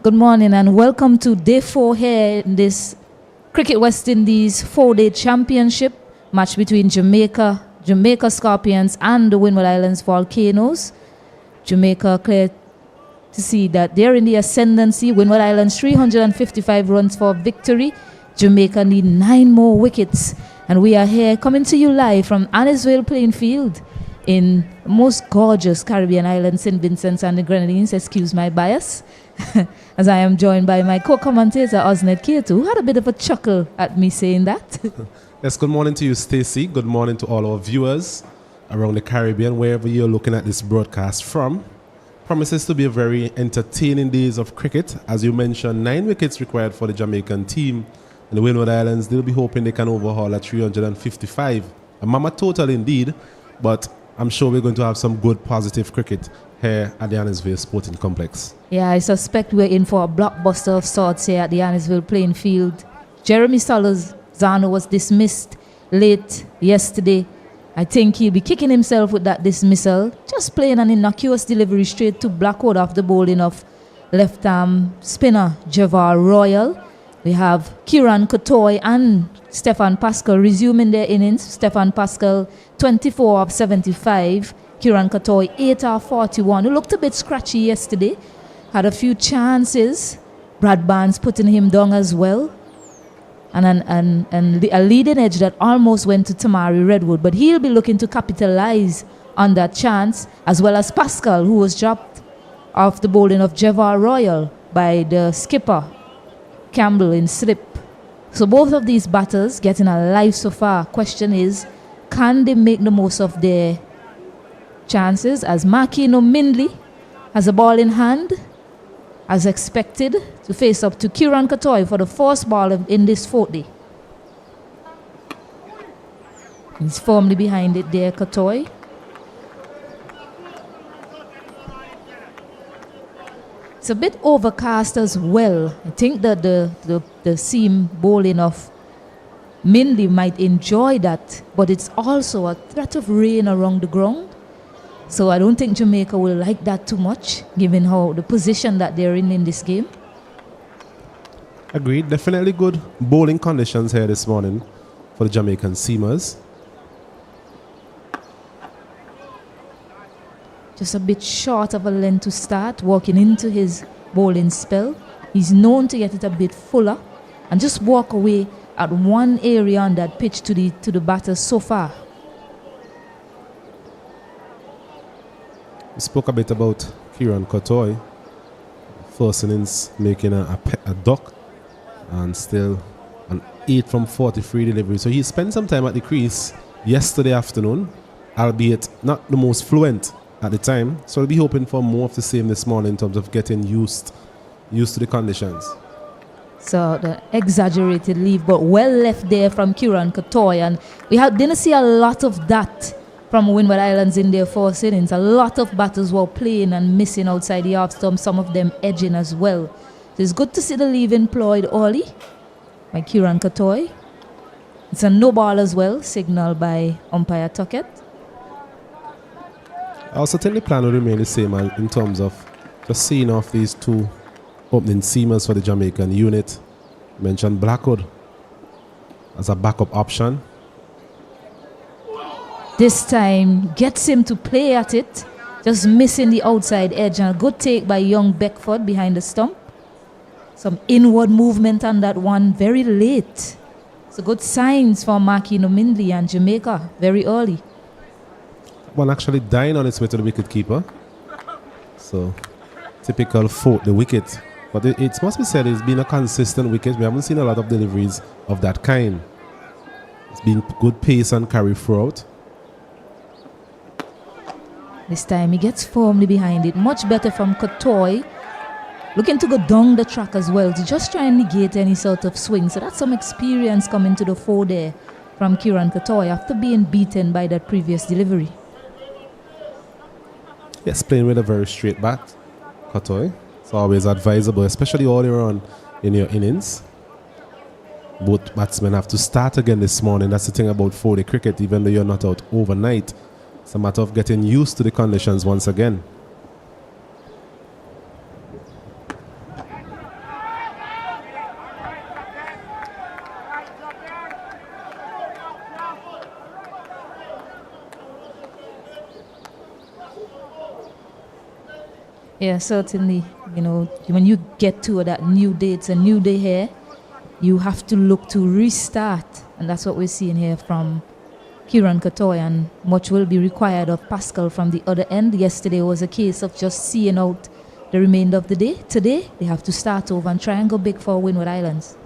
Good morning and welcome to day 4 here in this Cricket West Indies 4-day championship match between Jamaica Scorpions and the Windward Islands Volcanoes. Jamaica clear to see that they're in the ascendancy. Windward Islands 355 runs for victory. Jamaica need 9 more wickets. And we are here coming to you live from Annisvale playing field in the most gorgeous Caribbean island, St. Vincent and the Grenadines. Excuse my bias. As I am joined by my co-commentator, Osned Ketu, who had a bit of a chuckle at me saying that. Yes, good morning to you, Stacey. Good morning to all our viewers around the Caribbean, wherever you're looking at this broadcast from. Promises to be a very entertaining days of cricket. As you mentioned, 9 wickets required for the Jamaican team. And the Windward Islands, they'll be hoping they can overhaul at 355. A mama total indeed, but I'm sure we're going to have some good positive cricket here at the Annisvale Sporting Complex. Yeah, I suspect we're in for a blockbuster of sorts here at the Annisvale playing field. Jeremy Solozano was dismissed late yesterday. I think he'll be kicking himself with that dismissal. Just playing an innocuous delivery straight to Blackwood after bowling of left-arm spinner Javar Royal. We have Kieran Kotoy and Stefan Pascal resuming their innings. Stefan Pascal 24 of 75. Kieran Kotoy 8 of 41. Who looked a bit scratchy yesterday. Had a few chances. Brad Barnes putting him down as well. And a leading edge that almost went to Tamari Redwood. But he'll be looking to capitalize on that chance, as well as Pascal, who was dropped off the bowling of Javar Royal by the skipper, Campbell, in slip. So both of these batters getting alive so far. Question is, can they make the most of their chances? As Makino Mindley has a ball in hand, as expected, to face up to Kieran Kotoy for the first ball in this 4th day. He's firmly behind it there, Kotoy. It's a bit overcast as well. I think that the seam bowling of Mindley might enjoy that, but it's also a threat of rain around the ground. So I don't think Jamaica will like that too much, given how the position that they're in this game. Agreed. Definitely good bowling conditions here this morning for the Jamaican seamers. Just a bit short of a length to start, walking into his bowling spell. He's known to get it a bit fuller and just walk away at one area on that pitch to the batters so far. We spoke a bit about Kieran Kotoy. First innings making a duck and still an 8 from 43 delivery. So he spent some time at the crease yesterday afternoon, albeit not the most fluent at the time. So we'll be hoping for more of the same this morning in terms of getting used to the conditions. So the exaggerated leave, but well left there from Kieran Kotoy. And we didn't see a lot of that from Windward Islands in their 4th innings. A lot of batters were playing and missing outside the half stump, some of them edging as well. So it's good to see the leave employed early by Kieran Kotoy. It's a no ball as well, signaled by umpire Tuckett. I also think the plan will remain the same in terms of just seeing off these 2 opening seamers for the Jamaican unit. Mentioned Blackwood as a backup option. This time gets him to play at it, just missing the outside edge, and a good take by young Beckford behind the stump. Some inward movement on that one very late. So good signs for Makino Mindley and Jamaica very early. One actually dying on its way to the wicketkeeper. So typical fault the wicket. But it must be said it's been a consistent wicket. We haven't seen a lot of deliveries of that kind. It's been good pace and carry throughout. This time he gets firmly behind it. Much better from Kotoy. Looking to go down the track as well to just try and negate any sort of swing. So that's some experience coming to the fore there from Kieran Kotoy after being beaten by that previous delivery. Yes, playing with a very straight bat, Kotoy. It's always advisable, especially earlier on in your innings. Both batsmen have to start again this morning. That's the thing about 4-day cricket, even though you're not out overnight. It's a matter of getting used to the conditions once again. Yeah, certainly. You know, when you get to that new day, it's a new day here. You have to look to restart, and that's what we're seeing here from Kieran Katoy, and much will be required of Pascal from the other end. Yesterday was a case of just seeing out the remainder of the day. Today, they have to start over and try and go big for Windward Islands.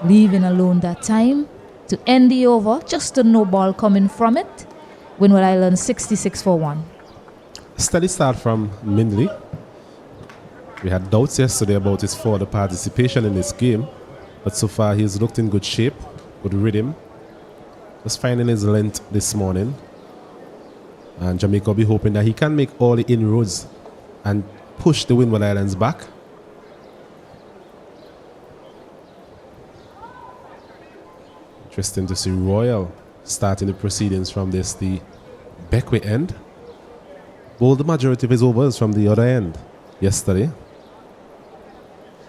Leaving alone that time to end the over, just a no ball coming from it. Windward Islands 66 for 1. Steady start from Mindley. We had doubts yesterday about his further participation in this game, but so far he's looked in good shape, good rhythm. Just finding his length this morning. And Jamaica will be hoping that he can make all the inroads and push the Windward Islands back. Interesting to see Royal starting the proceedings from the Beckway end. Bowled the majority of his overs from the other end yesterday.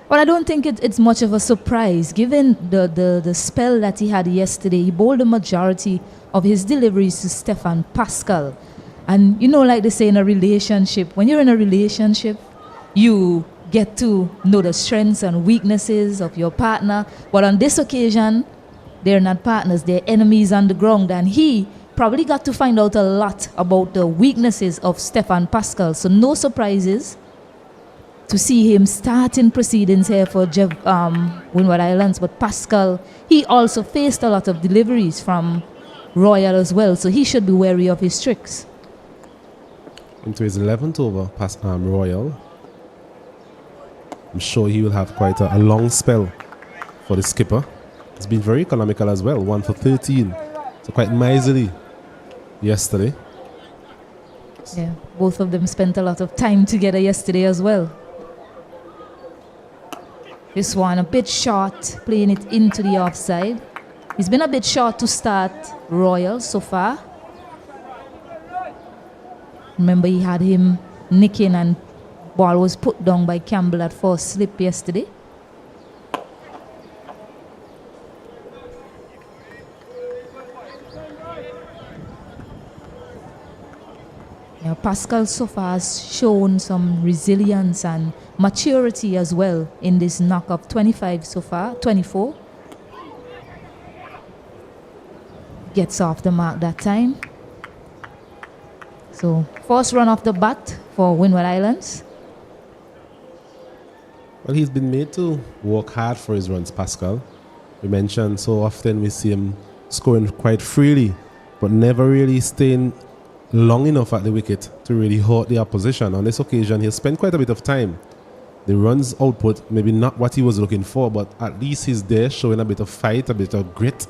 Well, I don't think it's much of a surprise. Given the spell that he had yesterday, he bowled the majority of his deliveries to Stefan Pascal. And you know, like they say in a relationship, when you're in a relationship, you get to know the strengths and weaknesses of your partner. But on this occasion, they're not partners, they're enemies on the ground. And he probably got to find out a lot about the weaknesses of Stefan Pascal. So no surprises to see him starting proceedings here for Windward Islands. But Pascal, he also faced a lot of deliveries from Royal as well, so he should be wary of his tricks. Into his 11th over, Royal. I'm sure he will have quite a long spell for the skipper. It's been very economical as well, 1 for 13. So quite miserly yesterday. Yeah, both of them spent a lot of time together yesterday as well. This one a bit short, playing it into the offside. He's been a bit short to start Royal so far. Remember, he had him nicking and ball was put down by Campbell at first slip yesterday. Yeah, Pascal so far has shown some resilience and maturity as well in this knock-up. 25 so far, 24. Gets off the mark that time. So, first run off the bat for Windward Islands. Well, he's been made to work hard for his runs, Pascal. We mentioned so often we see him scoring quite freely, but never really staying long enough at the wicket to really hurt the opposition. On this occasion, he'll spend quite a bit of time. The runs output, maybe not what he was looking for, but at least he's there showing a bit of fight, a bit of grit.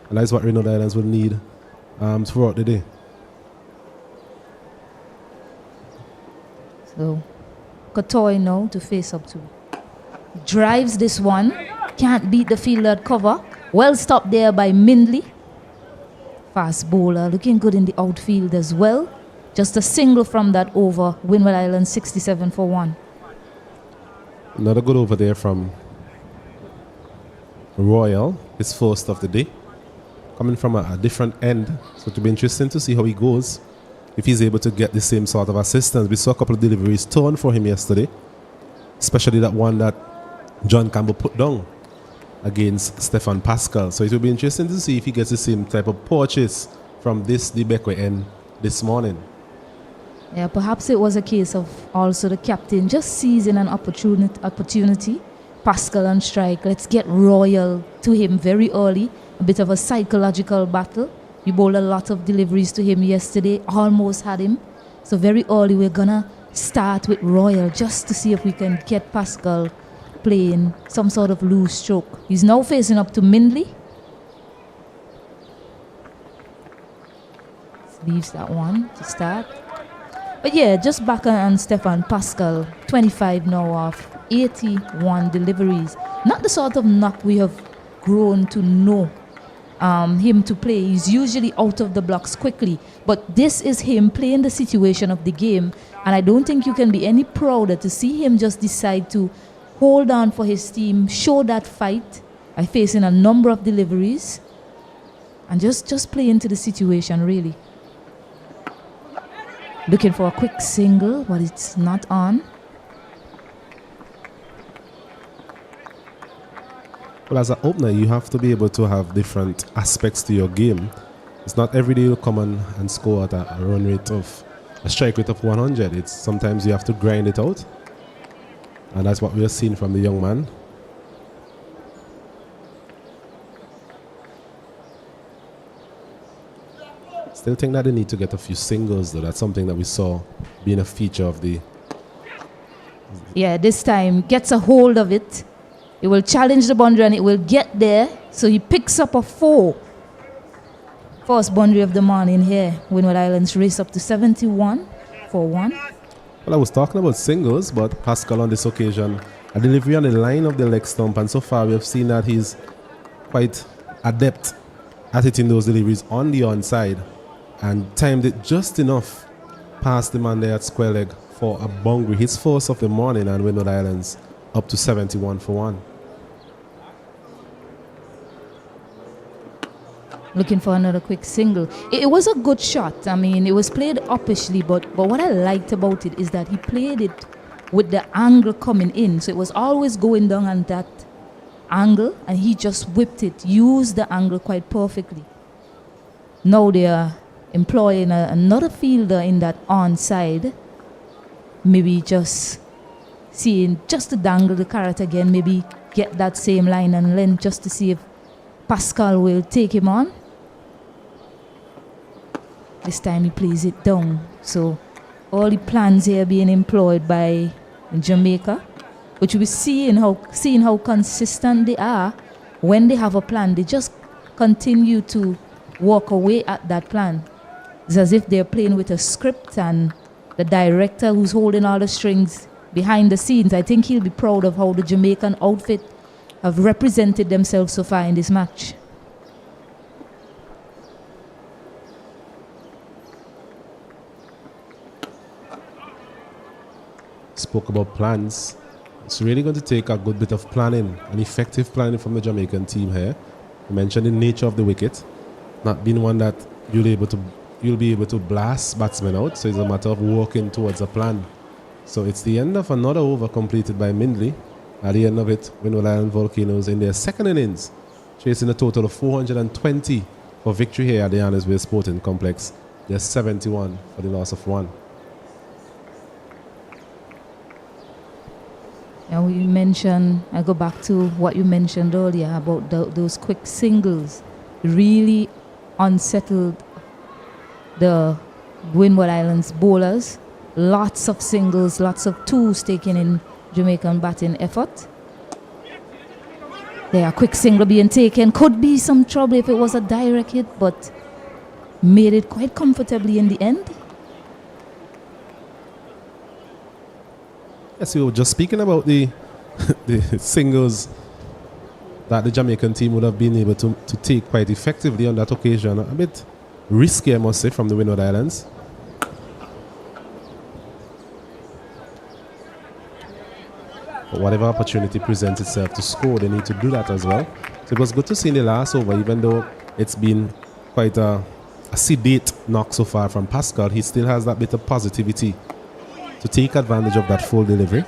And that's what Windward Islands will need throughout the day. So, Katoy now to face up to. Drives this one. Can't beat the fielder at cover. Well stopped there by Mindley. Fast bowler, looking good in the outfield as well. Just a single from that over. Windward Islands 67 for 1. Another good over there from Royal, his first of the day. Coming from a different end. So it'll be interesting to see how he goes. If he's able to get the same sort of assistance. We saw a couple of deliveries torn for him yesterday. Especially that one that John Campbell put down against Stefan Pascal. So it will be interesting to see if he gets the same type of purchase from the Beckway end this morning. Yeah, perhaps it was a case of also the captain just seizing an opportunity. Pascal on strike. Let's get Royal to him very early. A bit of a psychological battle. We bowled a lot of deliveries to him yesterday. Almost had him. So very early we're going to start with Royal just to see if we can get Pascal playing some sort of loose stroke. He's now facing up to Mindley. Leaves that one to start. But yeah, just back on Stefan Pascal. 25 now off 81 deliveries. Not the sort of knock we have grown to know him to play. He's usually out of the blocks quickly. But this is him playing the situation of the game. And I don't think you can be any prouder to see him just decide to hold on for his team, show that fight by facing a number of deliveries. And just play into the situation, really. Looking for a quick single, but it's not on. Well, as an opener, you have to be able to have different aspects to your game. It's not every day you come on and score at a run rate of a strike rate of 100. It's sometimes you have to grind it out, and that's what we are seeing from the young man. Still think that they need to get a few singles, though. That's something that we saw being a feature of the. Yeah, this time gets a hold of it. It will challenge the boundary and it will get there. So he picks up a 4. First boundary of the morning here. Windward Islands race up to 71 for 1. Well, I was talking about singles, but Pascal on this occasion, a delivery on the line of the leg stump, and so far we have seen that he's quite adept at hitting those deliveries on the onside and timed it just enough past the man there at square leg for a boundary. His first of the morning, and Windward Islands up to 71 for 1. Looking for another quick single. It was a good shot. I mean, it was played uppishly, but what I liked about it is that he played it with the angle coming in. So it was always going down on that angle, and he just whipped it, used the angle quite perfectly. Now they are employing another fielder in that onside. Maybe just seeing just to dangle the carrot again, maybe get that same line and length just to see if Pascal will take him on. This time he plays it down. So all the plans here being employed by Jamaica, which we seeing how consistent they are. When they have a plan, they just continue to walk away at that plan. It's as if they're playing with a script, and the director who's holding all the strings behind the scenes, I think he'll be proud of how the Jamaican outfit have represented themselves so far in this match. Spoke about plans. It's really going to take a good bit of planning, an effective planning from the Jamaican team here. I mentioned the nature of the wicket, not being one that you'll be able to blast batsmen out, so it's a matter of working towards a plan. So it's the end of another over completed by Mindley. At the end of it, Windward Island Volcanoes in their second innings, chasing a total of 420 for victory here at the Annesville Sporting Complex. They're 71 for the loss of 1. And we mentioned, I go back to what you mentioned earlier about those quick singles. Really unsettled the Windward Islands bowlers. Lots of singles, lots of twos taken in Jamaican batting effort. There, a quick single being taken. Could be some trouble if it was a direct hit, but made it quite comfortably in the end. Yes, we were just speaking about the singles that the Jamaican team would have been able to take quite effectively on that occasion. A bit risky, I must say, from the Windward Islands. But whatever opportunity presents itself to score, they need to do that as well. So it was good to see in the last over, even though it's been quite a sedate knock so far from Pascal, he still has that bit of positivity to take advantage of that full delivery.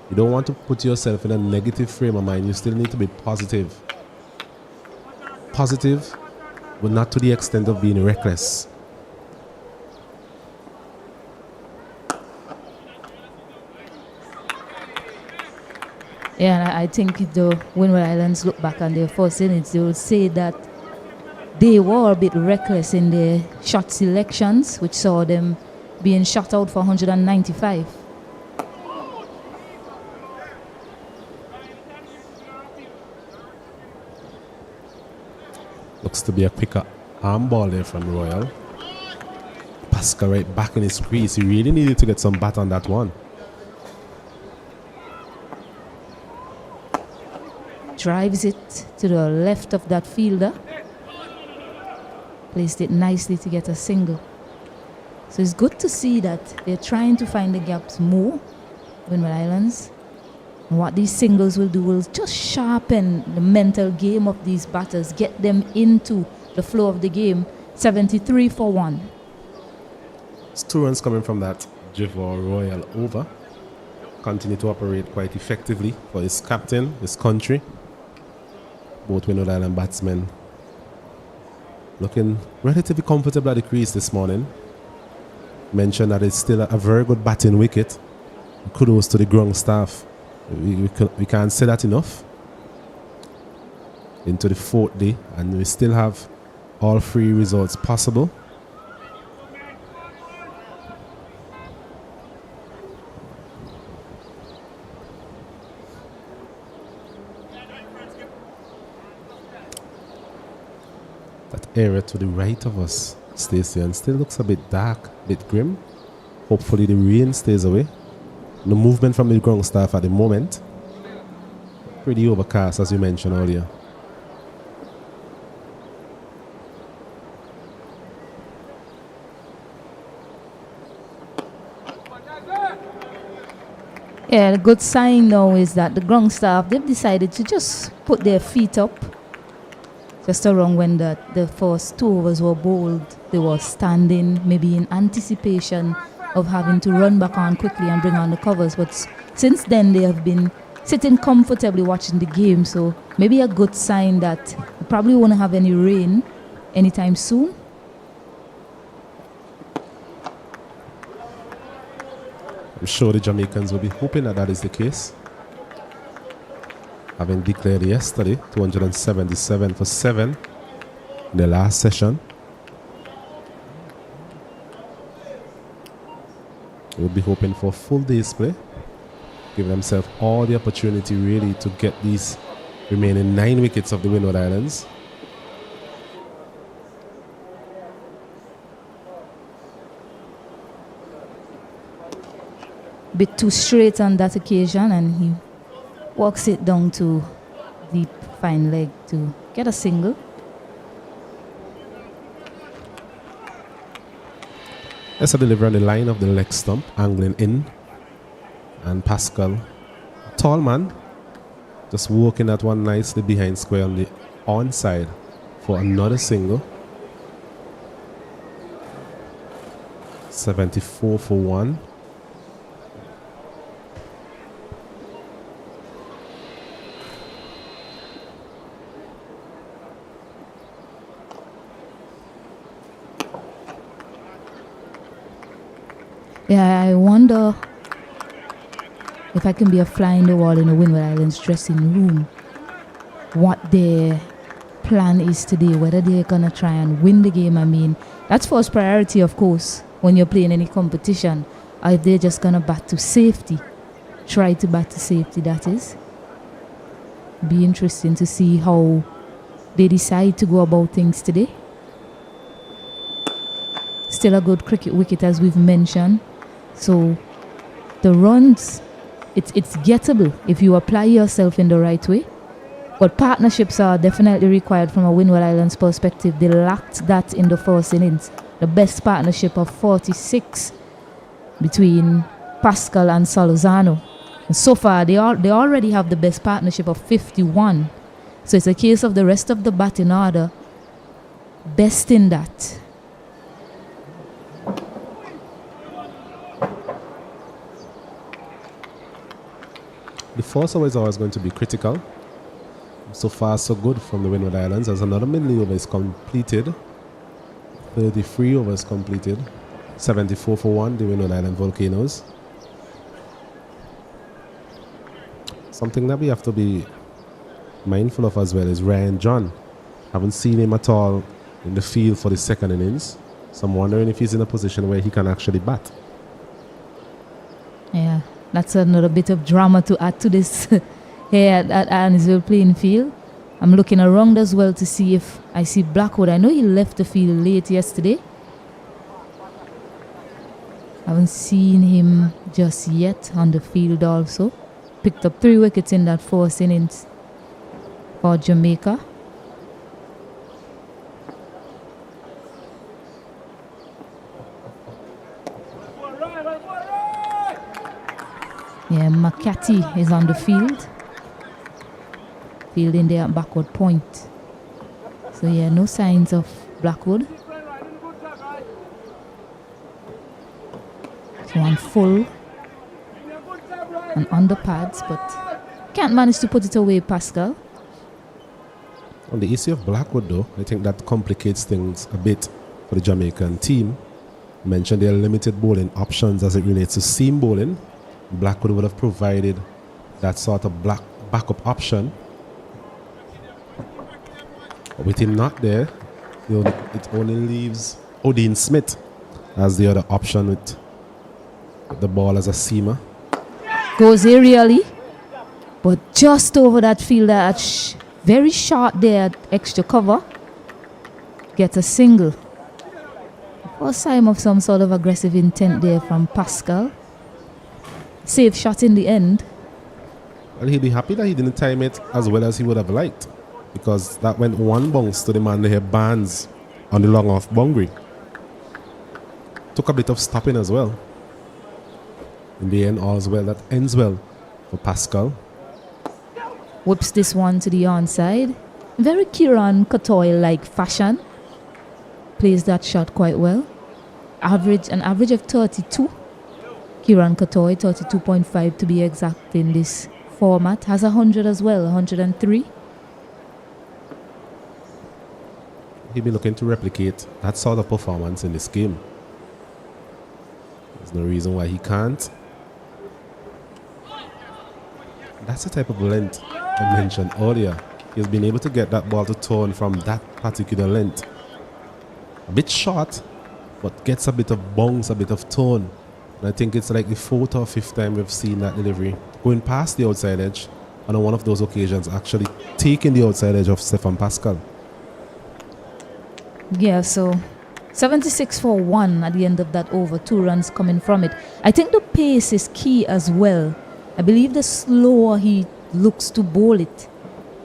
You don't want to put yourself in a negative frame of mind. You still need to be positive. Positive, but not to the extent of being reckless. Yeah, and I think if the Windward Islands look back on their first innings, they will say that they were a bit reckless in their shot selections, which saw them being shot out for 195. Looks to be a quicker arm ball there from Royal. Pascal right back in his crease. He really needed to get some bat on that one. Drives it to the left of that fielder. Placed it nicely to get a single. So it's good to see that they're trying to find the gaps more, Windward Islands. And what these singles will do will just sharpen the mental game of these batters, get them into the flow of the game. 73 for 1. It's 2 runs coming from that Jivor Royal over. Continue to operate quite effectively for his captain, his country. Both Windward Island batsmen looking relatively comfortable at the crease this morning. Mentioned that it's still a very good batting wicket. Kudos to the ground staff. We can't say that enough. Into the 4th day, and we still have all 3 results possible. That area to the right of us, Stacey, and still looks a bit dark, a bit grim. Hopefully the rain stays away. No movement from the ground staff at the moment. Pretty overcast, as you mentioned earlier. Yeah, the good sign now is that the ground staff, they've decided to just put their feet up. Just around when the first 2 overs were bowled, they were standing, maybe in anticipation of having to run back on quickly and bring on the covers. But since then, they have been sitting comfortably watching the game. So maybe a good sign that we probably won't have any rain anytime soon. I'm sure the Jamaicans will be hoping that is the case. Having declared yesterday 277 for 7 in the last session. We'll be hoping for a full day's play, giving themselves all the opportunity really to get these remaining 9 wickets of the Windward Islands. Bit too straight on that occasion, and he walks it down to deep fine leg to get a single. That's a delivery on the line of the leg stump, angling in. And Pascal, tall man, just walking that one nicely behind square on the onside for another single. 74 for 1. Yeah, I wonder if I can be a fly in the wall in the Windward Islands dressing room. What their plan is today, whether they're going to try and win the game. I mean, that's first priority, of course, when you're playing any competition. Or if they're just going to bat to safety. Try to bat to safety, that is. Be interesting to see how they decide to go about things today. Still a good cricket wicket, as we've mentioned. So the runs, it's gettable if you apply yourself in the right way. But partnerships are definitely required from a Windward Islands perspective. They lacked that in the first innings. The best partnership of 46 between Pascal and Salazano. And so far, they already have the best partnership of 51. So it's a case of the rest of the batting order besting that. The first over is always going to be critical. So far, so good from the Windward Islands. As another middle over is completed. 33 overs completed. 74 for 1, the Windward Island Volcanoes. Something that we have to be mindful of as well is Ryan John. Haven't seen him at all in the field for the second innings. So I'm wondering if he's in a position where he can actually bat. Yeah, that's another bit of drama to add to this here at Annisville playing field. I'm looking around as well to see if I see Blackwood. I know he left the field late yesterday. Haven't seen him just yet on the field also. Picked up 3 wickets in that first innings for Jamaica. Yeah, McCarthy is on the field. Fielding there at backward point. So yeah, no signs of Blackwood. full and on the pads, but can't manage to put it away, Pascal. On the issue of Blackwood, though, I think that complicates things a bit for the Jamaican team. Mentioned their limited bowling options as it relates to seam bowling. Blackwood would have provided that sort of backup option. But with him not there, it only leaves Odin Smith as the other option with the ball as a seamer. Goes aerially, but just over that fielder, very short there at extra cover. Gets a single. First sign of some sort of aggressive intent there from Pascal. Safe shot in the end. Well, he'd be happy that he didn't time it as well as he would have liked, because that went one bounce to the man there, Barnes, on the long off boundary. Took a bit of stopping as well. In the end, all's well that ends well for Pascal. Whips this one to the onside. Very Kieran Katoy-like fashion. Plays that shot quite well. An average of 32. Kieran Katoy, 32.5 to be exact in this format. Has 100 as well, 103. He'll be looking to replicate that sort of performance in this game. There's no reason why he can't. That's the type of length I mentioned earlier. He's been able to get that ball to turn from that particular length. A bit short, but gets a bit of bounce, a bit of tone. And I think it's like the 4th or 5th time we've seen that delivery. Going past the outside edge, and on one of those occasions actually taking the outside edge of Stefan Pascal. Yeah, so 76 for 1 at the end of that over. 2 runs coming from it. I think the pace is key as well. I believe the slower he looks to bowl it,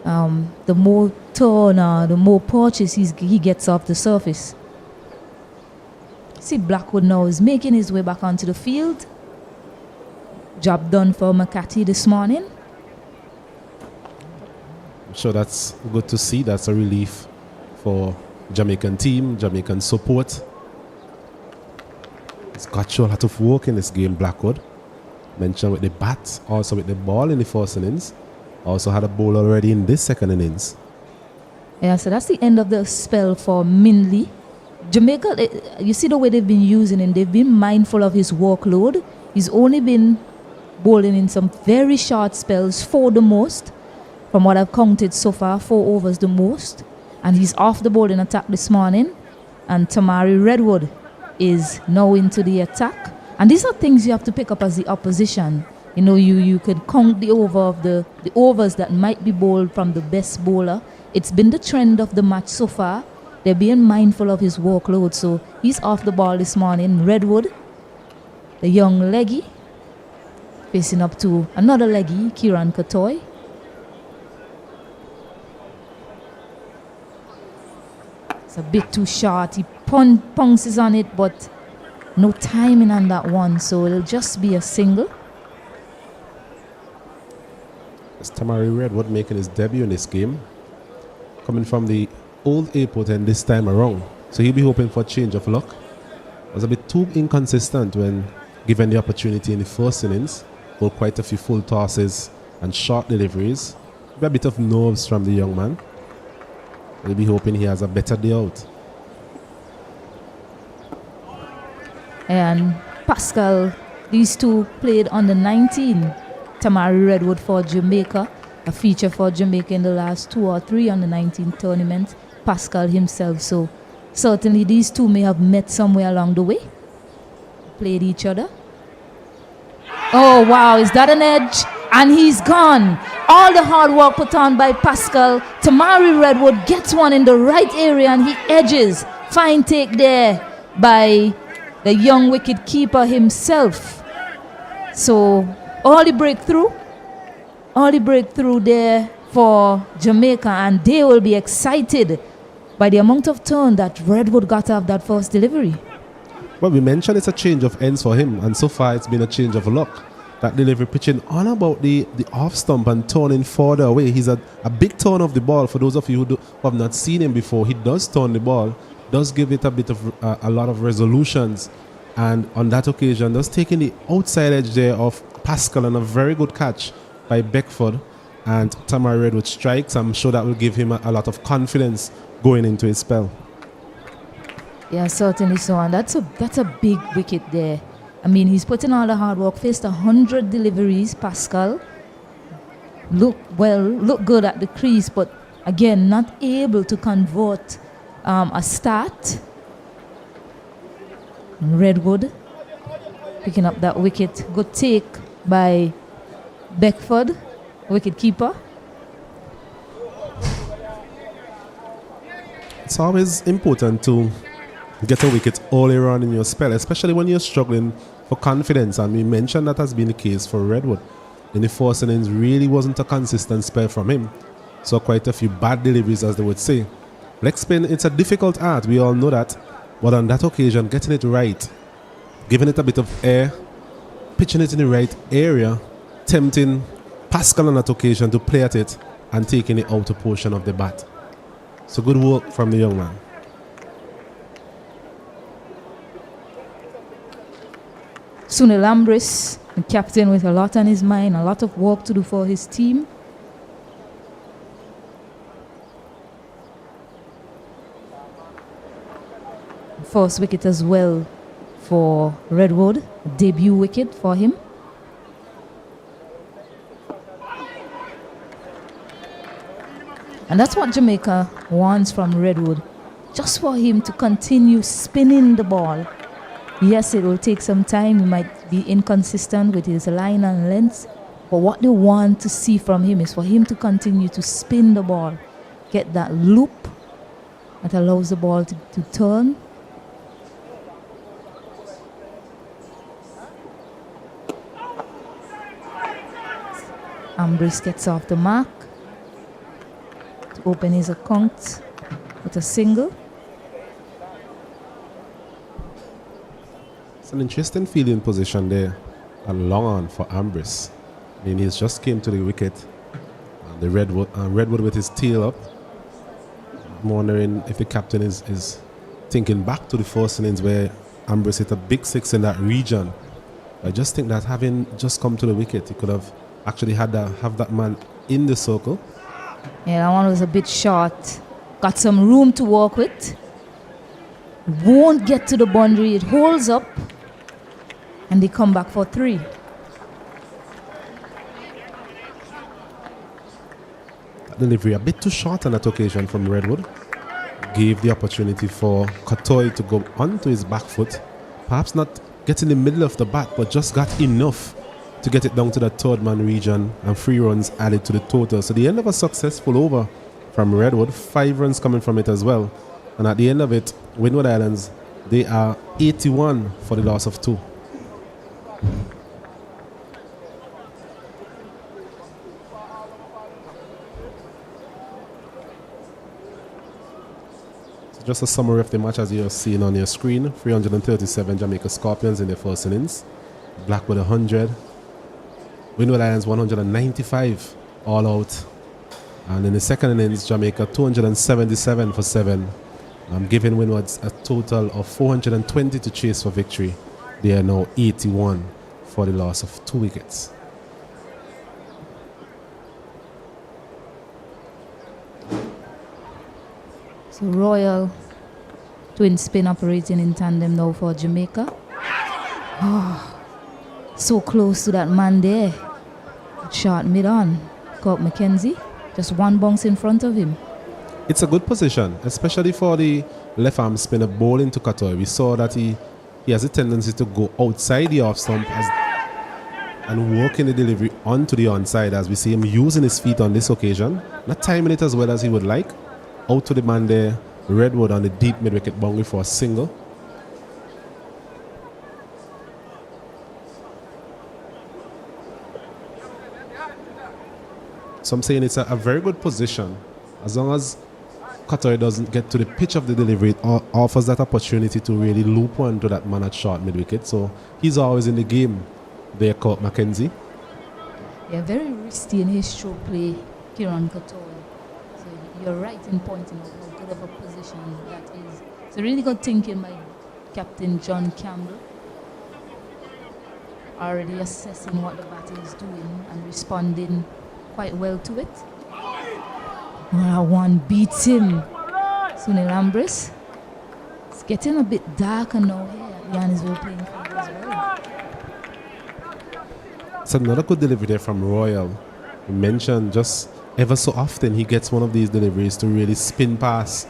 the more turn, the more punches he gets off the surface. See, Blackwood now is making his way back onto the field. Job done for McCarthy this morning. I'm sure that's good to see. That's a relief for Jamaican team, Jamaican support. He's got to show a lot of work in this game, Blackwood. Mentioned with the bat, also with the ball in the first innings. Also had a ball already in this second innings. Yeah, so that's the end of the spell for Mindley. Jamaica, you see the way they've been using him. They've been mindful of his workload. He's only been bowling in some very short spells, 4 the most. From what I've counted so far, 4 overs the most. And he's off the bowling attack this morning. And Tamari Redwood is now into the attack. And these are things you have to pick up as the opposition. You know, you can count the overs that might be bowled from the best bowler. It's been the trend of the match so far. They're being mindful of his workload. So he's off the ball this morning. Redwood, the young leggy, facing up to another leggy, Kieran Katoy. It's a bit too short. He pounces on it, but no timing on that one. So it'll just be a single. It's Tamari Redwood making his debut in this game. Coming from the old airport and this time around. So he'll be hoping for a change of luck. Was a bit too inconsistent when given the opportunity in the first innings. Bowled quite a few full tosses and short deliveries. A bit of nerves from the young man. He'll be hoping he has a better day out. And Pascal, these two played on the 19. Tamari Redwood for Jamaica, a feature for Jamaica in the last 2 or 3 on the 19 tournament. Pascal himself, so certainly these two may have met somewhere along the way. Played each other. Oh wow, is that an edge? And he's gone. All the hard work put on by Pascal. Tamari Redwood gets one in the right area and he edges. Fine take there by the young wicket keeper himself. So all the breakthrough there for Jamaica, and they will be excited by the amount of turn that Redwood got off that first delivery. Well, we mentioned it's a change of ends for him, and so far it's been a change of luck. That delivery pitching on about the off stump and turning further away. He's a big turn of the ball. For those of you who have not seen him before, he does turn the ball, does give it a bit of a lot of resolutions And on that occasion, just taking the outside edge there of Pascal and a very good catch by Beckford and Tamara Redwood strikes. I'm sure that will give him a lot of confidence going into his spell. Yeah, certainly so. And that's a big wicket there. I mean, he's putting all the hard work, faced 100 deliveries, Pascal. Look good at the crease, but again, not able to convert a start. Redwood picking up that wicket. Good take by Beckford, wicket keeper. It's always important to get a wicket all around in your spell, especially when you're struggling for confidence. And we mentioned that has been the case for Redwood. In the first innings, really wasn't a consistent spell from him. So quite a few bad deliveries, as they would say. Leg spin, it's a difficult art, we all know that. But on that occasion, getting it right, giving it a bit of air, pitching it in the right area, tempting Pascal on that occasion to play at it and taking the outer portion of the bat. So good work from the young man. Sunil Ambris, the captain, with a lot on his mind, a lot of work to do for his team. First wicket as well for Redwood, debut wicket for him. And that's what Jamaica wants from Redwood, just for him to continue spinning the ball. Yes, it will take some time. He might be inconsistent with his line and length, but what they want to see from him is for him to continue to spin the ball, get that loop that allows the ball to turn. Ambris gets off the mark to open his account with a single. It's an interesting fielding position there, a long on for Ambris. I mean, he's just came to the wicket, and the Redwood with his tail up. I'm wondering if the captain is thinking back to the first innings where Ambris hit a big six in that region. I just think that having just come to the wicket, he could have actually have that man in the circle. Yeah, that one was a bit short. Got some room to work with. Won't get to the boundary. It holds up. And they come back for 3. That delivery a bit too short on that occasion from Redwood. Gave the opportunity for Katoy to go onto his back foot. Perhaps not get in the middle of the bat, but just got enough to get it down to the third man region, and 3 runs added to the total. So the end of a successful over from Redwood, 5 runs coming from it as well. And at the end of it, Windward Islands, they are 81 for the loss of 2. So just a summary of the match as you're seeing on your screen. 337 Jamaica Scorpions in their first innings. Blackwood 100. Windward Islands 195 all out. And in the second innings, Jamaica 277 for 7. Giving Windwards a total of 420 to chase for victory. They are now 81 for the loss of 2 wickets. So Royal twin spin operating in tandem now for Jamaica. So close to that man there. Shot mid-on. Caught Mackenzie. Just one bounce in front of him. It's a good position, especially for the left arm spinner bowling to Katoy. We saw that he has a tendency to go outside the off stump and working the delivery onto the onside, as we see him using his feet on this occasion. Not timing it as well as he would like. Out to the man there, Redwood on the deep mid-wicket boundary for a single. So I'm saying it's a very good position. As long as Katoy doesn't get to the pitch of the delivery, it offers that opportunity to really loop one to that man at short mid-wicket. So he's always in the game there, caught Mackenzie. Yeah, very risky in his stroke play, Kieran Katoy. So you're right in pointing out how good of a position that is. It's a really good thinking by Captain John Campbell. already assessing what the batter is doing and responding quite well to it. One beats him. Sunil Ambris. It's getting a bit darker now here at the Annisville playing field as well. It's another good delivery there from Royal. You mentioned just ever so often he gets one of these deliveries to really spin past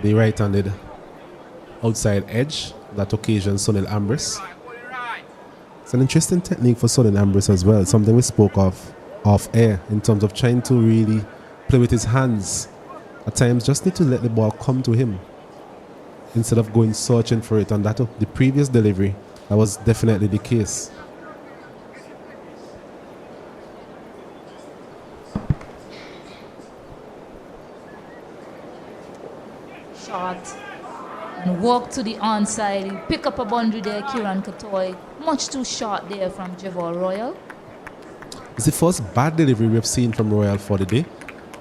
the right-handed outside edge. That occasion, Sunil Ambris. It's an interesting technique for Sunil Ambris as well. Something we spoke of off air in terms of trying to really play with his hands. At times, just need to let the ball come to him instead of going searching for it. And that the previous delivery, that was definitely the case. Shot and walk to the onside. He'll pick up a boundary there, Kieran Katoy. Much too short there from Jevor Royal. It's the first bad delivery we've seen from Royal for the day.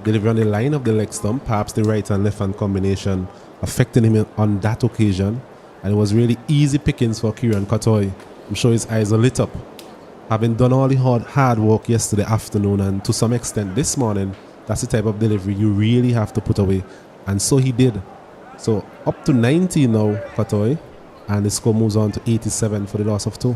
Delivery on the line of the leg stump, perhaps the right and left hand combination affecting him on that occasion. And it was really easy pickings for Kieran Katoy. I'm sure his eyes are lit up. Having done all the hard work yesterday afternoon and to some extent this morning, that's the type of delivery you really have to put away. And so he did. So up to 90 now, Katoy. And the score moves on to 87 for the loss of 2.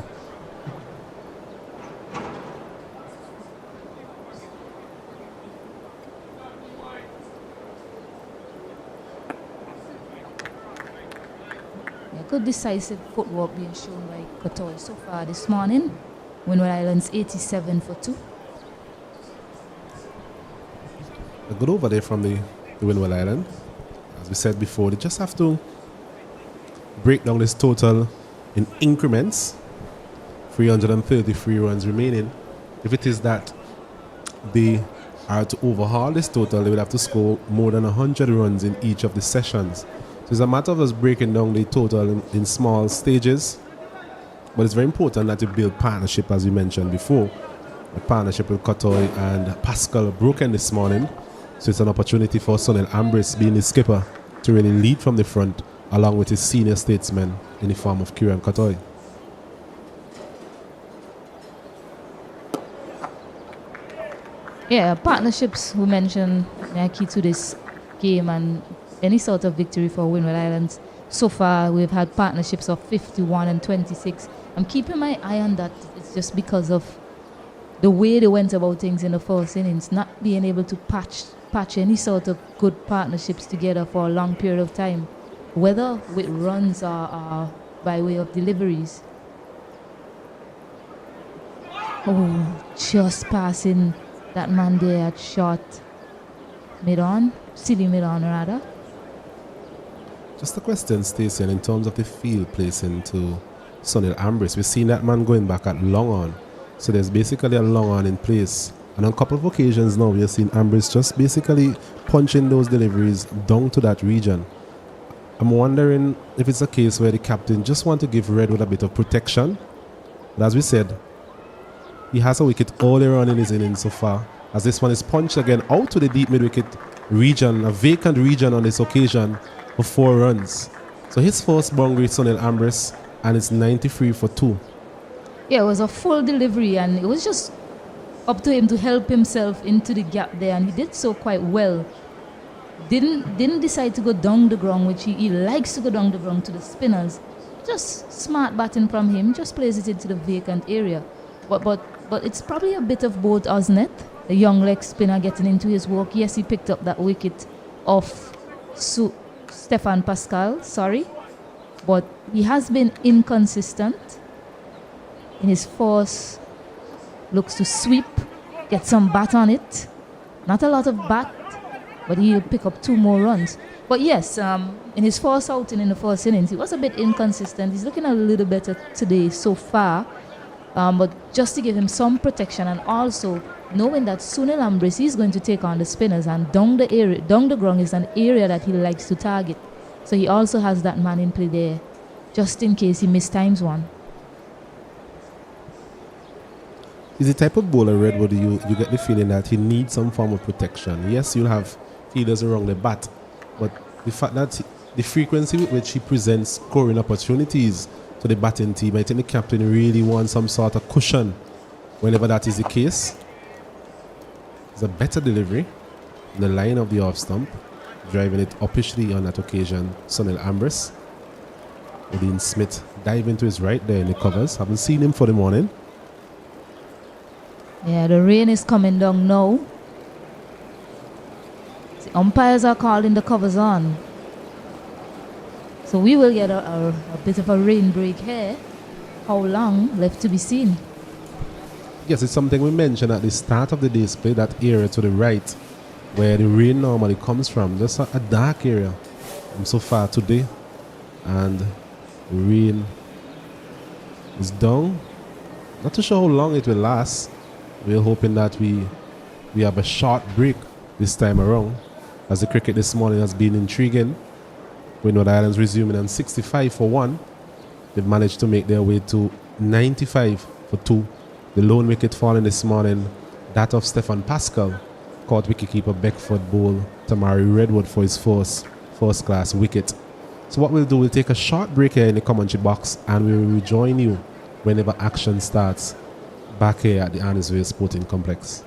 Good decisive footwork being shown by Katoy so far this morning. Windward Islands 87 for 2. A good over there from the Windward Island. As we said before, they just have to break down this total in increments. 333 runs remaining. If it is that they are to overhaul this total, they would have to score more than 100 runs in each of the sessions. So it's a matter of us breaking down the total in small stages. But it's very important that you build partnership, as we mentioned before. The partnership with Katoy and Pascal broken this morning. So it's an opportunity for Sunil Ambris, being the skipper, to really lead from the front, along with his senior statesman in the form of Kieran Katoy. Yeah, partnerships we mentioned are key to this game and any sort of victory for Windward Islands. So far, we've had partnerships of 51 and 26. I'm keeping my eye on that. It's just because of the way they went about things in the first innings, not being able to patch any sort of good partnerships together for a long period of time, whether with runs or by way of deliveries. Oh, just passing that man there at short mid-on, silly mid-on rather. Just a question, Stacey, in terms of the field placing to Sunil Ambris. We've seen that man going back at long on. So there's basically a long on in place. And on a couple of occasions now, we've seen Ambris just basically punching those deliveries down to that region. I'm wondering if it's a case where the captain just want to give Redwood a bit of protection. But as we said, he has a wicket all around in his innings so far. As this one is punched again out to the deep mid-wicket region, a vacant region on this occasion, for 4 runs. So his first boundary, Sunil Ambris, and it's 93 for 2. Yeah, it was a full delivery and it was just up to him to help himself into the gap there, and he did so quite well. Didn't decide to go down the ground, which he likes to go down the ground to the spinners. Just smart batting from him, just plays it into the vacant area. But it's probably a bit of both, isn't it? The young leg spinner getting into his work. Yes, he picked up that wicket off Stefan Pascal, but he has been inconsistent in his force. Looks to sweep, get some bat on it. Not a lot of bat, but he'll pick up 2 more runs. But yes, in his first outing in the first innings, he was a bit inconsistent. He's looking a little better today so far. But just to give him some protection, and also knowing that Sunil Ambris is going to take on the spinners, and down the ground is an area that he likes to target. So he also has that man in play there, just in case he mistimes one. He's the type of bowler, Redwood, you get the feeling that he needs some form of protection. Yes, you'll have fielders around the bat, but the fact that the frequency with which he presents scoring opportunities to for the batting team. I think the captain really wants some sort of cushion whenever that is the case. It's a better delivery in the line of the off stump, driving it uppishly on that occasion. Sunil Ambrose. Dean Smith diving to his right there in the covers. Haven't seen him for the morning. Yeah, the rain is coming down now. The umpires are calling the covers on. So we will get a bit of a rain break here. How long left to be seen? Yes, it's something we mentioned at the start of the display, that area to the right where the rain normally comes from. Just a dark area so far today. And rain is down. Not too sure how long it will last. We're hoping that we have a short break this time around, as the cricket this morning has been intriguing. Windward Islands resuming on 65 for 1. They've managed to make their way to 95 for 2. The lone wicket falling this morning, that of Stefan Pascal, caught wicketkeeper Beckford bowl Tamari Redwood for his first class wicket. So what we'll do, we'll take a short break here in the commentary box, and we will rejoin you whenever action starts back here at the Annisville Sporting Complex.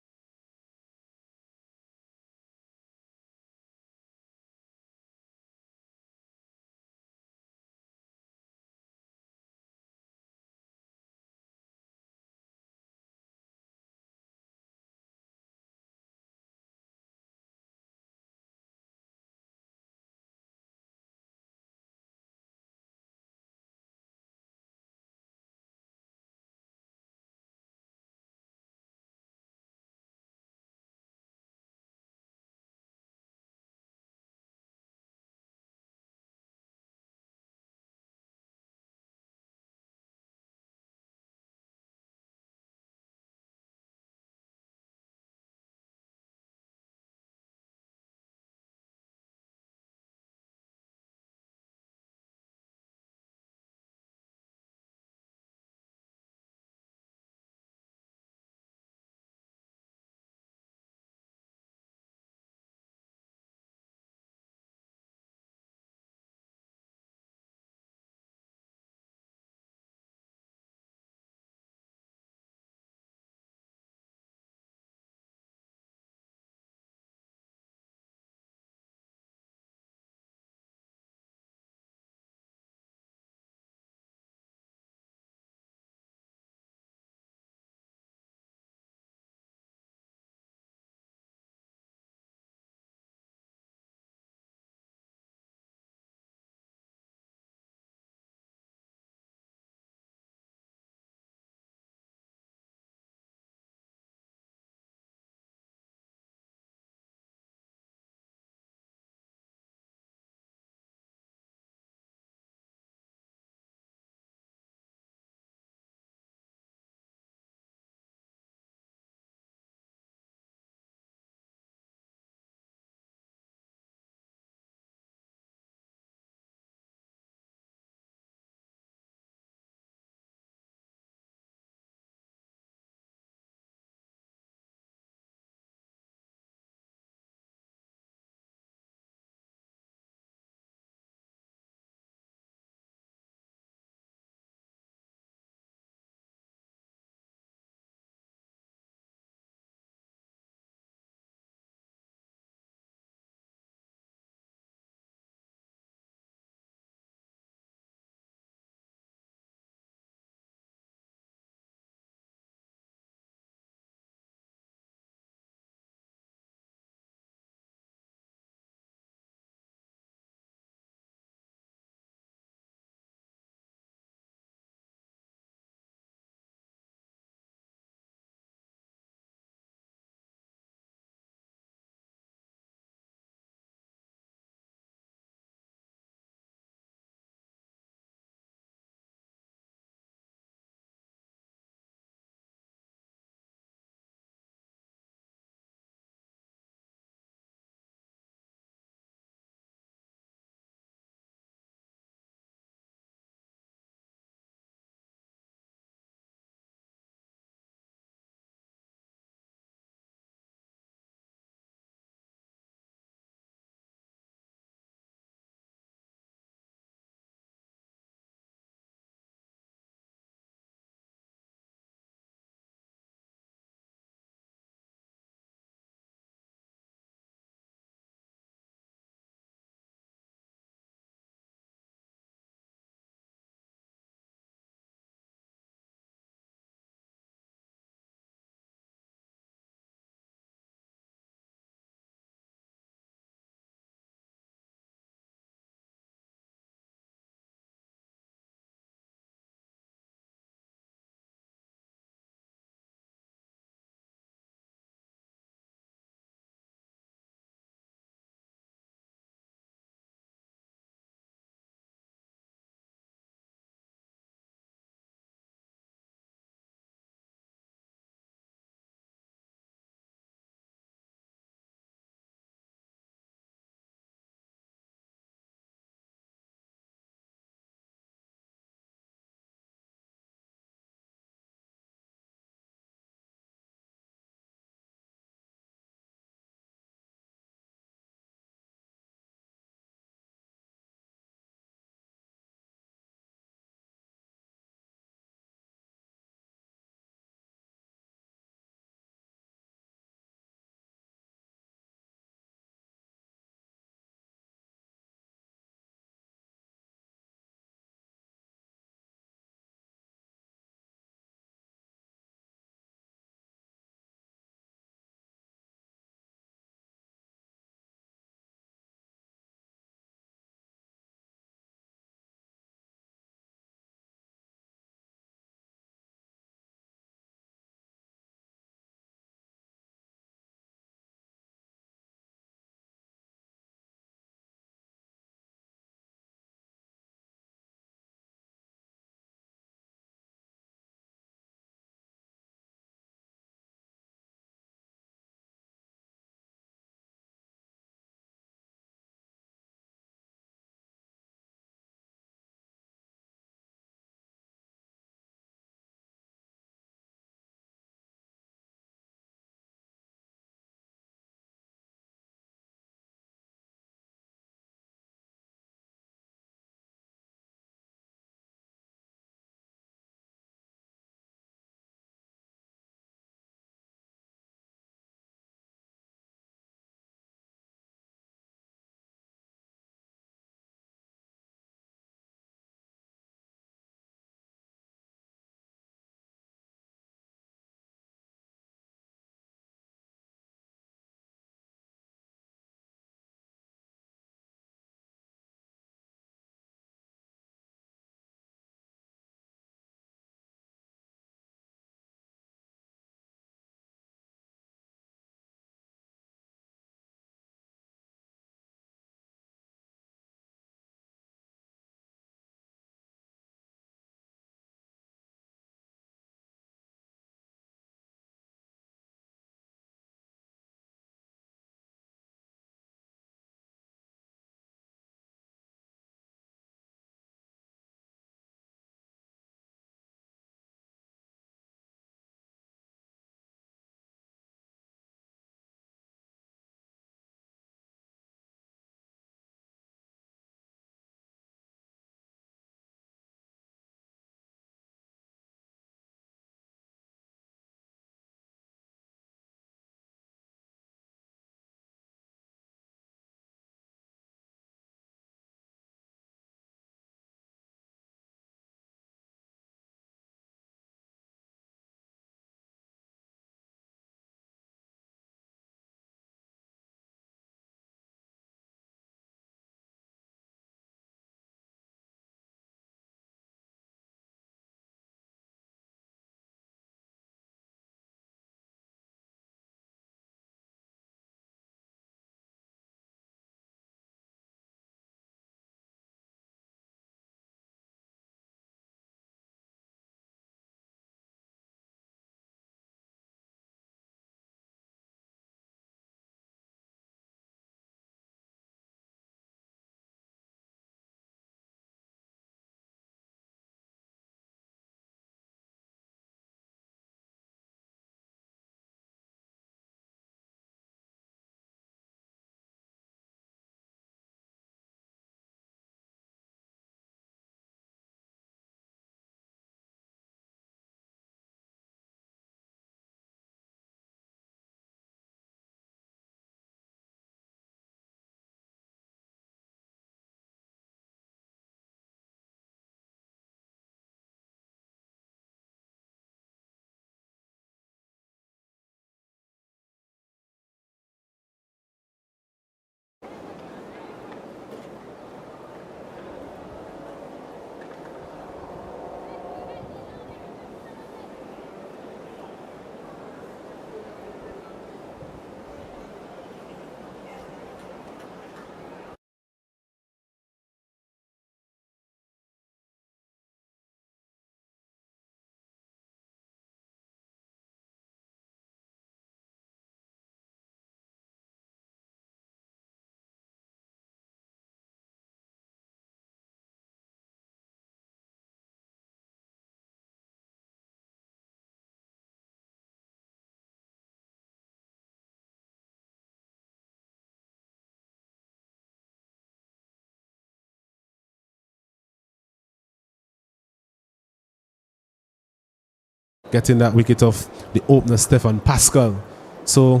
getting that wicket of the opener, Stefan Pascal. So,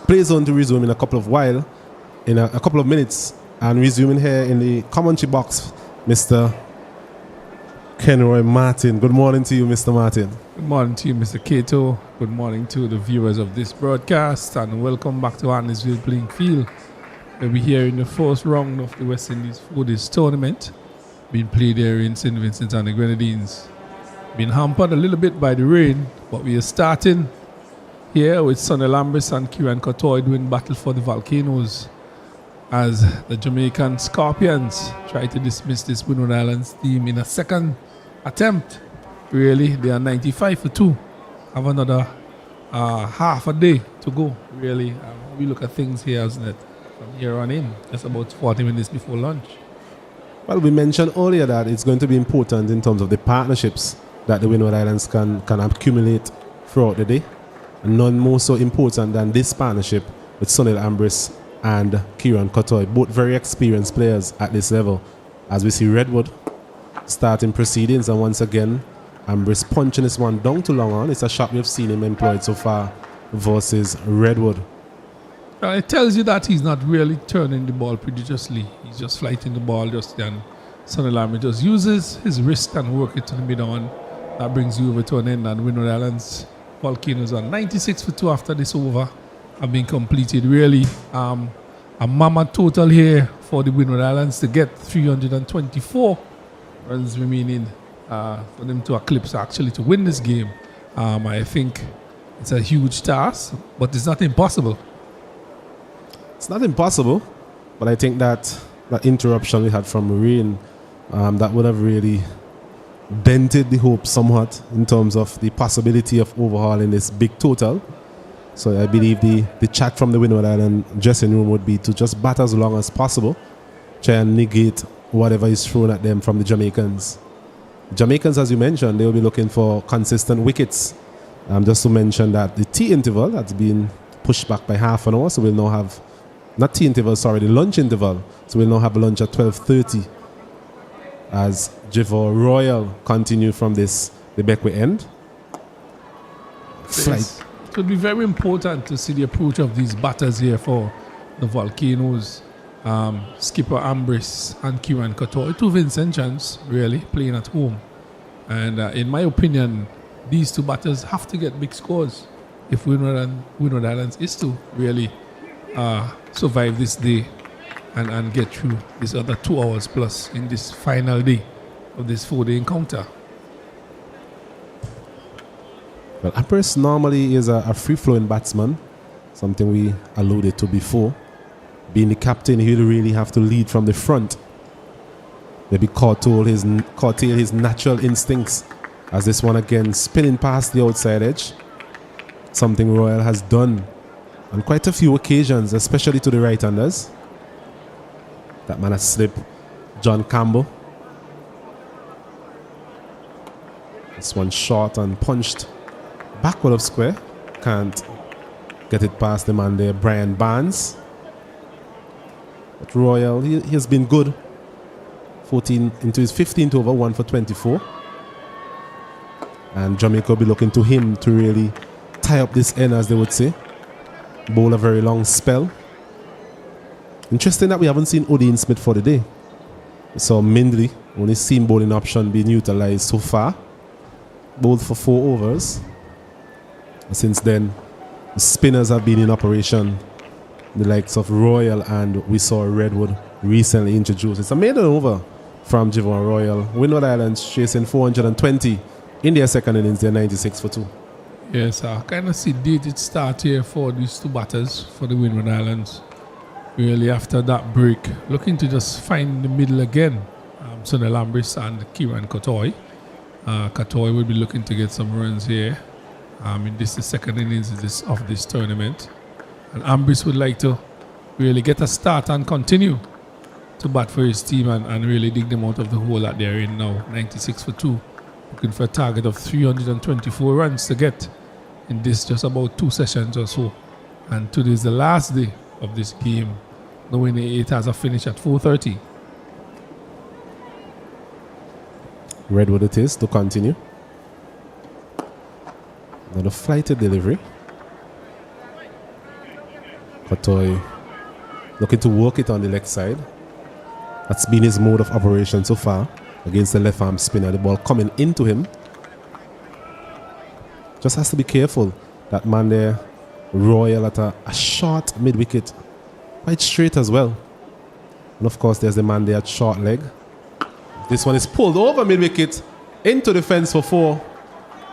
play zone to resume in a couple of minutes. And resuming here in the commentary box, Mr. Kenroy Martin. Good morning to you, Mr. Martin. Good morning to you, Mr. Cato. Good morning to the viewers of this broadcast, and welcome back to Annisville Playing Field. We'll be here in the first round of the West Indies Foodies tournament, being played here in St. Vincent and the Grenadines. Been hampered a little bit by the rain, but we are starting here with Sonny Lambris and Kieran Cottoy doing battle for the Volcanoes as the Jamaican Scorpions try to dismiss this Windward Islands team in a second attempt. Really, they are 95 for 2. Have another half a day to go. Really, we look at things here, isn't it? From here on in, just about 40 minutes before lunch. Well, we mentioned earlier that it's going to be important in terms of the partnerships that the Windward Islands can accumulate throughout the day. And none more so important than this partnership with Sonny Lambris and Kieran Cottoy, both very experienced players at this level. As we see Redwood starting proceedings, and once again, Lambris punching this one down to long on. It's a shot we've seen him employed so far versus Redwood. It tells you that he's not really turning the ball prodigiously. He's just flighting the ball just then. Sonny Lambris just uses his wrist and work it to the mid-on. That brings you over to an end, and Windward Islands Volcanoes are 96 for 2 after this over have been completed. Really, a mammoth total here for the Windward Islands to get 324 runs remaining for them to eclipse, actually to win this game. I think it's a huge task, but it's not impossible. It's not impossible, but I think that interruption we had from rain, that would have really dented the hope somewhat in terms of the possibility of overhauling this big total. So I believe the chat from the Windward Island dressing room would be to just bat as long as possible, try and negate whatever is thrown at them from the Jamaicans. Jamaicans, as you mentioned, they will be looking for consistent wickets. Just to mention that the tea interval has been pushed back by half an hour, so we'll now have, not tea interval, sorry, the lunch interval. So we'll now have lunch at 12:30 as Jivor Royal continue from the Beckwith end. Yes. It would be very important to see the approach of these batters here for the Volcanoes. Skipper Lambris and Kieran Cottoy, 2 Vincentians really playing at home. And in my opinion, these 2 batters have to get big scores if Windward Islands is to really survive this day and get through this other 2 hours plus in this final day of this 4-day encounter. Well, Lambris normally is a free-flowing batsman, something we alluded to before. Being the captain, he'll really have to lead from the front. Maybe curtail his natural instincts, as this one again spinning past the outside edge. Something Royal has done on quite a few occasions, especially to the right-handers. That man has slipped. John Campbell. This one short and punched backward of square. Can't get it past the man there, Brian Barnes. But Royal, he has been good. 14 into his 15th over, 1 for 24. And Jamaica will be looking to him to really tie up this end, as they would say. Bowl a very long spell. Interesting that we haven't seen Odean Smith for the day. We saw Mindley, only seam bowling option being utilized so far. Bowled for 4 overs. And since then, the spinners have been in operation. The likes of Royal, and we saw Redwood recently introduced. It's a maiden over from Jivon Royal. Windward Islands chasing 420 in their second innings. They're 96 for 2. Yes, I kind of see dated start here for these 2 batters for the Windward Islands. Really after that break, looking to just find the middle again. Sonny Lambris and Kieran Cottoy. Cottoy will be looking to get some runs here. This is the second innings of this tournament. And Lambris would like to really get a start and continue to bat for his team and really dig them out of the hole that they're in now. 96 for 2. Looking for a target of 324 runs to get in this just about 2 sessions or so. And today is the last day of this game, knowing it has a finish at 4:30. Redwood it is to continue. Another flighted delivery. Katoy looking to work it on the leg side. That's been his mode of operation so far against the left arm spinner. The ball coming into him. Just has to be careful. That man there, Royal, at a short mid-wicket. Quite straight as well. And of course, there's the man there at short leg. This one is pulled over mid-wicket into the fence for 4.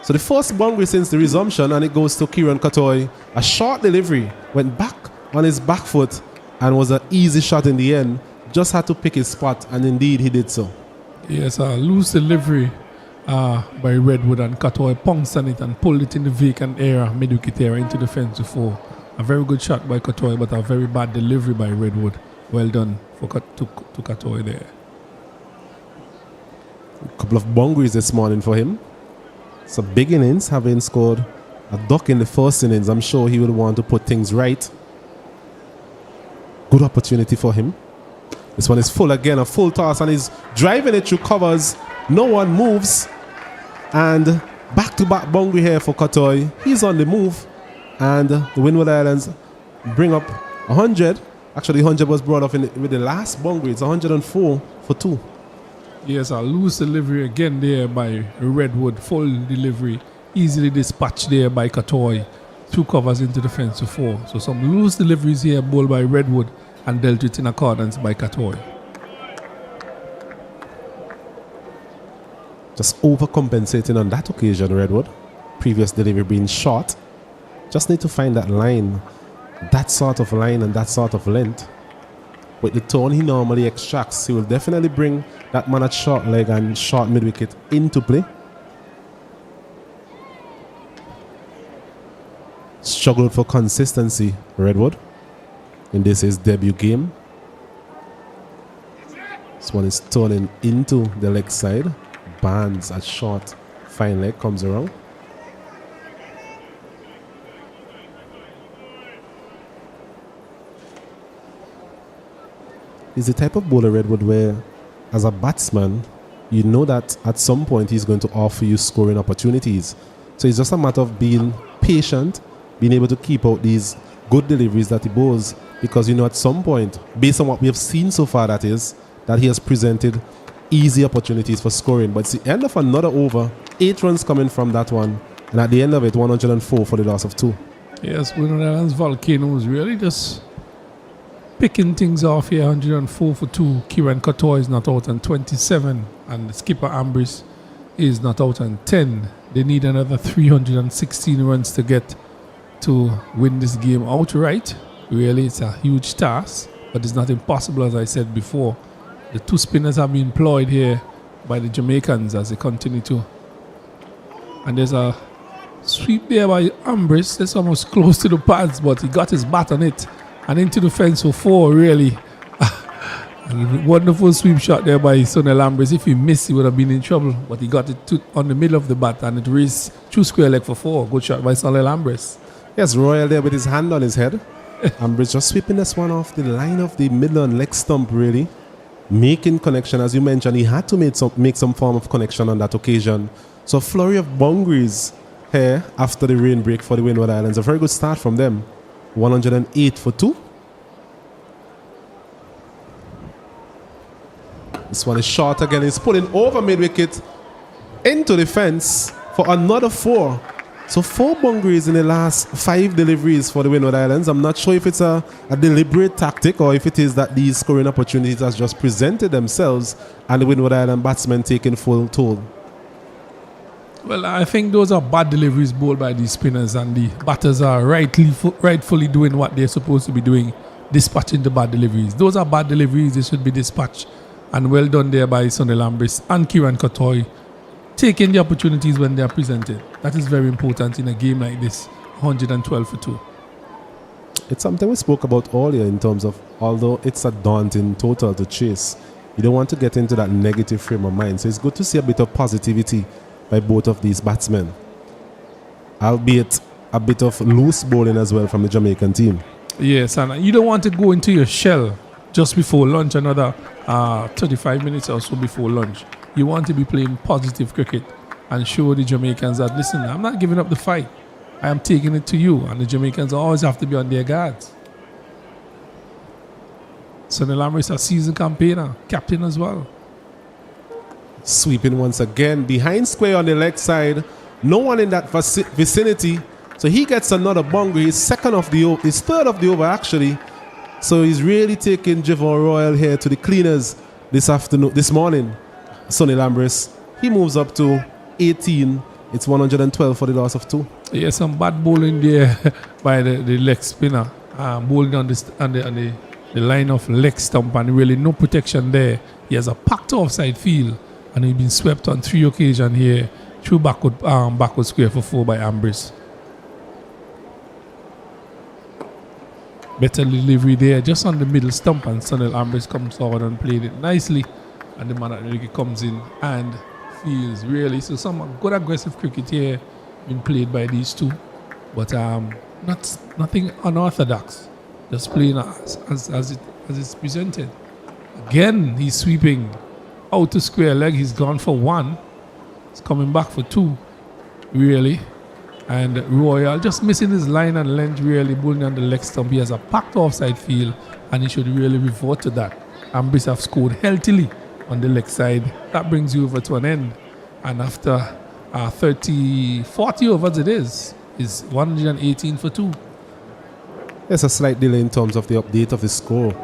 So the first boundary since the resumption, and it goes to Kieran Katoy. A short delivery, went back on his back foot and was an easy shot in the end. Just had to pick his spot, and indeed he did so. Yes, a loose delivery by Redwood, and Katoy pounced on it and pulled it in the vacant area, mid-wicket area, into the fence before. A very good shot by Katoy, but a very bad delivery by Redwood. Well done to Katoy there. A couple of boundaries this morning for him. It's a big innings, having scored a duck in the first innings. I'm sure he will want to put things right. Good opportunity for him. This one is full again, a full toss, and he's driving it through covers. No one moves. And back-to-back boundary here for Katoy. He's on the move. And the Windward Islands bring up 100. Actually, 100 was brought off with the last boundary. It's 104 for 2. Yes, a loose delivery again there by Redwood. Full delivery. Easily dispatched there by Katoy. 2 covers into the fence to 4. So some loose deliveries here bowled by Redwood and dealt with in accordance by Katoy. Just overcompensating on that occasion, Redwood. Previous delivery being short. Just need to find that line. That sort of line and that sort of length. With the tone he normally extracts, he will definitely bring that man at short leg and short mid-wicket into play. Struggled for consistency, Redwood, in this his debut game. This one is turning into the leg side. Bands at short, fine leg comes around. He's the type of bowler, Redwood, where as a batsman, you know that at some point he's going to offer you scoring opportunities. So it's just a matter of being patient, being able to keep out these good deliveries that he bowls, because you know at some point, based on what we have seen so far, that is, that he has presented easy opportunities for scoring. But it's the end of another over, 8 runs coming from that one, and at the end of it, 104 for the loss of 2. Yes, Windward Islands Volcanoes really just picking things off here. 104 for 2. Kieran Katoy is not out on 27, and the skipper Ambrose is not out on 10. They need another 316 runs to get to win this game outright. Really, it's a huge task, but it's not impossible, as I said before. The 2 spinners have been employed here by the Jamaicans as they continue to. And there's a sweep there by Ambrose. That's almost close to the pads, but he got his bat on it and into the fence for 4, really. Wonderful sweep shot there by Sonel Ambrose. If he missed, he would have been in trouble, but he got it on the middle of the bat and it raced through square leg for 4. Good shot by Sonel Ambrose. Yes, Royal there with his hand on his head. Ambrose just sweeping this one off the line of the middle and leg stump, really. Making connection, as you mentioned, he had to make some form of connection on that occasion. So a flurry of boundaries here after the rain break for the Windward Islands. A very good start from them. 108 for 2. This one is short again. He's pulling over mid-wicket into the fence for another 4. So 4 boundaries in the last 5 deliveries for the Windward Islands. I'm not sure if it's a deliberate tactic or if it is that these scoring opportunities has just presented themselves and the Windward Island batsmen taking full toll. Well, I think those are bad deliveries bowled by these spinners, and the batters are rightfully doing what they're supposed to be doing, dispatching the bad deliveries. Those are bad deliveries. They should be dispatched. And well done there by Sonel Ambrose and Kieran Katoy, taking the opportunities when they are presented. That is very important in a game like this. 112 for 2. It's something we spoke about earlier in terms of, although it's a daunting total to chase, you don't want to get into that negative frame of mind. So it's good to see a bit of positivity by both of these batsmen, albeit a bit of loose bowling as well from the Jamaican team. Yes, and you don't want to go into your shell just before lunch, another 35 minutes or so before lunch. You want to be playing positive cricket and show the Jamaicans that, listen, I'm not giving up the fight. I am taking it to you. And the Jamaicans always have to be on their guards. Sonny Lamb is a seasoned campaigner, captain as well. Sweeping once again. Behind square on the leg side. No one in that vicinity. So he gets another bungle. He's third of the over actually. So he's really taking Javon Royal here to the cleaners this morning. Sonny Lambris. He moves up to 18. It's 112 for the loss of 2. Yeah, some bad bowling there by the leg spinner. Bowling on the line of leg stump, and really no protection there. He has a packed offside field, and he's been swept on 3 occasions here through backward square for 4 by Ambrose. Better delivery there, just on the middle stump, and Sonny Ambrose comes forward and played it nicely. And the man that really comes in and feels really. So some good aggressive cricket here being played by these two. But nothing unorthodox. Just playing as it's presented. Again, he's sweeping out to square leg. He's gone for 1. He's coming back for 2. Really. And Royal just missing his line and length, really bowling on the leg stump. He has a packed offside field, and he should really revert to that. Ambrose have scored healthily on the leg side. That brings you over to an end. And after 40 overs it is 118 for 2. There's a slight delay in terms of the update of the score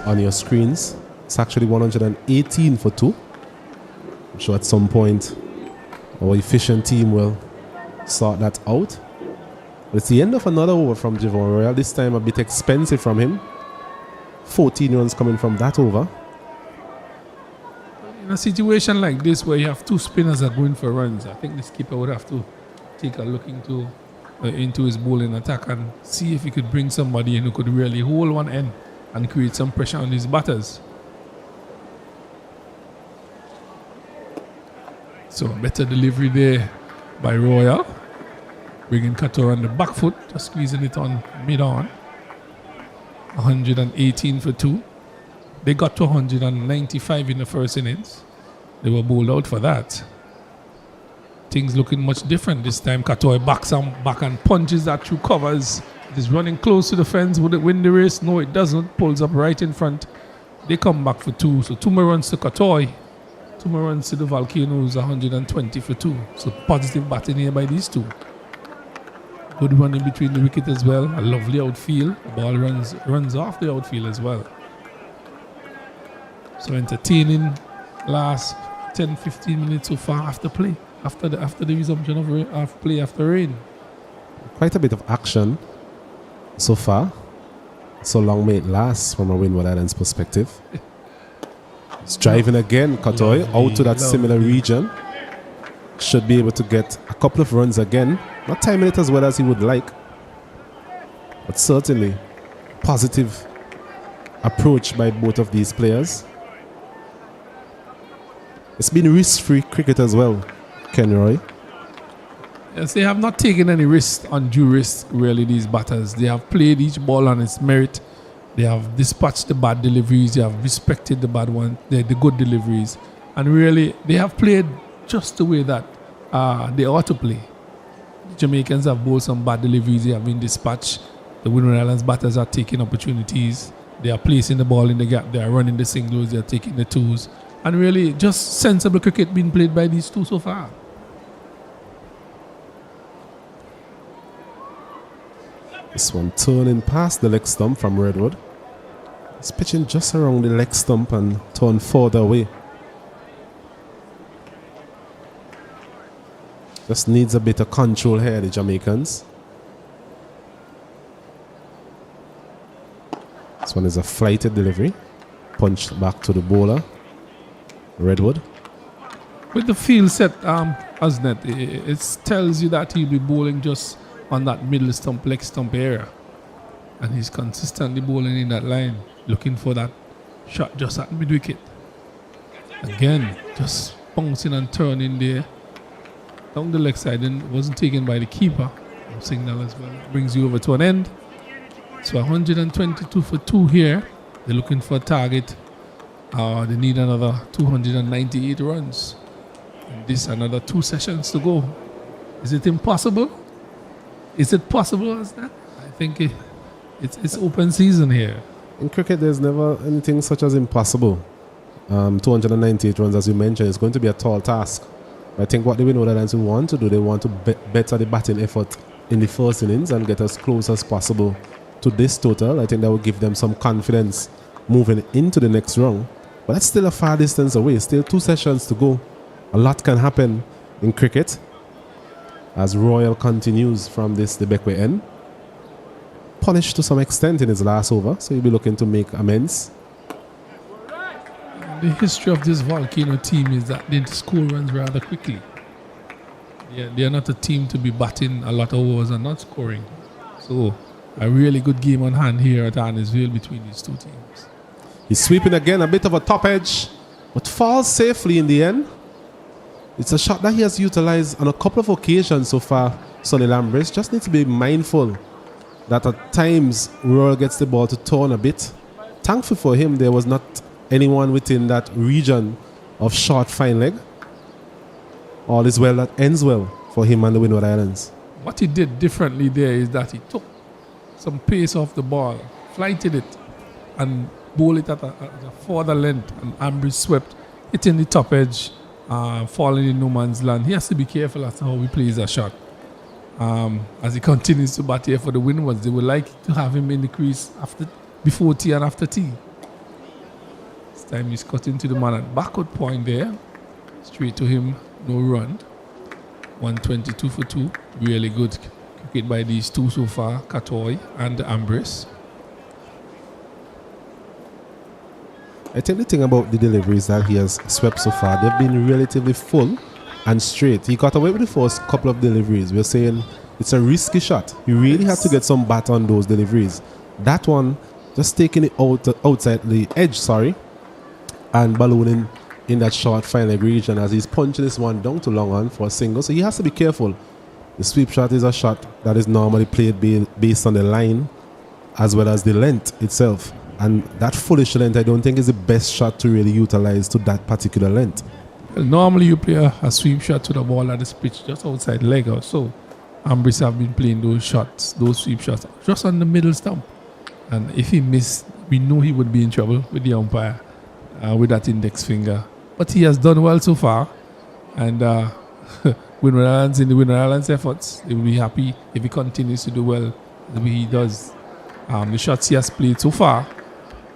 on your screens. It's actually 118 for 2. I'm sure at some point our efficient team will sort that out. But it's the end of another over from Javon Royal. This time a bit expensive from him. 14 runs coming from that over. In a situation like this where you have 2 spinners that are going for runs, I think the skipper would have to take a look into his bowling attack and see if he could bring somebody in who could really hold one end and create some pressure on his batters. So better delivery there by Royal. Bringing Qatar on the back foot, just squeezing it on mid-on. 118 for 2. They got to 195 in the first innings. They were bowled out for that. Things looking much different this time. Katoy backs back and punches that through covers. It is running close to the fence. Would it win the race? No, it doesn't. Pulls up right in front. They come back for 2. So 2 more runs to Katoy. 2 more runs to the Volcanoes. 120 for 2. So positive batting here by these two. Good run in between the wicket as well. A lovely outfield. The ball runs off the outfield as well. So entertaining last 10-15 minutes so far after play. After the resumption of play after rain. Quite a bit of action so far. So long may it last from a Windward Islands perspective. It's driving again, Katoy, out to that similar region. Should be able to get a couple of runs again. Not timing it as well as he would like. But certainly positive approach by both of these players. It's been risk-free cricket as well, Kenroy. Yes, they have not taken any undue risk, really, these batters. They have played each ball on its merit. They have dispatched the bad deliveries. They have respected the bad ones, the good deliveries. And really, they have played just the way that they ought to play. The Jamaicans have bowled some bad deliveries. They have been dispatched. The Windward Islands batters are taking opportunities. They are placing the ball in the gap. They are running the singles. They are taking the twos. And really, just sensible cricket being played by these two so far. This one turning past the leg stump from Redwood. It's pitching just around the leg stump and turn further away. Just needs a bit of control here, the Jamaicans. This one is a flighted delivery. Punched back to the bowler. Redwood. With the field set, Asnet, it tells you that he'll be bowling just on that middle stump, leg stump area. And he's consistently bowling in that line, looking for that shot just at mid-wicket. Again, just bouncing and turning there. Down the leg side, and wasn't taken by the keeper. Signal as well. Brings you over to an end. So 122 for 2 here. They're looking for a target. They need another 298 runs. And this another 2 sessions to go. Is it impossible? Is it possible as that? I think it's open season here. In cricket, there's never anything such as impossible. 298 runs, as you mentioned, is going to be a tall task. I think what the Windward Islands will want to do, they want to better the batting effort in the first innings and get as close as possible to this total. I think that will give them some confidence moving into the next round. But that's still a far distance away. Still 2 sessions to go. A lot can happen in cricket as Royal continues from the Beckway end. Punished to some extent in his last over, so he'll be looking to make amends. The history of this Volcano team is that they score runs rather quickly. Yeah, they are not a team to be batting a lot of overs and not scoring. So a really good game on hand here at Annisville between these two teams. He's sweeping again, a bit of a top edge, but falls safely in the end. It's a shot that he has utilized on a couple of occasions so far, Sonny Lambris. Just needs to be mindful that at times Royal gets the ball to turn a bit. Thankful for him, there was not anyone within that region of short fine leg. All is well that ends well for him and the Windward Islands. What he did differently there is that he took some pace off the ball, flighted it, and bowled it at a further length, and Ambry swept, hitting the top edge, falling in no man's land. He has to be careful as to how he plays a shot. As he continues to bat here for the Windwards, they would like to have him in the crease before tea and after tea. This time he's cut into the man at backward point there. Straight to him, no run. 122 for 2. Really good cricket by these two so far, Katoy and Ambrose. I think the thing about the deliveries that he has swept so far, they've been relatively full and straight. He got away with the first couple of deliveries. We're saying it's a risky shot. You really have to get some bat on those deliveries. That one, just taking it outside the edge, and ballooning in that short fine leg region as he's punching this one down to long on for a single. So he has to be careful. The sweep shot is a shot that is normally played based on the line as well as the length itself. And that foolish length, I don't think is the best shot to really utilize to that particular length. Well, normally you play a sweep shot to the ball at this pitch just outside leg or so. Ambrose have been playing those shots, those sweep shots, just on the middle stump. And if he missed, we know he would be in trouble with the umpire with that index finger. But he has done well so far. And Windward Islands, in the Windward Islands efforts, they will be happy if he continues to do well the way he does. The shots he has played so far,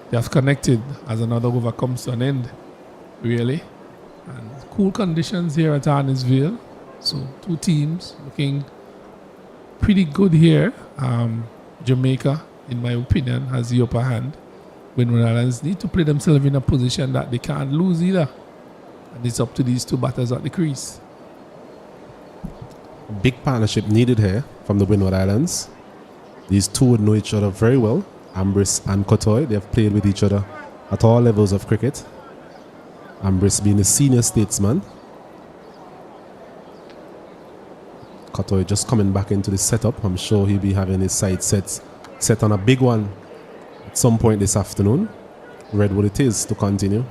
they have connected as another over comes to an end, really. And cool conditions here at Annisville. So 2 teams looking pretty good here. Jamaica, in my opinion, has the upper hand. Windward Islands need to play themselves in a position that they can't lose either. And it's up to these 2 batters at the crease. Big partnership needed here from the Windward Islands. These 2 would know each other very well. Ambrose and Kotoy, they have played with each other at all levels of cricket. Ambrose being a senior statesman. Kotoy just coming back into the setup. I'm sure he'll be having his side sets set on a big one at some point this afternoon. Redwood it is to continue.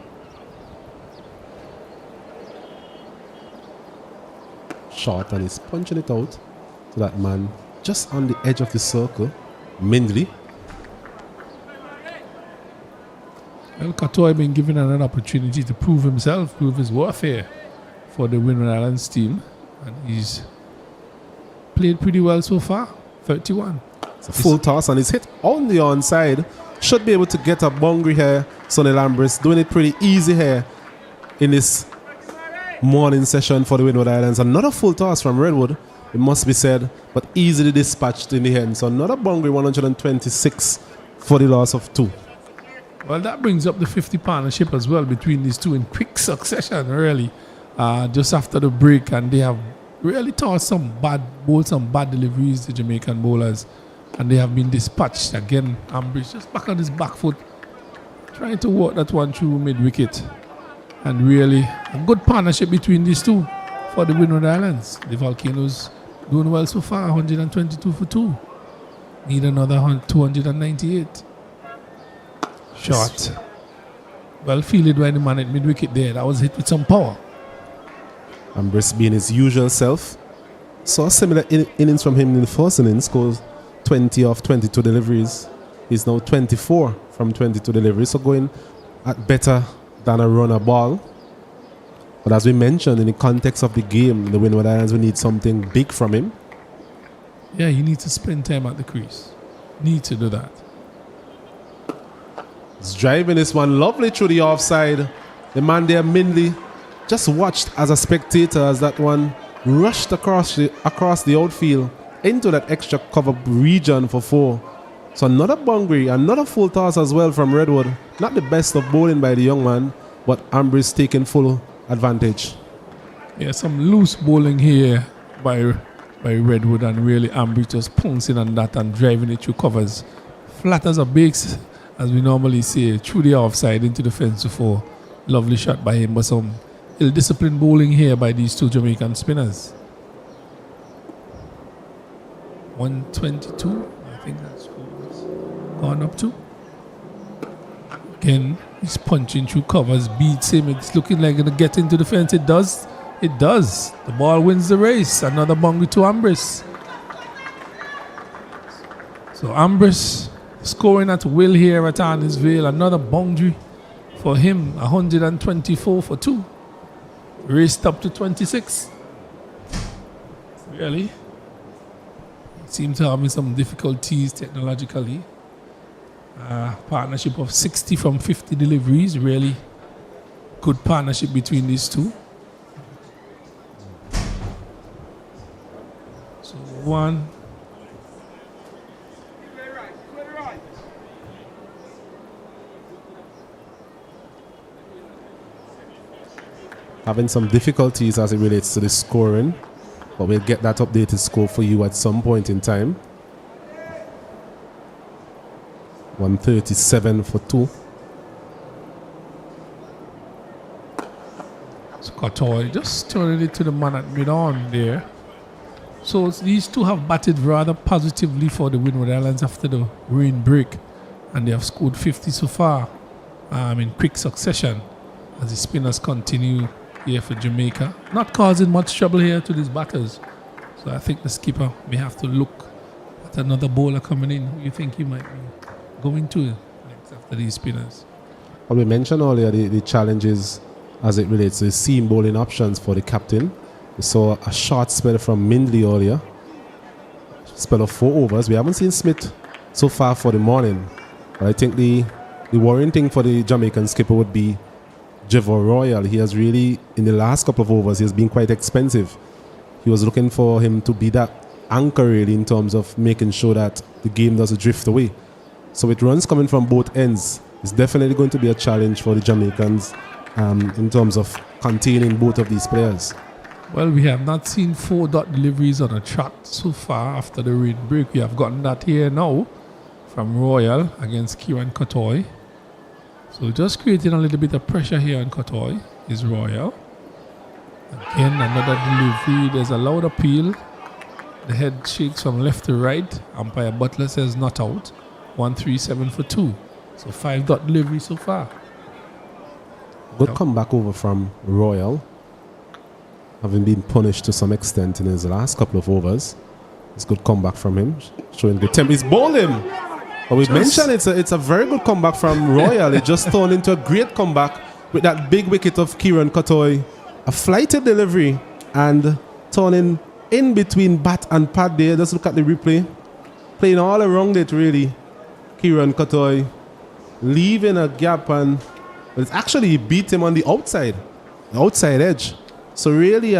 Short, and he's punching it out to that man just on the edge of the circle, Mindley. Well, Katoy been given an opportunity to prove himself, prove his worth here for the Windward Islands team. And he's played pretty well so far, 31. It's a full toss and he's hit on the onside. Should be able to get a boundary here. Sonny Lambris doing it pretty easy here in this morning session for the Windward Islands. Another full toss from Redwood, it must be said, but easily dispatched in the end. So another boundary, 126 for the loss of 2. Well, that brings up the 50 partnership as well between these 2 in quick succession, really. Just after the break, and they have really tossed some bad deliveries to Jamaican bowlers, and they have been dispatched again. Ambrose just back on his back foot, trying to work that one through mid-wicket. And really, a good partnership between these 2 for the Windward Islands. The Volcanoes doing well so far, 122 for 2. Need another 298. Shot. Well fielded by the man at mid-wicket there. That was hit with some power. Ambrose being his usual self. saw similar innings from him in the first innings, scores 20 off 22 deliveries. He's now 24 from 22 deliveries, so going at better than a runner ball. But as we mentioned, in the context of the game, the Windward Islands will need something big from him. Yeah, you need to spend time at the crease. Need to do that. He's driving this one lovely through the offside. The man there, Mindley, just watched as a spectator as that one rushed across the outfield into that extra cover region for 4. So another boundary, another full toss as well from Redwood. Not the best of bowling by the young man, but Ambrose taking full advantage. Yeah, some loose bowling here by Redwood, and really Ambrose just pouncing on that and driving it through covers. Flat as a bakes, as we normally say, through the offside into the fence for 4. Lovely shot by him, but some ill-disciplined bowling here by these two Jamaican spinners. 122, I think that's gone up to. Again, he's punching through covers, beats him. It's looking like going to get into the fence. It does. It does. The ball wins the race. Another boundary to Ambrose. So Ambrose scoring at will here at Arnisville. Another boundary for him. 124 for 2. Raced up to 26. Really? Seem to having some difficulties technologically. Partnership of 60 from 50 deliveries. Really good partnership between these two. So 1. Having some difficulties as it relates to the scoring, but we'll get that updated score for you at some point in time. 137 for 2. Scottoy just turning it to the man at mid-on there. So these two have batted rather positively for the Windward Islands after the rain break, and they have scored 50 so far in quick succession as the spinners continue here for Jamaica. Not causing much trouble here to these batters. So I think the skipper may have to look at another bowler coming in. Who you think he might be going to next after these spinners? Well, we mentioned earlier the challenges as it relates to the seam bowling options for the captain. We saw a short spell from Mindley earlier. Spell of 4 overs. We haven't seen Smith so far for the morning. But I think the worrying thing for the Jamaican skipper would be Jevon Royal. He has really, in the last couple of overs, he has been quite expensive. He was looking for him to be that anchor really in terms of making sure that the game doesn't drift away. So with runs coming from both ends, it's definitely going to be a challenge for the Jamaicans in terms of containing both of these players. Well, we have not seen 4-dot deliveries on a trot so far after the rain break. We have gotten that here now from Royal against Kieran Cottoy. So just creating a little bit of pressure here on Cottoy is Royal. Again, another delivery. There's a loud appeal. The head shakes from left to right. Umpire Butler says not out. 137 for 2. So 5-dot delivery so far. Good comeback over from Royal. Having been punished to some extent in his last couple of overs. It's good comeback from him. Showing good tempo. He's bowled him. But we mentioned it's a very good comeback from Royal. It just turned into a great comeback with that big wicket of Kieran Cottoy. A flighted delivery and turning in between bat and pad there. Just look at the replay. Playing all around it really. Kieran Cottoy leaving a gap, and it's actually beat him on the outside edge. So really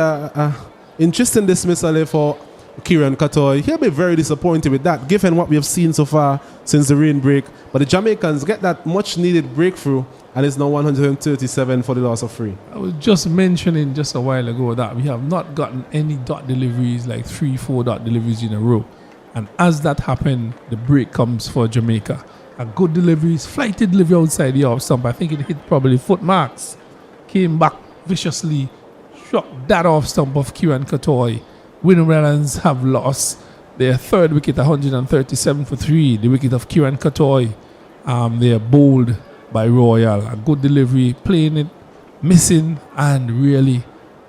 interesting dismissal there for Kieran Cottoy. He'll be very disappointed with that, given what we have seen so far since the rain break. But the Jamaicans get that much needed breakthrough, and it's now 137 for the loss of 3. I was just mentioning just a while ago that we have not gotten any dot deliveries, like 3-4 dot deliveries in a row. And as that happened, the break comes for Jamaica. A good deliveries, flighted delivery outside the off stump. I think it hit probably foot marks. Came back viciously, struck that off stump of Kieran Cottoy. Windward Islands have lost their third wicket, 137 for 3. The wicket of Kieran Cottoy. They are bowled by Royal. A good delivery, playing it, missing, and really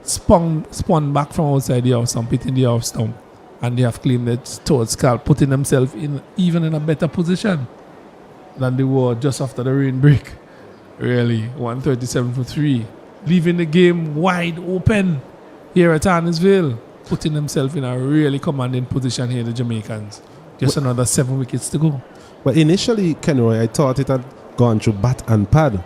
spun back from outside the off stump, hitting the off stump, and they have claimed that towards scalp, putting themselves in a better position than they were just after the rain break. Really, 137 for 3, leaving the game wide open here at Annisville, putting themselves in a really commanding position here, the Jamaicans. Just another 7 wickets to go. Well, initially, Kenroy, I thought it had gone through bat and pad,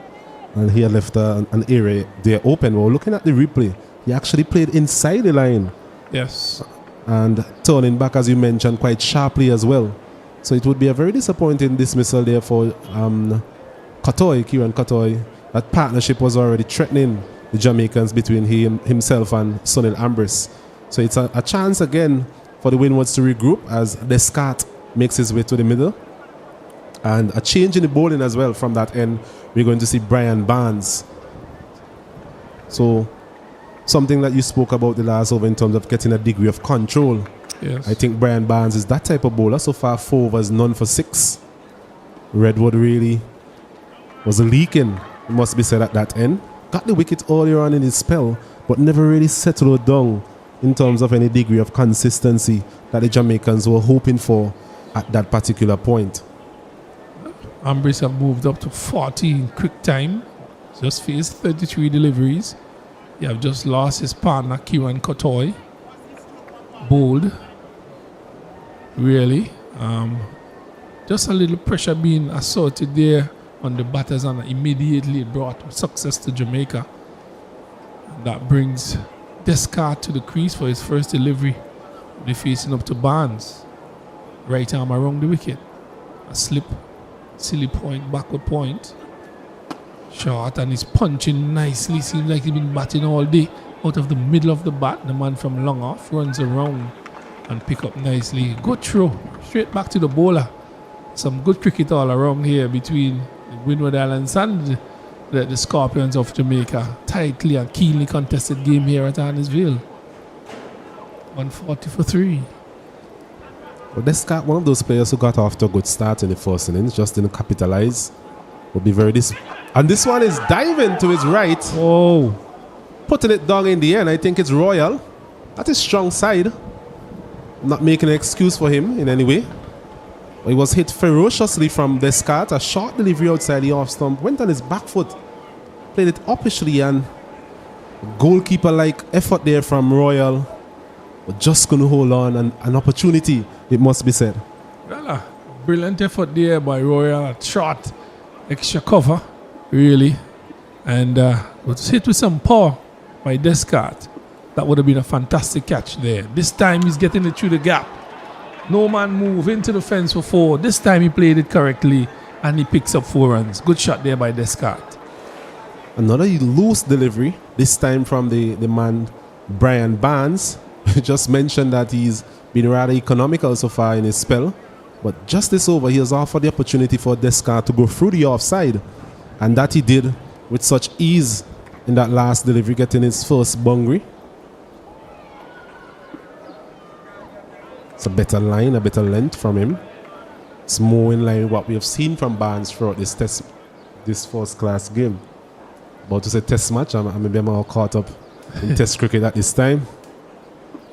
and he had left an area there open. Well, looking at the replay, he actually played inside the line. Yes. And turning back, as you mentioned, quite sharply as well. So it would be a very disappointing dismissal there for Kieran Katoy. That partnership was already threatening the Jamaicans between himself and Sunil Ambrose. So it's a chance again for the Windwards to regroup as Descartes makes his way to the middle. And a change in the bowling as well from that end. We're going to see Brian Barnes. So something that you spoke about the last over in terms of getting a degree of control. Yes. I think Brian Barnes is that type of bowler. So far, 4 overs, none for 6. Redwood really was leaking, it must be said, at that end. Got the wicket earlier on in his spell, but never really settled down in terms of any degree of consistency that the Jamaicans were hoping for at that particular point. Ambrose have moved up to 40 in quick time. Just faced 33 deliveries. He have just lost his partner, Kieran Katoy. Bold. Really. Just a little pressure being assaulted there on the batters, and immediately it brought success to Jamaica. And that brings Descartes to the crease for his first delivery. They're facing up to Barnes. Right arm around the wicket. A slip. Silly point, backward point. Short, and he's punching nicely. Seems like he's been batting all day. Out of the middle of the bat, the man from long off runs around and pick up nicely. Good throw, straight back to the bowler. Some good cricket all around here between the Windward Islands and the Scorpions of Jamaica. Tightly and keenly contested game here at Annisville. 140 for 3. But Descartes, one of those players who got off to a good start in the first innings, just didn't capitalize. Will be very and this one is diving to his right. Oh, putting it down in the end. I think it's Royal. That is strong side. I'm not making an excuse for him in any way. But he was hit ferociously from Descartes. A short delivery outside the off stump. Went on his back foot. Played it uppishly, and goalkeeper-like effort there from Royal. But just going to hold on, and an opportunity, it must be said. Well, brilliant effort there by Royal. Short, extra cover, really. And was hit with some power by Descartes. That would have been a fantastic catch there. This time he's getting it through the gap. No man move into the fence for 4. This time he played it correctly, and he picks up 4 runs. Good shot there by Descartes. Another loose delivery, this time from the man Brian Barnes. Just mentioned that he's been rather economical so far in his spell. But just this over, he has offered the opportunity for Descartes to go through the offside. And that he did with such ease in that last delivery, getting his first boundary. It's a better line, a better length from him. It's more in line with what we have seen from Barnes throughout this first class game. About to say test match, I'm all caught up in test cricket at this time.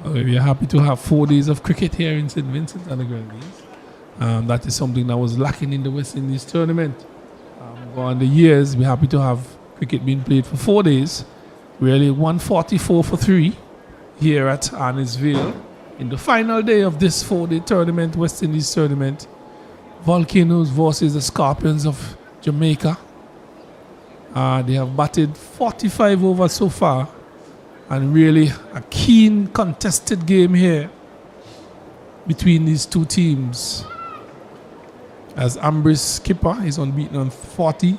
We're happy to have 4 days of cricket here in St. Vincent and the Grenadines. That is something that was lacking in the West Indies tournament. On the years, we're happy to have cricket being played for 4 days. Really 144 for 3 here at Annisville. In the final day of this 4-day tournament, West Indies tournament, Volcanoes versus the Scorpions of Jamaica. They have batted 45 overs so far, and really a keen contested game here between these two teams. As Ambrose skipper is unbeaten on 40.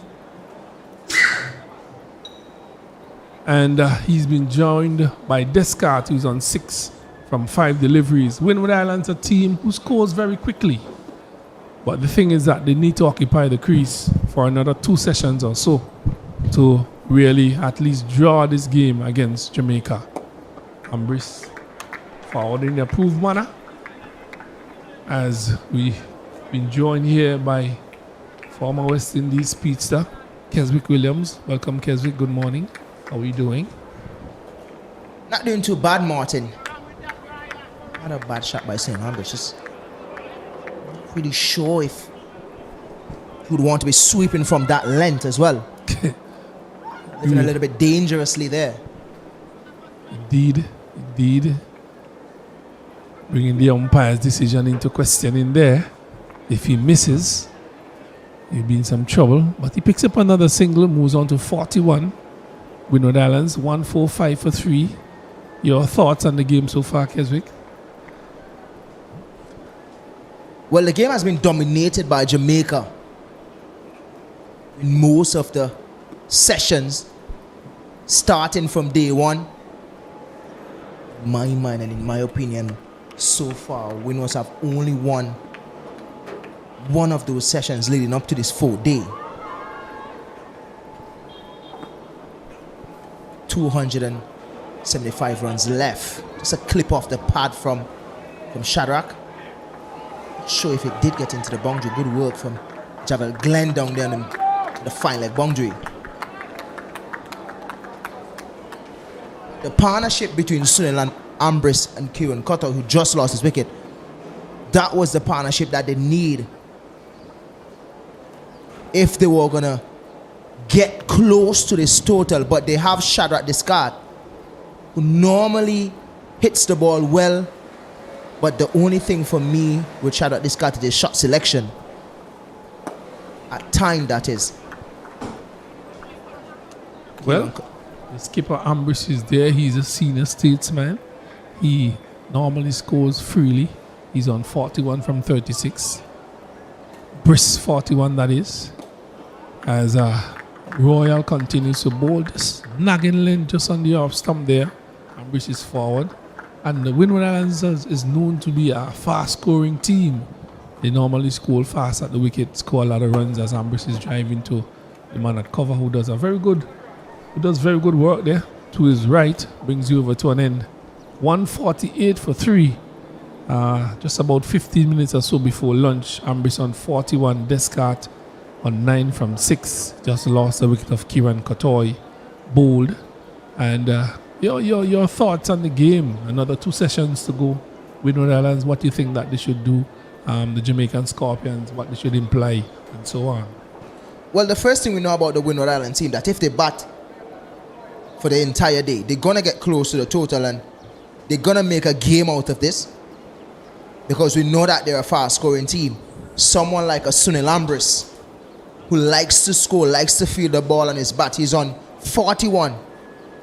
And he's been joined by Descartes, who's on 6 from 5 deliveries. Windward Islands, a team who scores very quickly. But the thing is that they need to occupy the crease for another 2 sessions or so to really at least draw this game against Jamaica. Ambrose forward in the approved manner as we've been joined here by former West Indies speedster Keswick Williams. Welcome, Keswick. Good morning. How are you doing? Not doing too bad, Martin. Not a bad shot by St. Albans. Just not really sure if he would want to be sweeping from that length as well. Living a little bit dangerously there. Indeed. Bringing the umpire's decision into question in there. If he misses, he'll be in some trouble. But he picks up another single, moves on to 41. Windward Islands, 1-4-5 for 3. Your thoughts on the game so far, Keswick? Well, the game has been dominated by Jamaica in most of the sessions, starting from day one. In my mind and in my opinion, so far, Windwards have only won one of those sessions leading up to this 4th day. 275 runs left. Just a clip off the pad from Shadrach. Not sure if it did get into the boundary. Good work from Javel Glenn down there in the fine leg boundary. The partnership between Sunil and Ambris and Kieran Cotter, who just lost his wicket, that was the partnership that they need if they were gonna get close to this total. But they have Shadrach Discard, who normally hits the ball well, but the only thing for me with Shadrach Discard is shot selection. At time, that is. Well, the skipper Ambris is there. He's a senior statesman. He normally scores freely. He's on 41 from 36. Brisk 41, that is. As Royal continues to bowl, just nagging length just on the off stump there. Ambris is forward. And the Windward Islands is known to be a fast-scoring team. They normally score fast at the wicket, score a lot of runs as Ambris is driving to the man at cover, who does very good work there. To his right, brings you over to an end. 148 for 3. Just about 15 minutes or so before lunch. Ambris on 41, Descartes on 9 from 6. Just lost the wicket of Kieran Kotoy, bowled. And your thoughts on the game? Another 2 sessions to go. Windward Islands, what do you think that they should do? The Jamaican Scorpions, what they should imply, and so on. Well, the first thing we know about the Windward Island team, that if they bat for the entire day, they're gonna get close to the total and they're gonna make a game out of this, because we know that they're a fast-scoring team. Someone like a Sunil Ambris, who likes to score, likes to field the ball on his bat. He's on 41,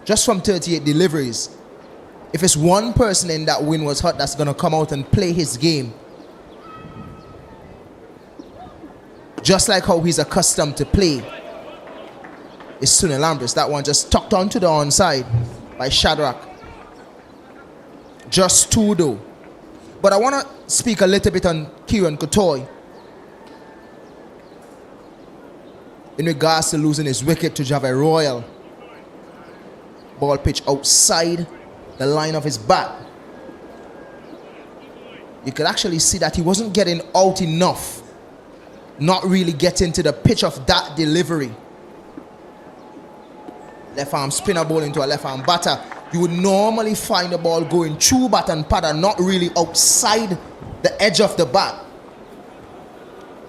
just from 38 deliveries. If it's one person in that Windwards hut that's gonna come out and play his game, just like how he's accustomed to play, is Sunil Ambris. That one just tucked onto the onside by Shadrach. Just 2 though. But I want to speak a little bit on Kieran Kotoy in regards to losing his wicket to Javel Royal. Ball pitch outside the line of his bat. You could actually see that he wasn't getting out enough, not really getting to the pitch of that delivery. Left arm spinner ball into a left arm batter. You would normally find the ball going through bat and pad and not really outside the edge of the bat.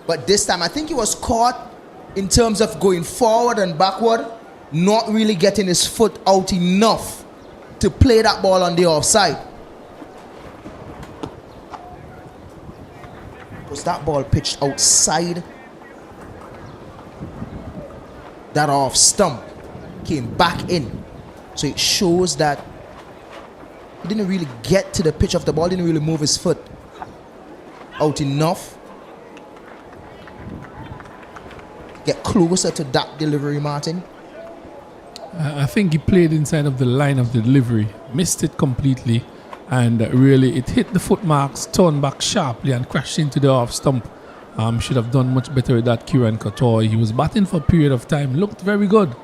But this time I think he was caught in terms of going forward and backward, not really getting his foot out enough to play that ball on the offside. Was that ball pitched outside that off stump, came back in. So it shows that he didn't really get to the pitch of the ball, didn't really move his foot out enough. Get closer to that delivery, Martin. I think he played inside of the line of the delivery, missed it completely, and really it hit the foot marks, turned back sharply and crashed into the off stump. Should have done much better with that, Kieran Kotoy. He was batting for a period of time, looked very good,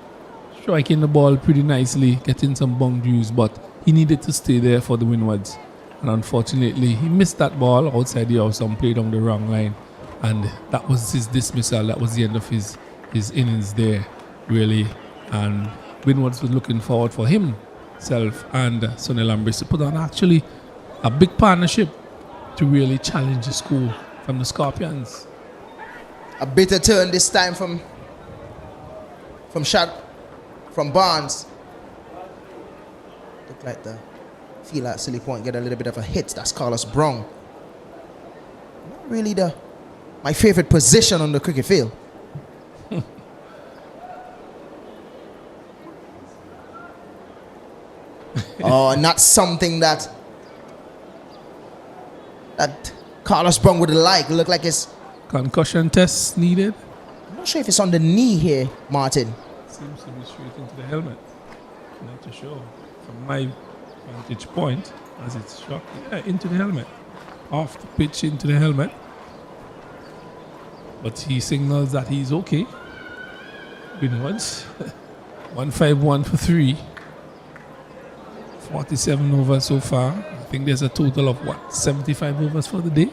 striking the ball pretty nicely, getting some boundaries, but he needed to stay there for the Windwards. And unfortunately, he missed that ball outside the off stump, played on the wrong line, and that was his dismissal. That was the end of his innings there, really. And Windwards was looking forward for him self and Sunil Ambris to put on actually a big partnership to really challenge the school from the Scorpions. A bitter turn this time from Barnes. Look like the feel at silly point get a little bit of a hit. That's Carlos Brown. Not really my favorite position on the cricket field. Oh, not something that Carlos Brown would like. Look like it's Concussion test needed. I'm not sure if it's on the knee here, Martin. Seems to be straight into the helmet. Not too sure. From my vantage point, as it's shot, into the helmet. Off the pitch into the helmet. But he signals that he's okay. Windwards. 151 for 3. 47 overs so far. I think there's a total of 75 overs for the day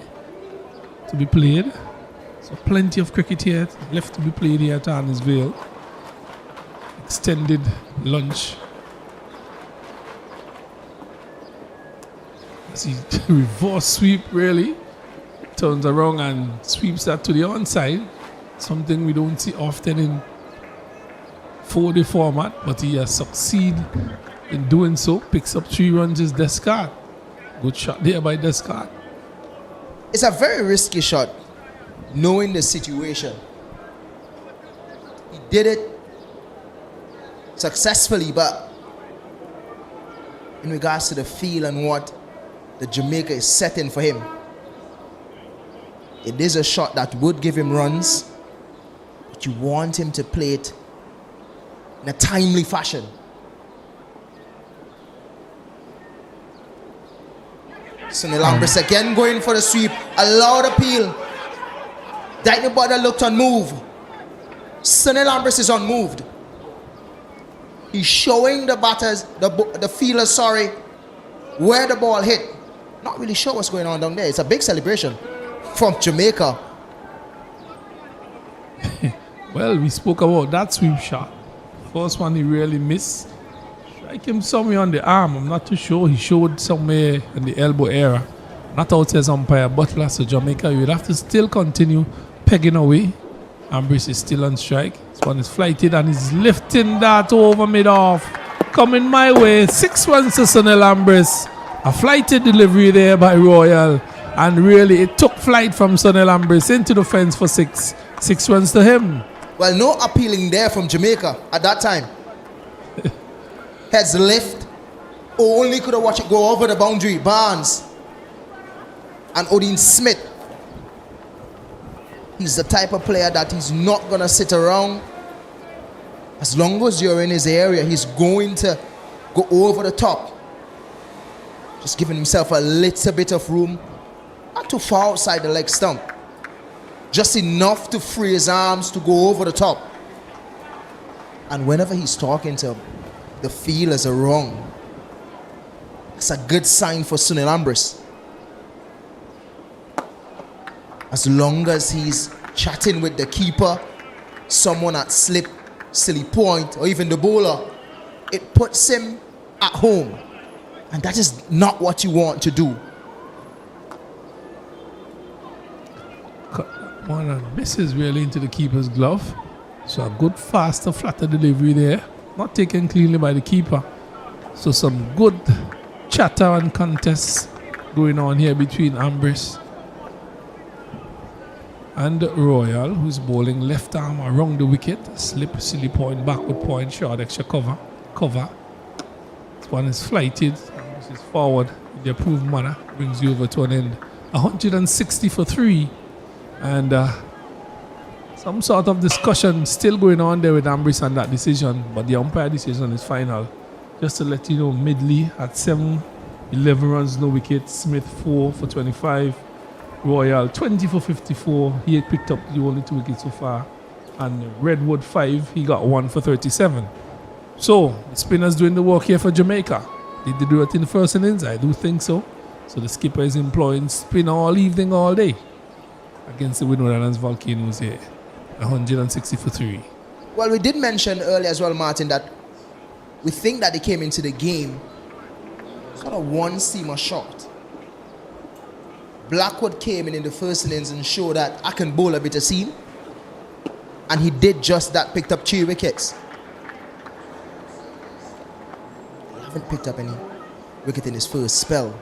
to be played. So plenty of cricket here left to be played here at Arnisvale. Extended lunch. See, reverse sweep really. Turns around and sweeps that to the onside. Something we don't see often in 4-day format, but he has succeeded in doing so. Picks up 3 runs, is Descartes. Good shot there by Descartes. It's a very risky shot, knowing the situation. He did it successfully, but in regards to the feel and what the Jamaica is setting for him, it is a shot that would give him runs, but you want him to play it in a timely fashion. Sunil Ambris again going for the sweep. A loud appeal. Dyke Butter looked unmoved. Sunil Ambris is unmoved. He's showing the batters, the fielders, where the ball hit. Not really sure what's going on down there. It's a big celebration from Jamaica. Well, we spoke about that sweep shot. First one he really missed. Strike him somewhere on the arm. I'm not too sure. He showed somewhere in the elbow area. Not out as umpire Butler. So Jamaica, you would have to still continue pegging away. Ambris is still on strike. This one is flighted and he's lifting that over mid-off. Coming my way. 6 runs to Sunil Ambris. A flighted delivery there by Royal. And really, it took flight from Sunil Ambris into the fence for 6. 6 runs to him. Well, no appealing there from Jamaica at that time. Heads lift. Only could have watched it go over the boundary. Barnes and Odin Smith. He's the type of player that he's not going to sit around. As long as you're in his area, he's going to go over the top. Just giving himself a little bit of room. Not too far outside the leg stump. Just enough to free his arms to go over the top. And whenever he's talking to the fielders are wrong, it's a good sign for Sunil Ambris. As long as he's chatting with the keeper, someone at slip, silly point, or even the bowler, it puts him at home. And that is not what you want to do. One misses really into the keeper's glove. So a good, faster, flatter delivery there. Not taken cleanly by the keeper. So some good chatter and contests going on here between Ambris and Royal, who's bowling left arm around the wicket. Slip, silly point, backward point, short extra cover. This one is flighted. Ambris is forward in the approved manner. Brings you over to an end. 160 for 3. And some sort of discussion still going on there with Ambris on that decision, but the umpire decision is final. Just to let you know, Midley at 7, 11 runs, no wickets. Smith 4 for 25. Royal 20 for 54. He had picked up the only 2 wickets so far. And Redwood 5, he got 1 for 37. So the spinners doing the work here for Jamaica. Did they do it in the first innings? I do think so. So the skipper is employing spin all evening, all day against the Windward Islands Volcanoes here. 160 for 3. Well, we did mention earlier as well, Martin, that we think that they came into the game sort of one-seamer shot. Blackwood came in the first innings and showed that I can bowl a bit of seam. And he did just that, picked up 3 wickets. He haven't picked up any wicket in his first spell.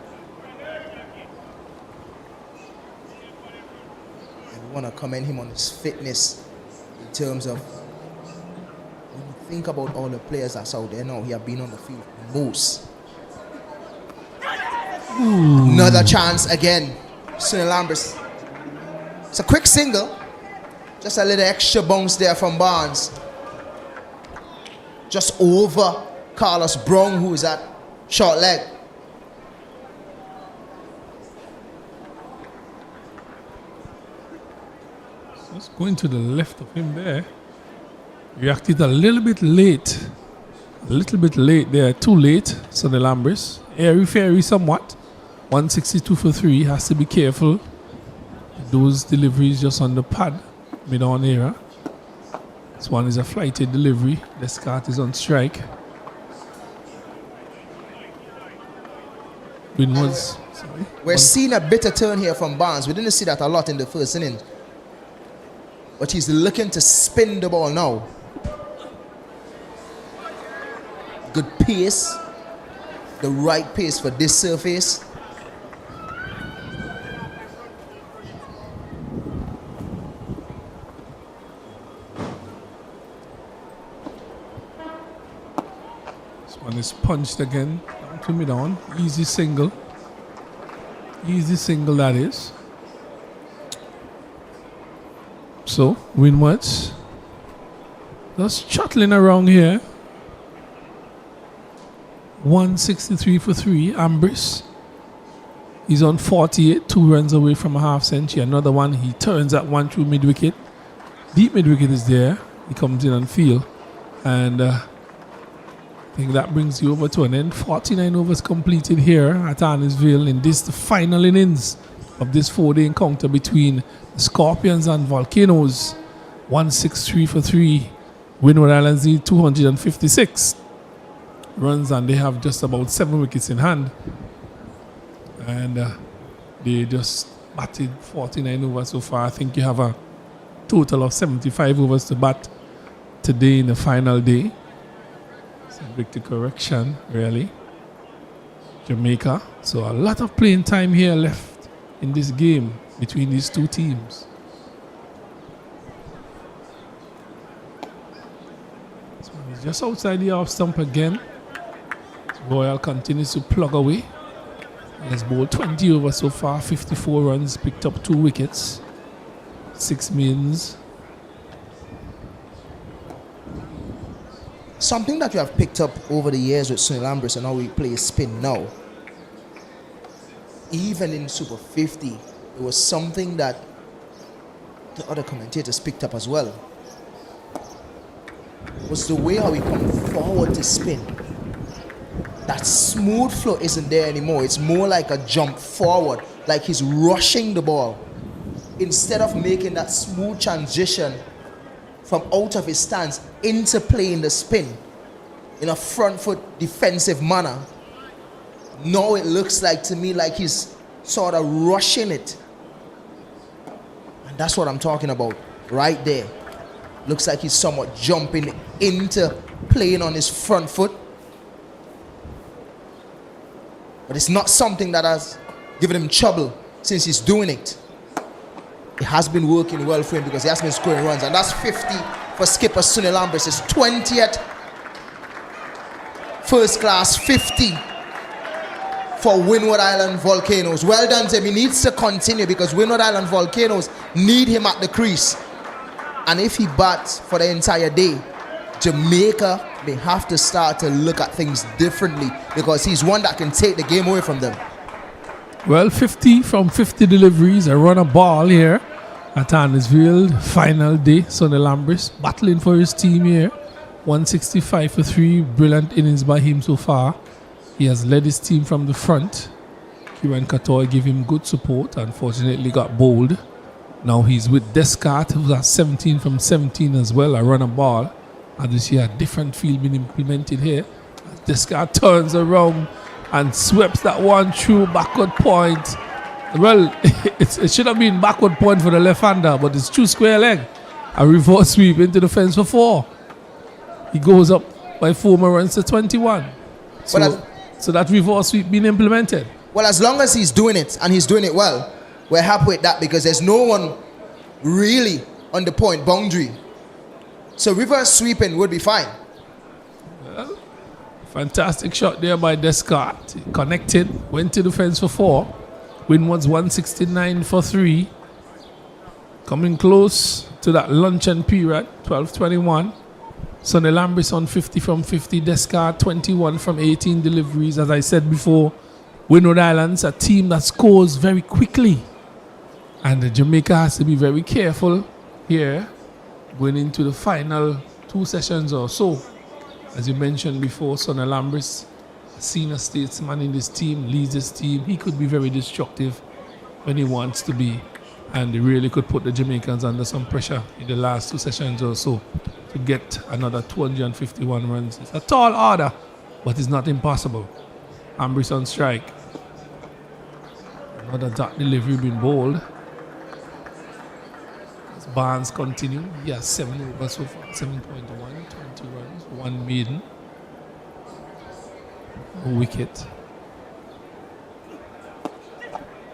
And we want to commend him on his fitness in terms of, when you think about all the players that's out there now, he have been on the field most. Another chance again. Sunil Lambris. It's a quick single. Just a little extra bounce there from Barnes. Just over Carlos Brown, who is at short leg. Just going to the left of him there. Reacted a little bit late. A little bit late there. Too late, Sunil Lambris. Airy-fairy somewhat. 162 for 3. Has to be careful. Those deliveries just on the pad. Mid-on era. This one is a flighted delivery. Descartes is on strike. Windwards. We're seeing a bit of turn here from Barnes. We didn't see that a lot in the first inning. But he's looking to spin the ball now. Good pace. The right pace for this surface. One is punched again, down to mid-on. Easy single. Easy single, that is. So, Windwards just chuttling around here. 163 for 3. Ambris. He's on 48, 2 runs away from a half century. Another one, he turns at one through mid-wicket. Deep mid-wicket is there. He comes in and field. And I think that brings you over to an end. 49 overs completed here at Annisville in this, the final innings of this 4-day encounter between the Scorpions and Volcanoes. 163 for 3. Windward Islands need 256 runs and they have just about 7 wickets in hand. And they just batted 49 overs so far. I think you have a total of 75 overs to bat today in the final day. Subject to correction, really. Jamaica. So a lot of playing time here left in this game between these two teams. So he's just outside the off stump again. Royal continues to plug away. He has bowled 20 overs so far, 54 runs, picked up 2 wickets, 6 mins. Something that you have picked up over the years with Sunil Lambris and how we play spin now. Even in Super 50, it was something that the other commentators picked up as well. It was the way how we come forward to spin. That smooth flow isn't there anymore. It's more like a jump forward, like he's rushing the ball. Instead of making that smooth transition from out of his stance into playing the spin in a front foot defensive manner. Now it looks like to me like he's sort of rushing it. And that's what I'm talking about right there. Looks like he's somewhat jumping into playing on his front foot. But it's not something that has given him trouble since he's doing it. It has been working well for him because he has been scoring runs. And that's 50 for skipper Sunil Lambris. His 20th first class 50 for Windward Island Volcanoes. Well done to him. He needs to continue because Windward Island Volcanoes need him at the crease. And if he bats for the entire day, Jamaica may have to start to look at things differently because he's one that can take the game away from them. Well, 50 from 50 deliveries, a run a ball here at Annisville. Final day, Sunil Lambris battling for his team here. 165 for 3, brilliant innings by him so far. He has led his team from the front. Kieran Katoy gave him good support, unfortunately got bowled. Now he's with Descartes, who's at 17 from 17 as well, a run a ball. And this year, a different field being implemented here. This guy turns around and sweeps that one through backward point. Well, it should have been backward point for the left-hander, but it's true square leg. A reverse sweep into the fence for 4. He goes up by 4 more runs to 21. So that reverse sweep being implemented. Well, as long as he's doing it, and he's doing it well, we're happy with that because there's no one really on the point boundary. So reverse sweeping would be fine. Well, fantastic shot there by Descartes. Connected, went to the fence for 4. Windwards 169 for 3. Coming close to that luncheon period, 12:21. Sonny Lambris on 50 from 50. Descartes 21 from 18 deliveries. As I said before, Windward Islands, a team that scores very quickly. And Jamaica has to be very careful here going into the final 2 sessions or so. As you mentioned before, Sonny Lambris, a senior statesman in this team, leads this team. He could be very destructive when he wants to be. And he really could put the Jamaicans under some pressure in the last 2 sessions or so to get another 251 runs. It's a tall order, but it's not impossible. Ambris on strike. Another dot delivery being bowled. As Barnes continue. He has 7 overs so far. 7.1, 20 runs, 1 maiden. A wicket.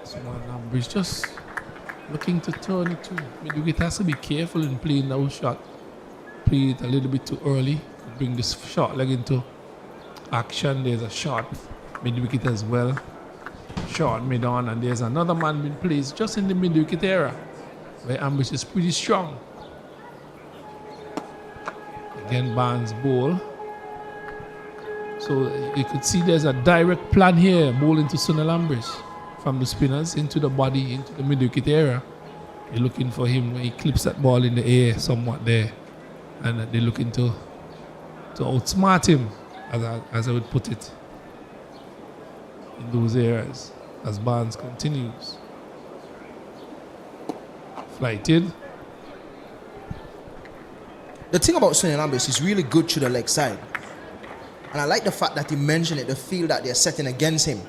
So Ambris just looking to turn it to. Midwicket has to be careful in playing that shot. Play it a little bit too early. Could bring this short leg into action. There's a short mid-wicket as well. Short mid-on, and there's another man being placed just in the mid-wicket area where Ambush is pretty strong. Again, Barnes bowl. So you could see there's a direct plan here, bowl into Sonny Lambris from the spinners into the body, into the mid-wicket area. You're looking for him where he clips that ball in the air somewhat there, and they're looking to outsmart him, as I would put it, in those areas as Barnes continues. Flighted. The thing about Sonny Lambris is really good to the leg side. And I like the fact that he mentioned it, the field that they're setting against him.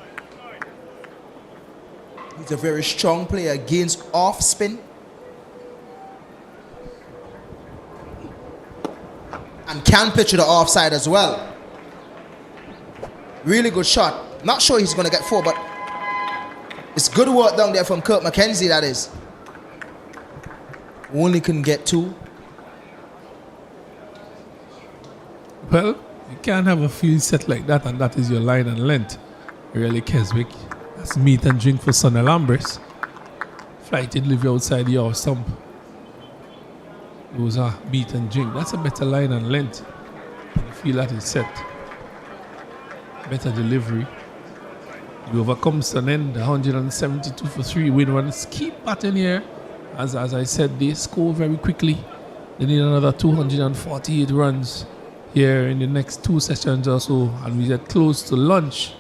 He's a very strong player against off spin. And can pitch to the offside as well. Really good shot. Not sure he's going to get 4, but it's good work down there from Kirk McKenzie, that is. Only can get 2. Well, you can't have a field set like that, and that is your line and length. Really, Keswick. That's meat and drink for Sonny Lambris. Flighted live outside the off stump. Those are meat and drink. That's a better line and length. You feel that is set. Better delivery. The over comes to an end. 172 for 3. Windwards keep batting here. As I said, they score very quickly. They need another 248 runs here in the next 2 sessions or so, and we get close to lunch.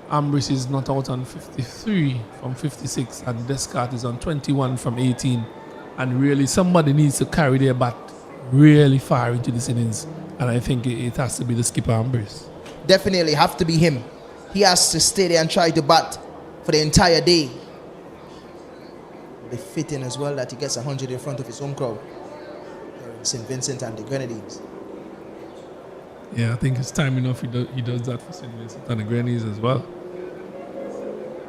Ambris is not out on 53 from 56, and Descartes is on 21 from 18. And really, somebody needs to carry their bat really far into this innings, and I think it has to be the skipper Ambris. Definitely have to be him. He has to stay there and try to bat for the entire day. Be fitting as well that he gets 100 in front of his own crowd here in St. Vincent and the Grenadines. Yeah, I think it's time enough he does that for St. Vincent and the Grenadines as well.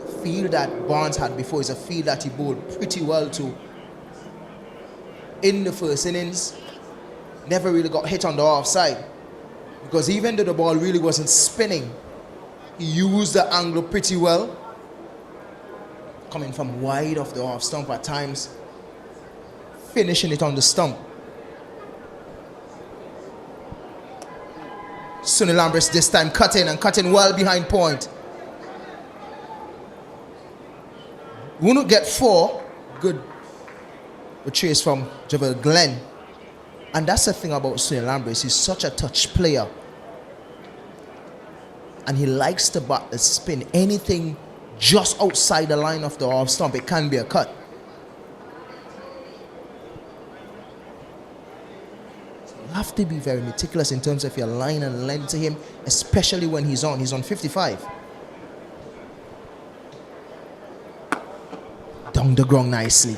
The field that Barnes had before is a field that he bowled pretty well to in the first innings. Never really got hit on the offside, because even though the ball really wasn't spinning, he used the angle pretty well, coming from wide off the off stump at times, finishing it on the stump. Sonny Lambris this time cutting well behind point. We won't get 4. Good chase from Javel Glenn. And that's the thing about Sonny Lambris. He's such a touch player. And he likes to bat the spin. Anything just outside the line of the off stump, it can be a cut. So you have have to be very meticulous in terms of your line and length to him, especially when he's on. He's on 55. Down the ground nicely.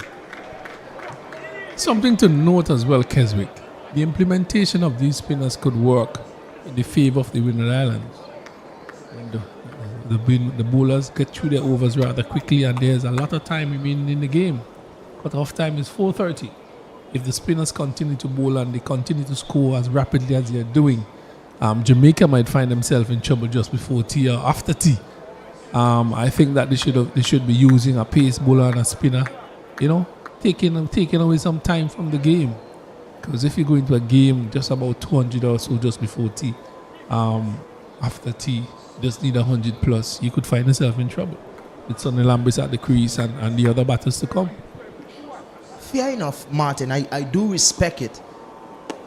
Something to note as well, Keswick. The implementation of these spinners could work in the favor of the Windward Islands. When the bowlers get through their overs rather quickly and there's a lot of time remaining in the game. Cut-off time is 4:30. If the spinners continue to bowl and they continue to score as rapidly as they're doing, Jamaica might find themselves in trouble just before tea or after tea. I think that they should be using a pace bowler and a spinner, taking away some time from the game. Because if you go into a game just about 200 or so just before tea, after tea, just need 100 plus, you could find yourself in trouble with Sonny Lambris at the crease and the other batters to come. Fair enough, Martin. I do respect it.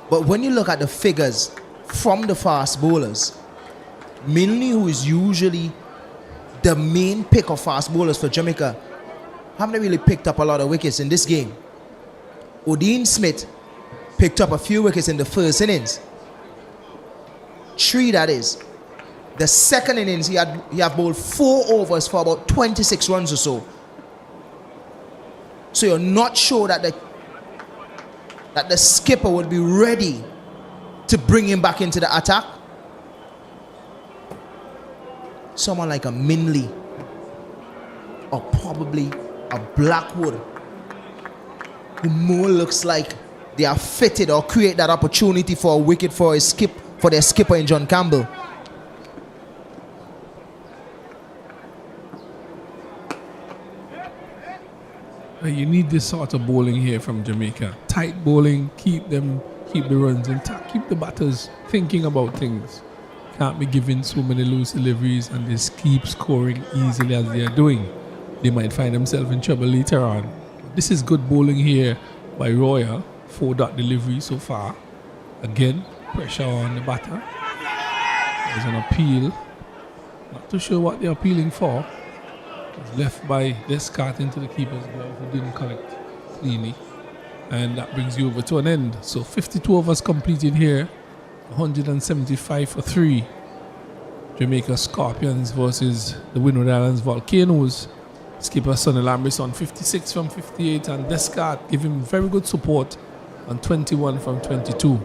But when you look at the figures from the fast bowlers, Minley, who is usually the main pick of fast bowlers for Jamaica, haven't really picked up a lot of wickets in this game. Odean Smith picked up a few wickets in the first innings. 3, that is. The second innings, he had bowled 4 overs for about 26 runs or so. So you're not sure that the skipper would be ready to bring him back into the attack. Someone like a Minley or probably a Blackwood, who more looks like they are fitted or create that opportunity for a wicket for their skipper in John Campbell. You need this sort of bowling here from Jamaica. Tight bowling, keep the runs intact, keep the batters thinking about things. Can't be giving so many loose deliveries and just keep scoring easily as they are doing. They might find themselves in trouble later on. This is good bowling here by Royal. 4-dot delivery so far. Again, pressure on the batter. There's an appeal. Not too sure what they're appealing for. It's left by Descartes into the keeper's glove, who didn't collect cleanly. And that brings you over to an end. So 52 overs completed here. 175 for 3. Jamaica Scorpions versus the Windward Islands Volcanoes. Skipper Sonny Lambris on 56 from 58 and Descartes giving very good support on 21 from 22.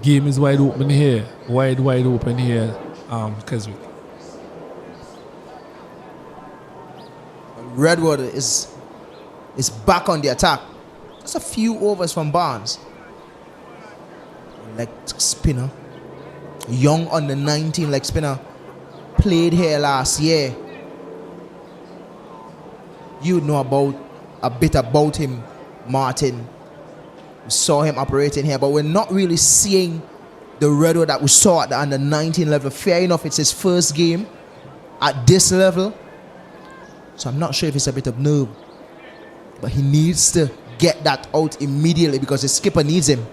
Game is wide open here. Wide open here, Keswick. Redwood is back on the attack. Just a few overs from Barnes. Leg spinner. Young under 19 leg spinner. Played here last year. You know a bit about him, Martin. We saw him operating here, but we're not really seeing the Redwood that we saw at the under 19 level. Fair enough, it's his first game at this level. So I'm not sure if it's a bit of nerve, but he needs to get that out immediately because the skipper needs him.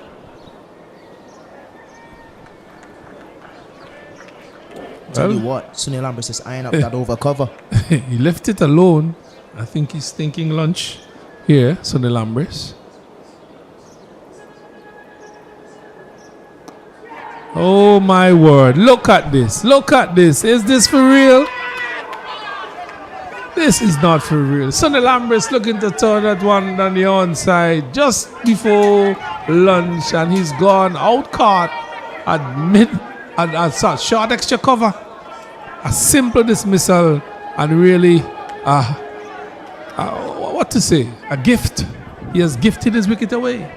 Tell you what, Sonny Lambris is eyeing up that over cover. He left it alone. I think he's thinking lunch here, Sonny Lambris. Oh my word, look at this. Look at this. Is this for real? This is not for real. Sonny Lambris looking to turn that one on the onside just before lunch, and he's gone out caught at short extra cover. A simple dismissal, and really, what to say? A gift. He has gifted his wicket away.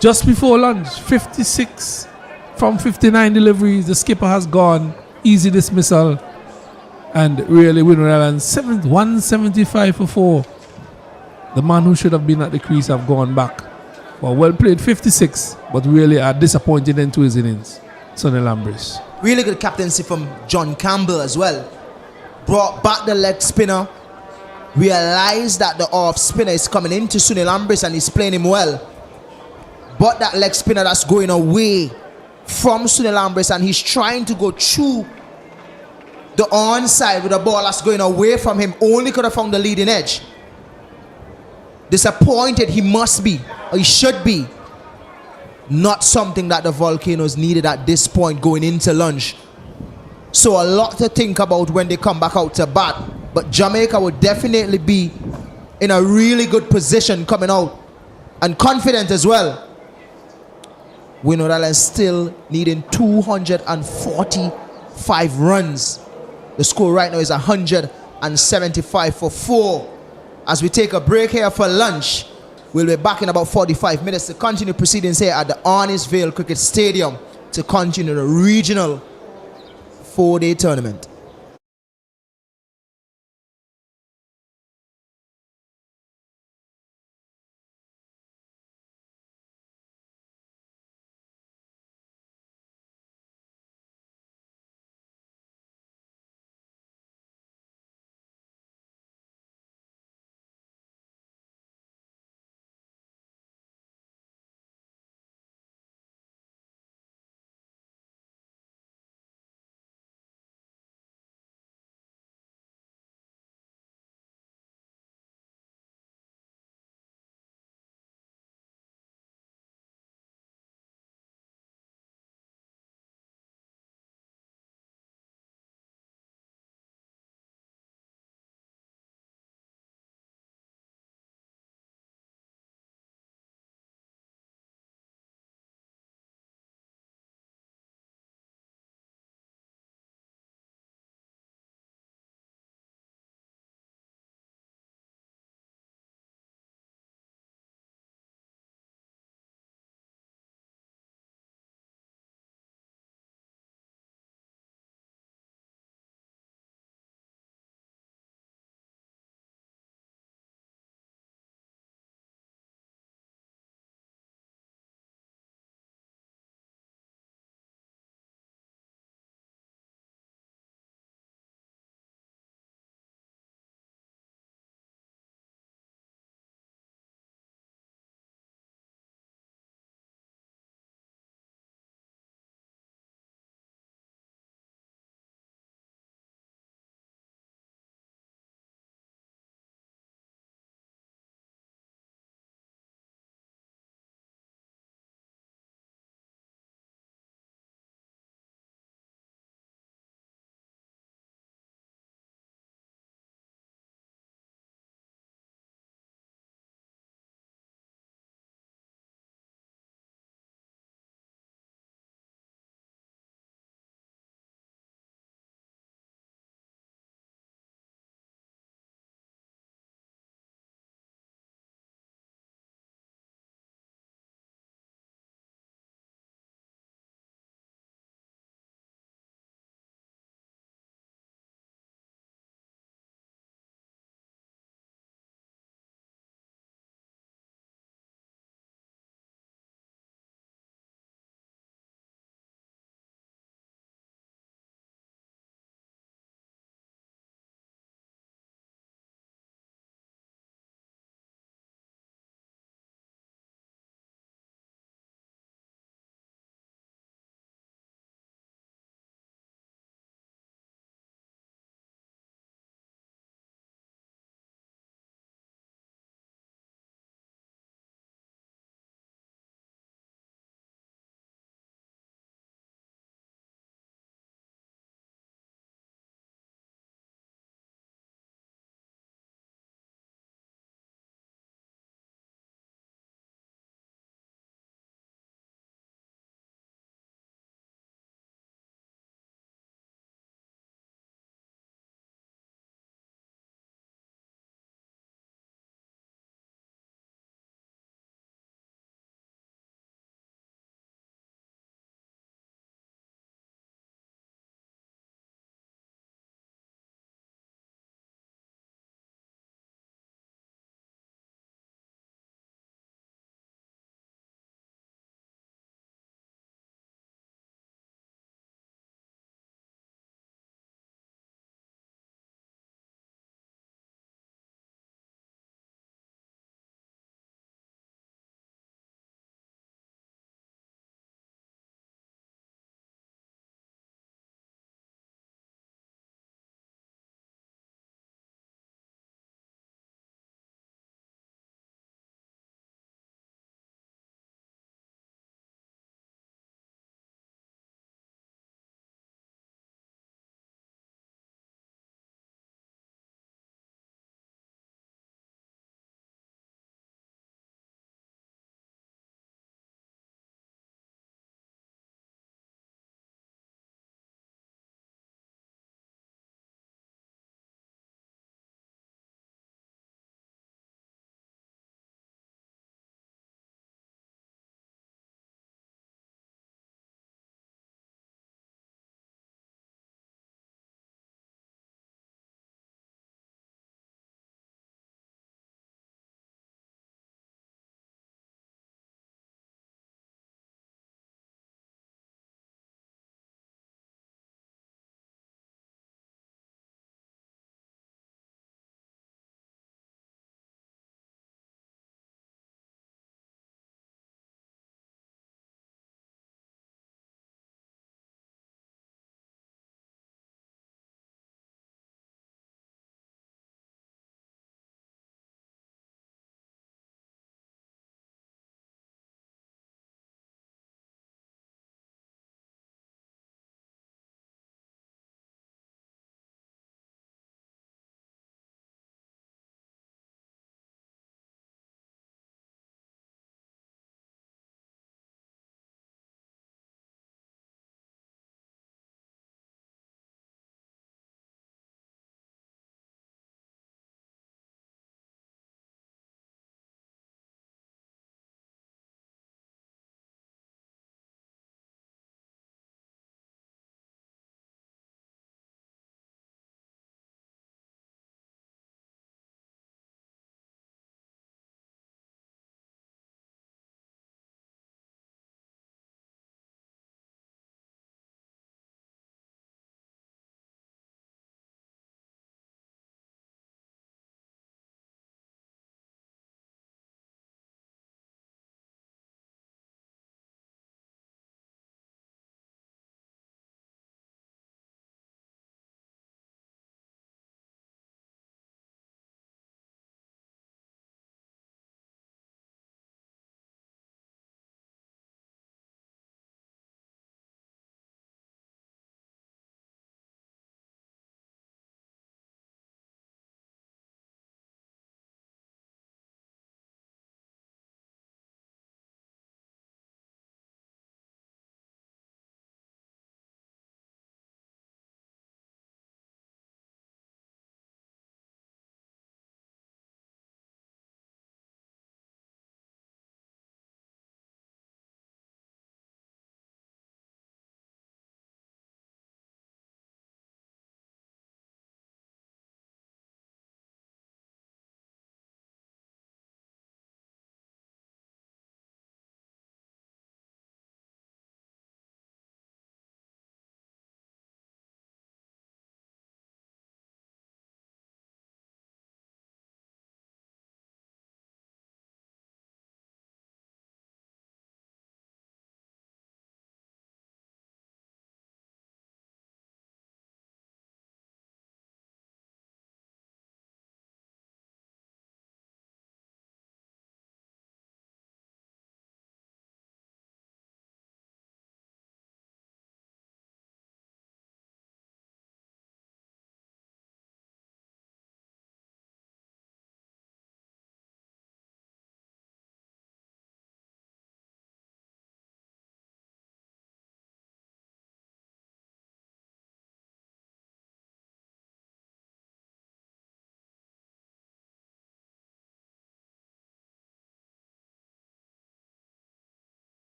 Just before lunch, 56 from 59 deliveries. The skipper has gone. Easy dismissal. And really, Windward Islands 175 for 4. The man who should have been at the crease have gone back. Well played 56, but really a disappointing end to his innings. Sonny Lambris. Really good captaincy from John Campbell as well. Brought back the leg spinner. Realized that the off spinner is coming into Sonny Lambris and he's playing him well. But that leg spinner that's going away from Sonny Lambris and he's trying to go through the onside with a ball that's going away from him. Only could have found the leading edge. Disappointed he must be, or he should be. not something that the Volcanoes needed at this point going into lunch. So a lot to think about when they come back out to bat. But Jamaica would definitely be in a really good position coming out, and confident as well. Windward Island still needing 245 runs. The score right now is 175 for 4. As we take a break here for lunch, we'll be back in about 45 minutes to continue proceedings here at the Arnisvale Cricket Stadium to continue the regional 4-day tournament.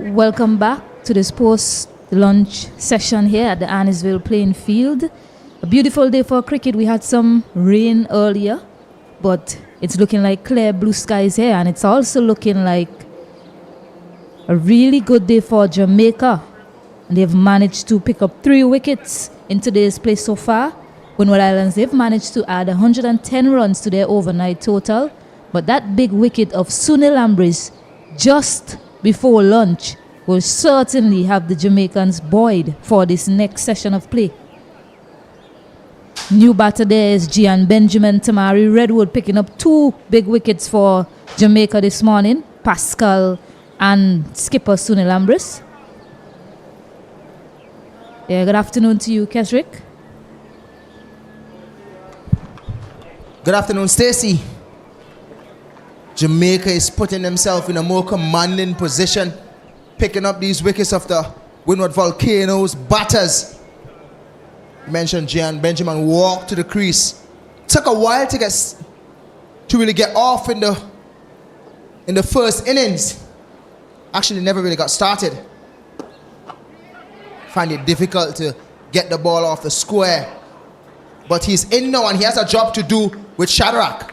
Welcome back to this post-lunch session here at the Annisville playing field. A beautiful day for cricket. We had some rain earlier, but it's looking like clear blue skies here, and it's also looking like a really good day for Jamaica. And they've managed to pick up 3 wickets in today's play so far. Windward Islands, they've managed to add 110 runs to their overnight total, but that big wicket of Sunil Ambris just before lunch will certainly have the Jamaicans buoyed for this next session of play. New batter there is Gian Benjamin Tamari Redwood picking up 2 big wickets for Jamaica this morning. Pascal and skipper Sunil Ambris. Yeah, good afternoon to you, Kesrick. Good afternoon, Stacey. Jamaica is putting themselves in a more commanding position, picking up these wickets of the Windward Volcanoes batters. You mentioned Gian Benjamin walked to the crease. Took a while to really get off in the first innings. Actually never really got started. Find it difficult to get the ball off the square. But he's in now and he has a job to do with Shadrach.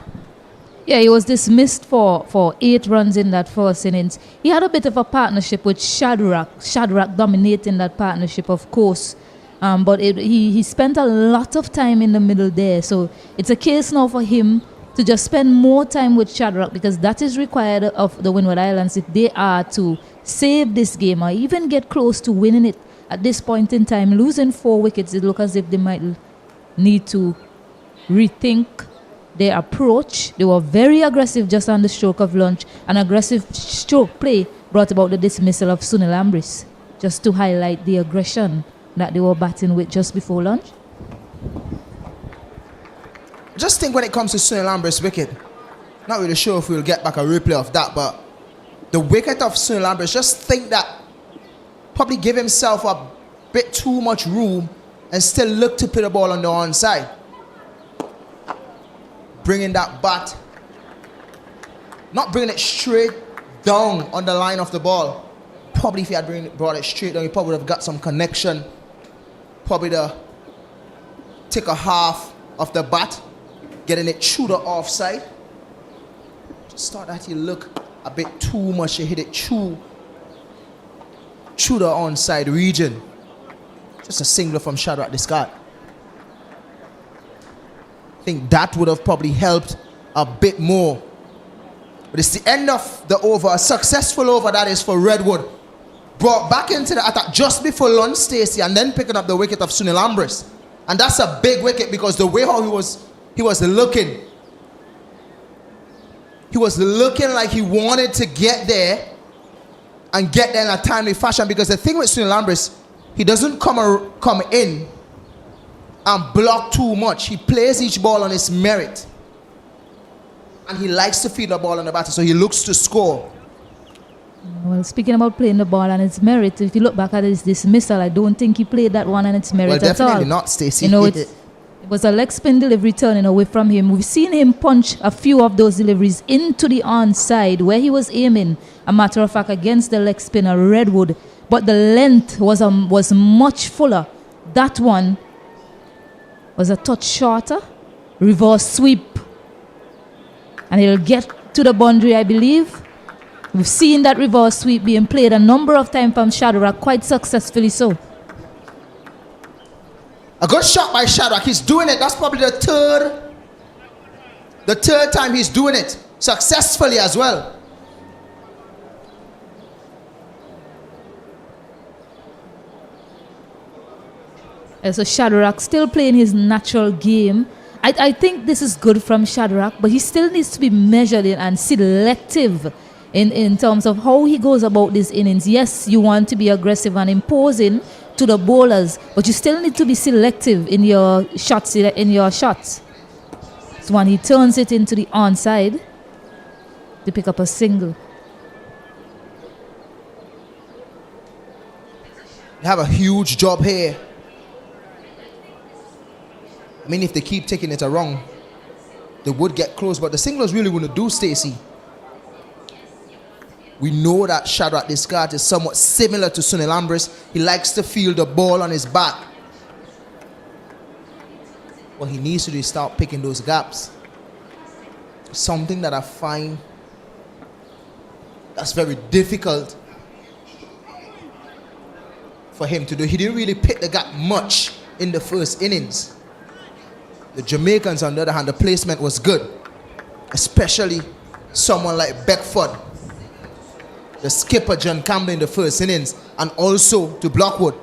Yeah, he was dismissed for 8 runs in that first innings. He had a bit of a partnership with Shadrach. Shadrach dominating that partnership, of course. But he spent a lot of time in the middle there. So it's a case now for him to just spend more time with Shadrach, because that is required of the Windward Islands if they are to save this game or even get close to winning it. At this point in time, losing 4 wickets, it looks as if they might need to rethink their approach. They were very aggressive just on the stroke of lunch. An aggressive stroke play brought about the dismissal of Sunil Ambris, just to highlight the aggression that they were batting with just before lunch. Just think when it comes to Sunil Ambris' wicket, not really sure if we'll get back a replay of that, but the wicket of Sunil Ambris, just think that probably give himself a bit too much room and still look to put the ball on the onside. Bringing that bat, not bringing it straight down on the line of the ball. Probably if he had brought it straight down, he probably would have got some connection. Probably take a half of the bat, getting it through the offside. Just thought that he looked a bit too much. He hit it through the onside region. Just a single from Shadrach Discard. I think that would have probably helped a bit more. But it's the end of the over. A successful over that is for Redwood. Brought back into the attack just before lunch, Stacey, and then picking up the wicket of Sunil Ambris. And that's a big wicket because the way how he was looking. He was looking like he wanted to get there and get there in a timely fashion, because the thing with Sunil Ambris, he doesn't come in and block too much. He plays each ball on his merit. And he likes to feed the ball on the batter, so he looks to score. Well, speaking about playing the ball on its merit, if you look back at his dismissal, I don't think he played that one on its merit at all. Definitely not, Stacey. You know, it was a leg spin delivery turning away from him. We've seen him punch a few of those deliveries into the onside where he was aiming, a matter of fact, against the leg spinner Redwood. But the length was much fuller. That one was a touch shorter, reverse sweep, and he'll get to the boundary, I believe. We've seen that reverse sweep being played a number of times from Shadrach, quite successfully so. A good shot by Shadrach. He's doing it. That's probably the third time he's doing it successfully as well. So Shadrach still playing his natural game. I think this is good from Shadrach, but he still needs to be measured and selective in terms of how he goes about these innings. Yes, you want to be aggressive and imposing to the bowlers, but you still need to be selective in your shots. So when he turns it into the onside to pick up a single. They have a huge job here. I mean, if they keep taking it wrong, they would get close, but the singlers really want to do, Stacey. We know that Shadrach Descartes is somewhat similar to Sunil Ambrose. He likes to feel the ball on his back. What he needs to do is start picking those gaps. Something that I find that's very difficult for him to do. He didn't really pick the gap much in the first innings. The Jamaicans, on the other hand, the placement was good. Especially someone like Beckford, the skipper John Campbell in the first innings, and also to Blockwood.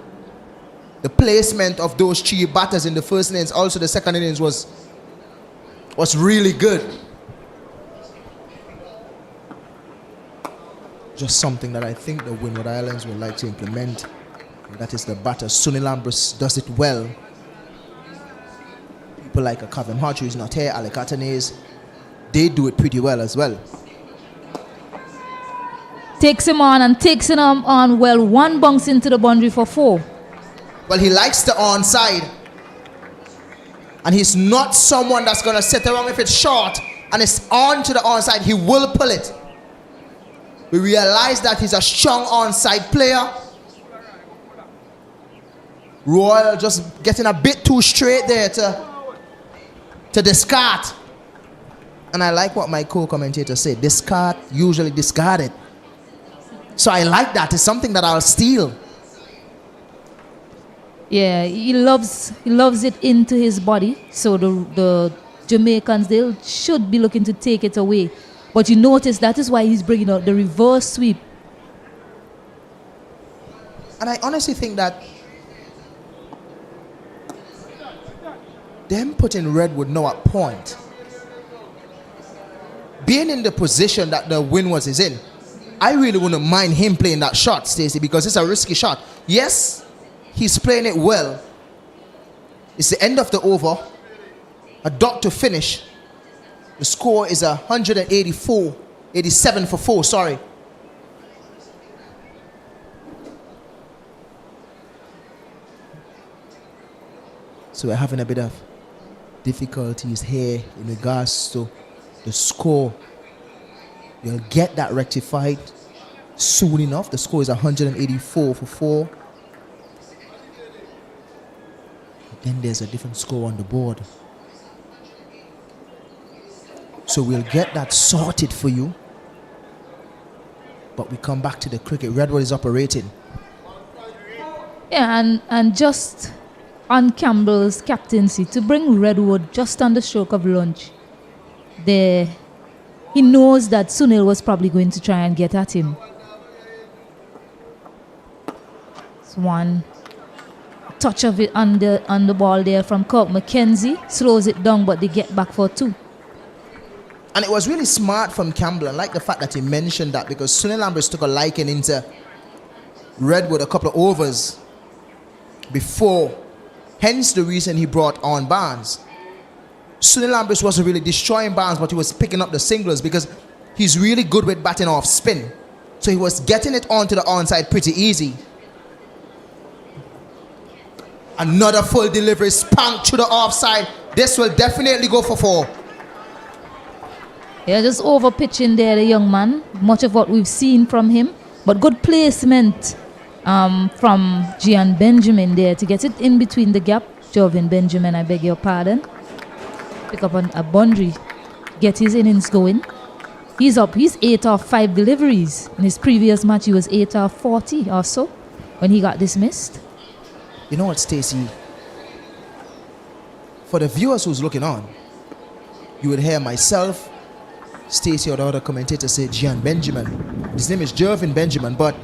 The placement of those three batters in the first innings, also the second innings, was really good. Just something that I think the Windward Islands would like to implement. And that is the batter. Sunil Ambrose does it well. People like a Kevin Hodge, who's not here, Alec Atanese, they do it pretty well as well. Takes him on and takes him on well. One bunks into the boundary for 4. Well, he likes the onside. And he's not someone that's going to sit around if it's short and it's on to the onside. He will pull it. We realize that he's a strong onside player. Royal just getting a bit too straight there to discard. And I like what my co-commentator said. Discard, usually discarded. So I like that. It's something that I'll steal. Yeah, he loves it into his body. So the Jamaicans, they should be looking to take it away. But you notice that is why he's bringing out the reverse sweep. And I honestly think that them putting Redwood now at point, being in the position that the Windwards is in, I really wouldn't mind him playing that shot, Stacey, because it's a risky shot. Yes, he's playing it well. It's the end of the over. A dot to finish. The score is 87 for 4, sorry. So we're having a bit of difficulties here in regards to the score. You'll get that rectified soon enough. The score is 184 for 4. Then there's a different score on the board. So we'll get that sorted for you. But we come back to the cricket. Redwood is operating. Yeah, and just on Campbell's captaincy, to bring Redwood just on the stroke of lunch, there, he knows that Sunil was probably going to try and get at him. It's one touch of it on the ball there from Kirk McKenzie. Slows it down, but they get back for 2. And it was really smart from Campbell. I like the fact that he mentioned that, because Sunil Ambrose took a liking into Redwood a couple of overs before. Hence the reason he brought on Barnes. Sunil Ambrose wasn't really destroying Barnes, but he was picking up the singles because he's really good with batting off spin. So he was getting it onto the onside pretty easy. Another full delivery, spanked to the offside. This will definitely go for 4. Yeah, just over pitching there, the young man. Much of what we've seen from him. But good placement from Gian Benjamin there to get it in between the gap. Jovin Benjamin, I beg your pardon. Pick up a boundary. Get his innings going. He's up. He's 8 off 5 deliveries. In his previous match, he was 8 off 40 or so when he got dismissed. You know what, Stacey? For the viewers who's looking on, you would hear myself, Stacey, or the other commentator say Gian Benjamin. His name is Jovin Benjamin, but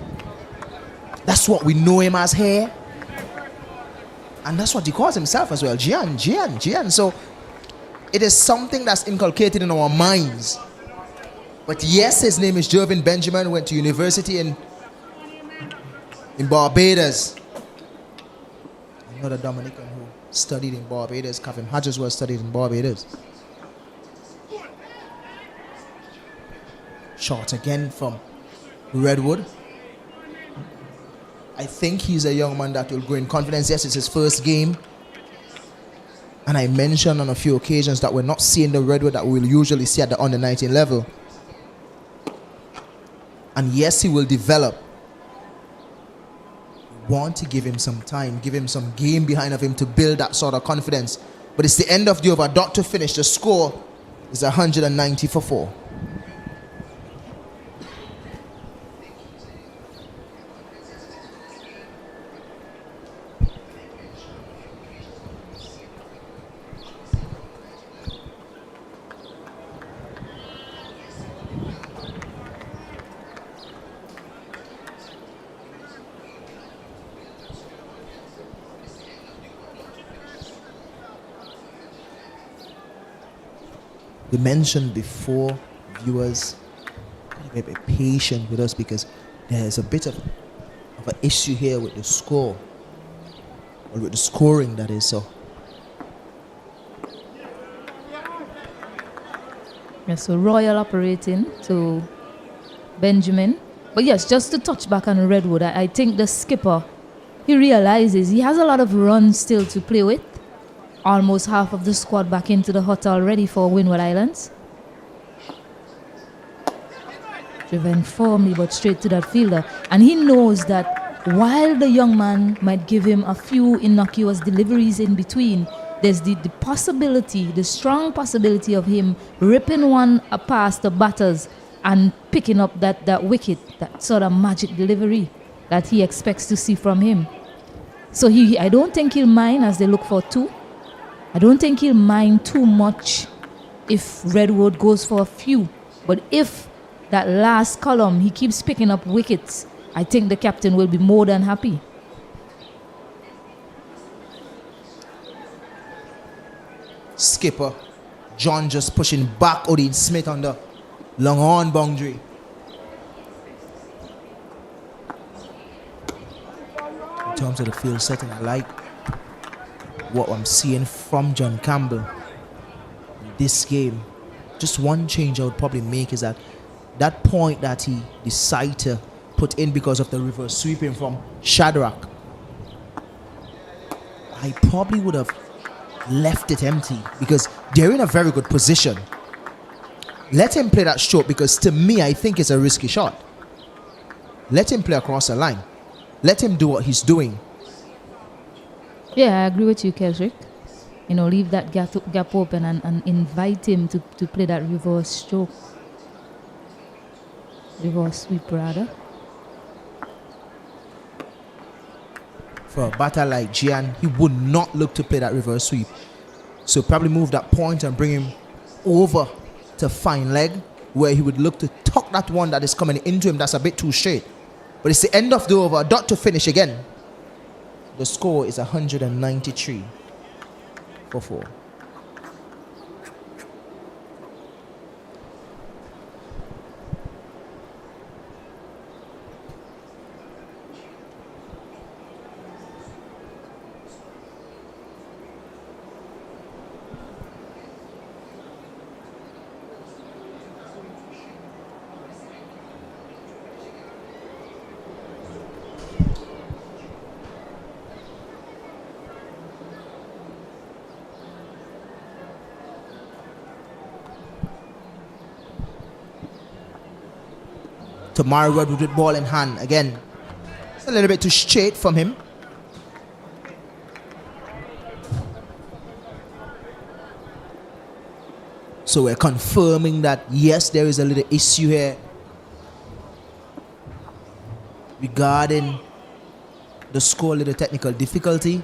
that's what we know him as here. And that's what he calls himself as well. Gian. So it is something that's inculcated in our minds. But yes, his name is Jovin Benjamin, went to university in Barbados. Another Dominican who studied in Barbados, Kevin Hodges, was studied in Barbados. Shot again from Redwood. I think he's a young man that will grow in confidence. Yes, it's his first game. And I mentioned on a few occasions that we're not seeing the Redwood that we'll usually see at the under-19 level. And yes, he will develop. You want to give him some time, give him some game behind of him to build that sort of confidence. But it's the end of the over. Dot to finish. The score is 190 for 4. We mentioned before, viewers, be a bit patient with us because there's a bit of an issue here with the score, or with the scoring, that is. So Yes, so Royal operating to Benjamin. But yes, just to touch back on Redwood, I think the skipper, he realizes he has a lot of runs still to play with. Almost half of the squad back into the hut already for Windward Islands. Driven firmly but straight to that fielder. And he knows that while the young man might give him a few innocuous deliveries in between, there's the possibility, the strong possibility of him ripping one past the batters and picking up that wicket, that sort of magic delivery that he expects to see from him. So I don't think he'll mind as they look for 2. I don't think he'll mind too much if Redwood goes for a few. But if that last column, he keeps picking up wickets, I think the captain will be more than happy. skipper John just pushing back Odin Smith on the long on boundary. In terms of the field setting, I like what I'm seeing from John Campbell in this game. Just one change I would probably make is that point that he decided to put in because of the reverse sweeping from Shadrach, I probably would have left it empty because they're in a very good position. Let him play that short because to me I think it's a risky shot. Let him play across the line. Let him do what he's doing. Yeah, I agree with you, Kesrick. You know, leave that gap open and invite him to play that reverse stroke. Reverse sweep, rather. For a batter like Gian, he would not look to play that reverse sweep. So probably move that point and bring him over to fine leg, where he would look to tuck that one that is coming into him that's a bit too straight. But it's the end of the over, dot to finish again. The score is 193 for 4. Tomorrow Redwood with ball in hand again. It's a little bit too straight from him. So we're confirming that yes, there is a little issue here regarding the score, little technical difficulty.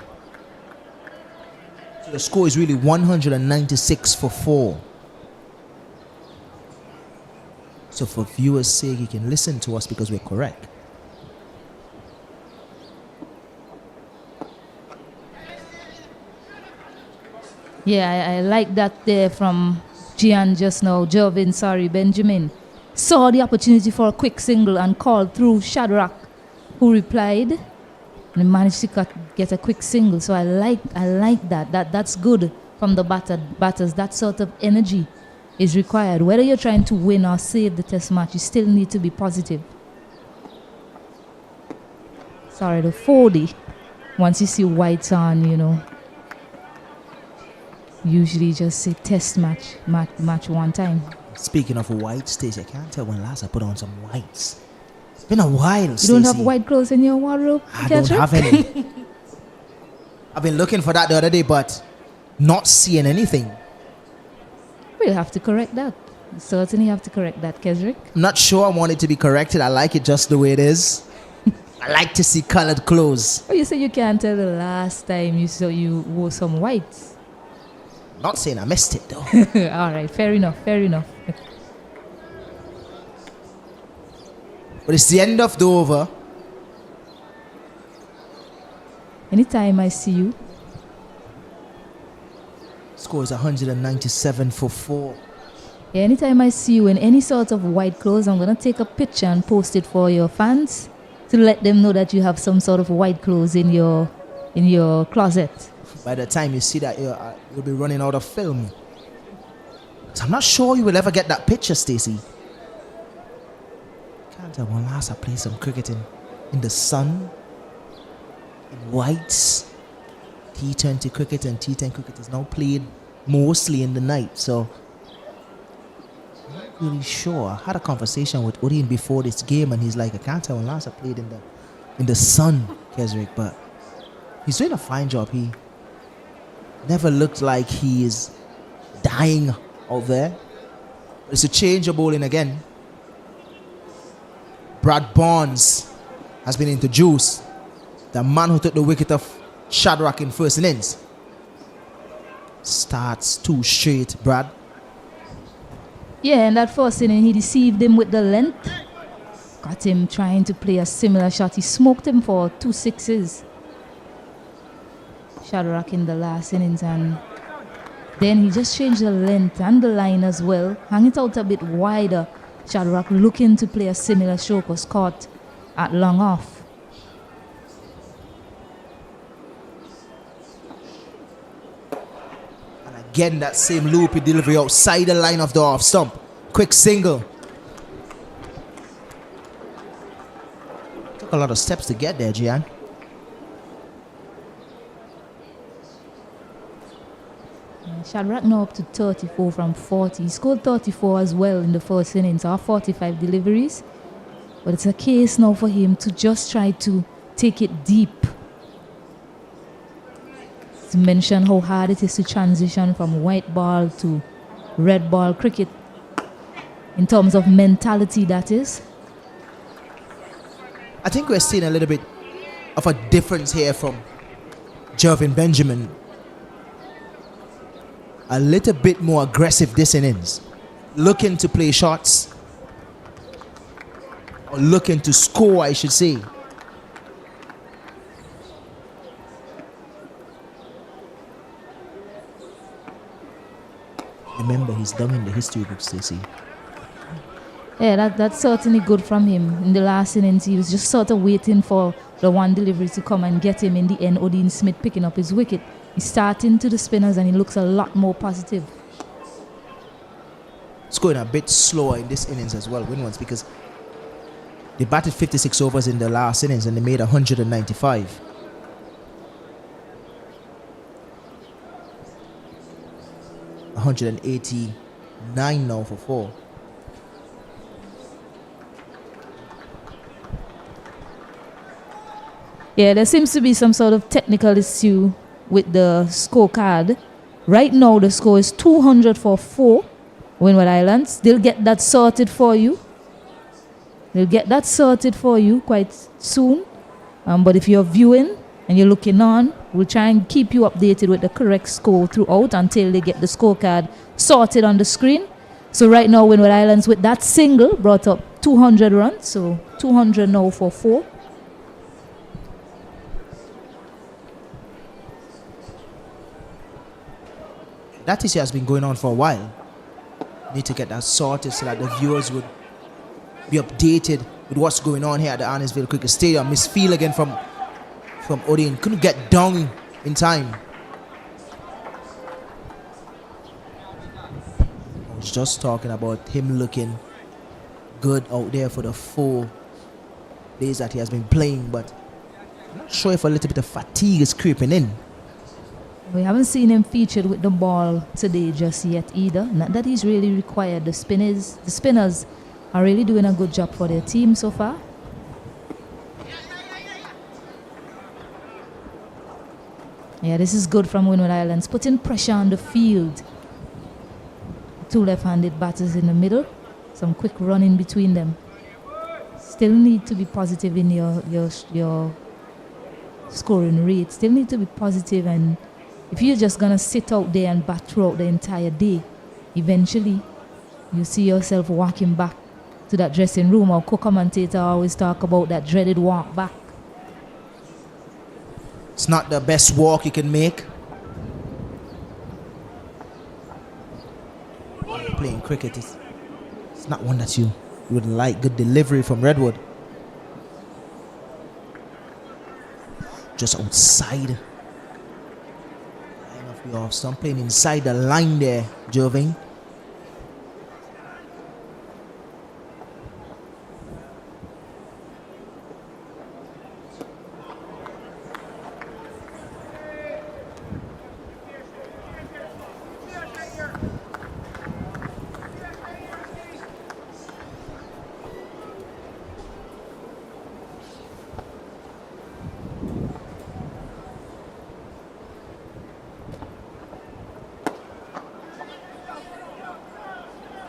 So the score is really 196 for 4. So for viewers' sake, you can listen to us because we're correct. Yeah, I like that there from Gian just now. Benjamin saw the opportunity for a quick single and called through Shadrach, who replied and managed to get a quick single. So I like that. That's good from the batters. That sort of energy is required. Whether you're trying to win or save the test match, you still need to be positive. Sorry, the 40. Once you see whites on, you know, usually just say test match one time. Speaking of white stays, I can't tell when last I put on some whites. It's been a while, You don't have Stacey. white clothes in your wardrobe? I don't Kendrick? have any. I've been looking for that the other day, but not seeing anything. We'll have to correct that. Certainly have to correct that, Kesrick. I'm not sure I want it to be corrected. I like it just the way it is. I like to see colored clothes. Oh, you say you can't tell the last time you saw you wore some white. Not saying I missed it though. All right, fair enough, fair enough. But it's the end of the over. Anytime I see you, Score is 197 for 4. yeah, anytime I see you in any sort of white clothes, I'm gonna take a picture and post it for your fans to let them know that you have some sort of white clothes in your closet. By the time you see that, you'll be running out of film. So I'm not sure you will ever get that picture, Stacey. Can't tell when last I played some cricket in the sun, in whites. T20 cricket and T10 cricket is now played mostly in the night, so I'm not really sure. I had a conversation with Odin before this game, and he's like, I can't tell when last I played in the sun, Kesrick, but he's doing a fine job. He never looked like he is dying out there. It's a change of bowling again. Brad Barnes has been introduced, the man who took the wicket of Shadrach in first innings. Starts 2 straight, Brad. Yeah, in that first inning, he deceived him with the length. Got him trying to play a similar shot. He smoked him for 2 sixes. Shadrach in the last innings, and then he just changed the length and the line as well. Hang it out a bit wider. Shadrach looking to play a similar stroke, was caught at long off. Again, that same loopy delivery outside the line of the off stump. Quick single. Took a lot of steps to get there, Gian. Shadrach now up to 34 from 40. He scored 34 as well in the first innings, or 45 deliveries. But it's a case now for him to just try to take it deep. To mention how hard it is to transition from white ball to red ball cricket. In terms of mentality, that is. I think we're seeing a little bit of a difference here from Jervin Benjamin. A little bit more aggressive this innings. Looking to play shots. Or looking to score, I should say. Remember, he's down in the history books, Stacey. Yeah, that's certainly good from him. In the last innings, he was just sort of waiting for the one delivery to come and get him. In the end, Odin Smith picking up his wicket. He's starting to the spinners and he looks a lot more positive. It's going a bit slower in this innings as well, Windwards, because they batted 56 overs in the last innings and they made 195. $189 now for 4. Yeah, there seems to be some sort of technical issue with the scorecard. Right now, the score is 200 for 4, Windward Islands. They'll get that sorted for you. They'll get that sorted for you quite soon. But if you're viewing and you're looking on, we'll try and keep you updated with the correct score throughout until they get the scorecard sorted on the screen. So right now, Windward Islands with that single brought up 200 runs. So 200 now for 4. That issue has been going on for a while. Need to get that sorted so that the viewers would be updated with what's going on here at the Arnisville Cricket Stadium. Misfeel again from Odin. Couldn't get down in time. I was just talking about him looking good out there for the 4 days that he has been playing, but I'm not sure if a little bit of fatigue is creeping in. We haven't seen him featured with the ball today just yet either. Not that he's really required. The spinners are really doing a good job for their team so far. Yeah, this is good from Windward Islands. Putting pressure on the field. Two left-handed batters in the middle. Some quick running between them. Still need to be positive in your scoring rate. Still need to be positive, and if you're just gonna sit out there and bat throughout the entire day, eventually you see yourself walking back to that dressing room. Our co-commentator always talk about that dreaded walk back. It's not the best walk you can make. Playing cricket is it's not one that you would like. Good delivery from Redwood. Just outside. Line of the off stump, playing inside the line there, Joving.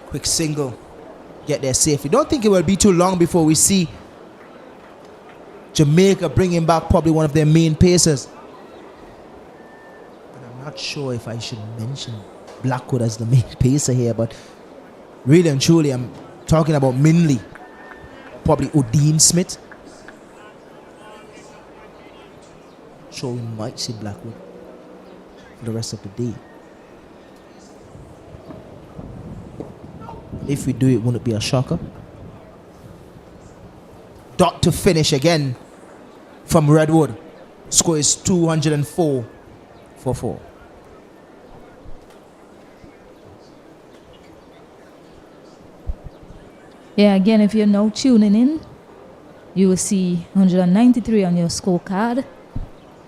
Quick single, get there safely. Don't think it will be too long before we see Jamaica bringing back probably one of their main pacers. And I'm not sure if I should mention Blackwood as the main pacer here, but really and truly I'm talking about Minley, probably Odean Smith. Sure, we might see Blackwood for the rest of the day. If we do, it wouldn't be a shocker. Dot to finish again from Redwood. Score is 204 for 4. Yeah, again, if you're now tuning in, you will see 193 on your scorecard.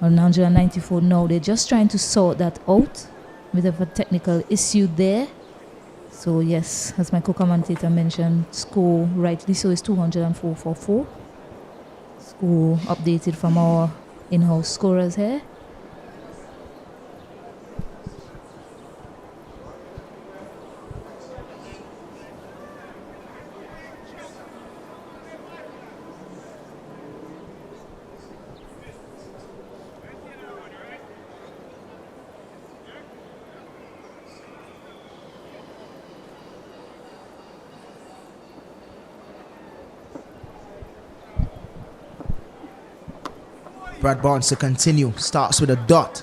On 194 now. They're just trying to sort that out. Bit of a technical issue there. So yes, as my co-commentator mentioned, score rightly so is 204 for 4. Score updated from our in-house scorers here. Brad Barnes to continue. Starts with a dot.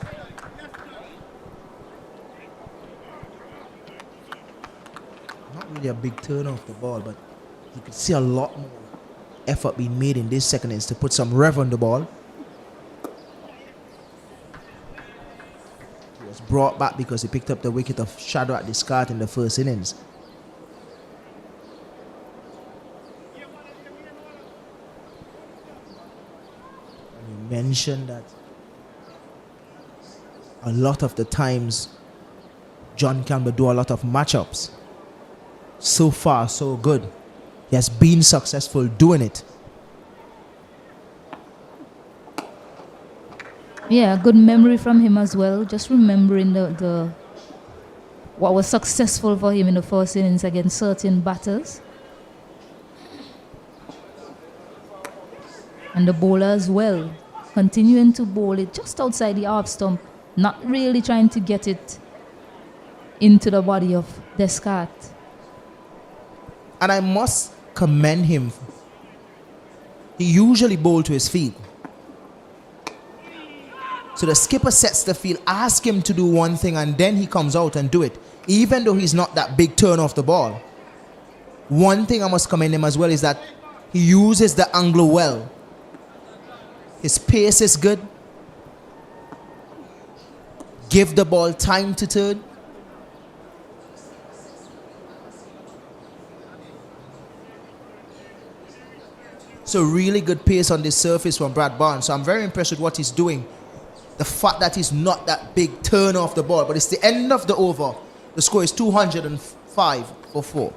Not really a big turn off the ball, but you could see a lot more effort being made in this second innings to put some rev on the ball. He was brought back because he picked up the wicket of Shadrach Discard in the first innings. Mentioned that a lot of the times John Campbell do a lot of matchups. So far, so good. He has been successful doing it. Yeah, good memory from him as well. Just remembering the what was successful for him in the first innings against certain batters. And the bowler as well. Continuing to bowl it just outside the off stump, not really trying to get it into the body of Descartes. And I must commend him. He usually bowls to his feet. So the skipper sets the field, asks him to do one thing, and then he comes out and do it. Even though he's not that big turn off the ball. One thing I must commend him as well is that he uses the angle well. His pace is good. Give the ball time to turn. So really good pace on this surface from Brad Barnes. So I'm very impressed with what he's doing. The fact that he's not that big turn off the ball, but it's the end of the over. The score is 205 for 4.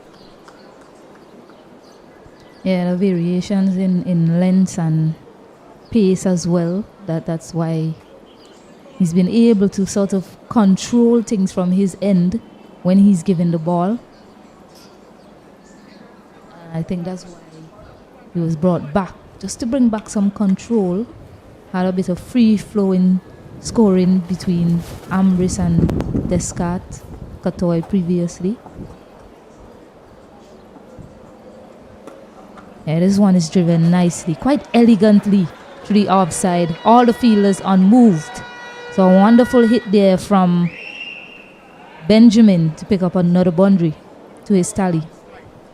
Yeah, the variations in length and pace as well. That's why He's been able to sort of control things from his end when he's given the ball. And I think that's why he was brought back, just to bring back some control. Had a bit of free-flowing scoring between Ambris and Descartes, Katoy previously. Yeah, this one is driven nicely, quite elegantly to the offside. All the fielders unmoved. So a wonderful hit there from Benjamin to pick up another boundary to his tally.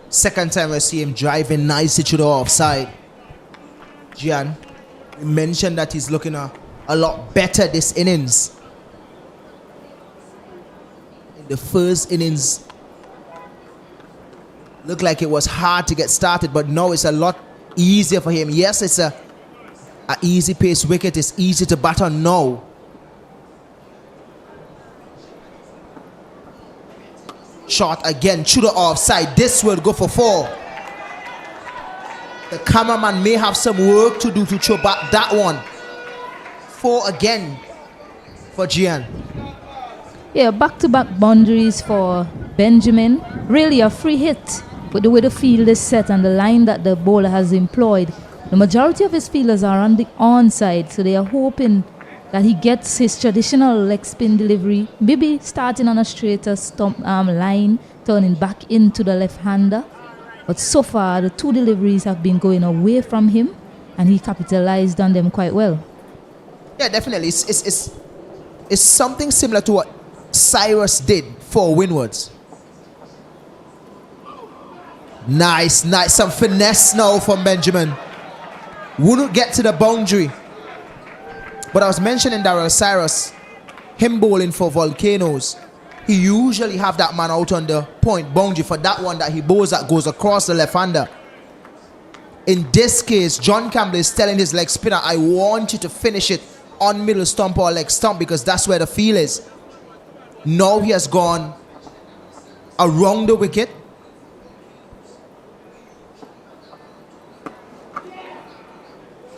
Second time I see him driving nicely to the offside. Gian, you mentioned that he's looking a lot better this innings. In the first innings, looked like it was hard to get started, but now it's a lot easier for him. Yes, it's a easy pace wicket. It's easy to bat on now. Shot again to the offside. This will go for 4. The cameraman may have some work to do to throw back that one. 4 again for Gian. Yeah, back-to-back boundaries for Benjamin. Really a free hit with the way the field is set and the line that the bowler has employed. The majority of his fielders are on the onside, so they are hoping that he gets his traditional leg spin delivery, maybe starting on a straighter stump line, turning back into the left-hander. But so far, the 2 deliveries have been going away from him, and he capitalized on them quite well. Yeah, definitely. It's something similar to what Cyrus did for Windwards. Nice. Some finesse now from Benjamin. Wouldn't get to the boundary. But I was mentioning Daryl Cyrus, him bowling for Volcanoes. He usually have that man out on the point boundary for that one that he bowls that goes across the left-hander. In this case, John Campbell is telling his leg spinner, I want you to finish it on middle stump or leg stump because that's where the feel is. Now he has gone around the wicket.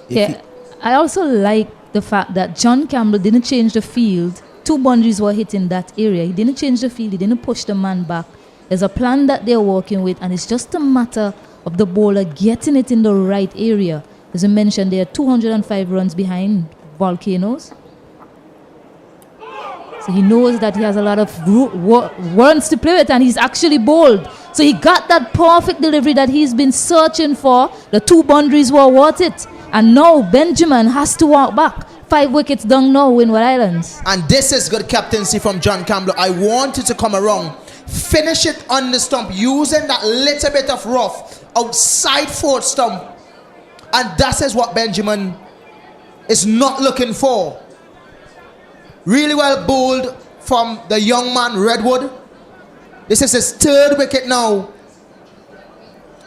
Yeah, I also like the fact that John Campbell didn't change the field. 2 boundaries were hit in that area. He didn't change the field. He didn't push the man back. There's a plan that they're working with, and it's just a matter of the bowler getting it in the right area. As I mentioned, they are 205 runs behind Volcanoes. So he knows that he has a lot of runs to play with, and he's actually bowled. So he got that perfect delivery that he's been searching for. The 2 boundaries were worth it. And now Benjamin has to walk back. 5 wickets down now, Windward Islands. And this is good captaincy from John Campbell. I wanted to come around, finish it on the stump, using that little bit of rough outside 4th stump. And that is what Benjamin is not looking for. Really well bowled from the young man Redwood. This is his 3rd wicket now.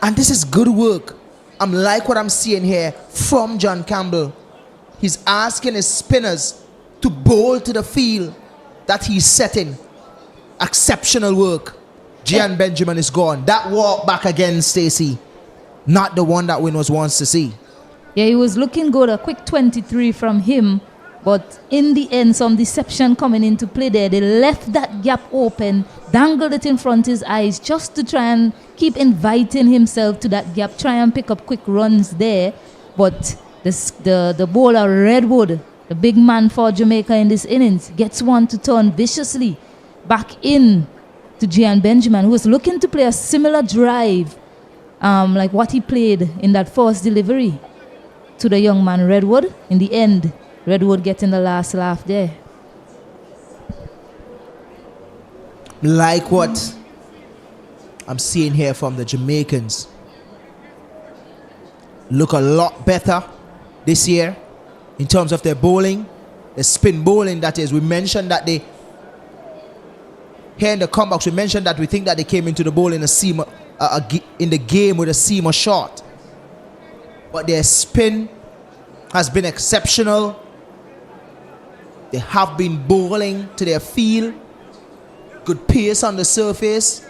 And this is good work. I'm like what I'm seeing here from John Campbell. He's asking his spinners to bowl to the field that he's setting. Exceptional work. Gian Benjamin is gone. That walk back again, Stacey. Not the one that Windwards wants to see. Yeah, he was looking good. A quick 23 from him. But in the end, some deception coming into play there. They left that gap open, dangled it in front of his eyes just to try and keep inviting himself to that gap, try and pick up quick runs there. But the bowler Redwood, the big man for Jamaica in this innings, gets one to turn viciously back in to Gian Benjamin, who was looking to play a similar drive like what he played in that first delivery to the young man Redwood. In the end, Redwood getting the last laugh there. Like what I'm seeing here from the Jamaicans. Look a lot better this year in terms of their bowling. The spin bowling, that is. We mentioned that they, here in the comebacks, we mentioned that we think that they came into the bowl in a seam, in the game with a seam or shot. But their spin has been exceptional. They have been bowling to their feel. Good pace on the surface.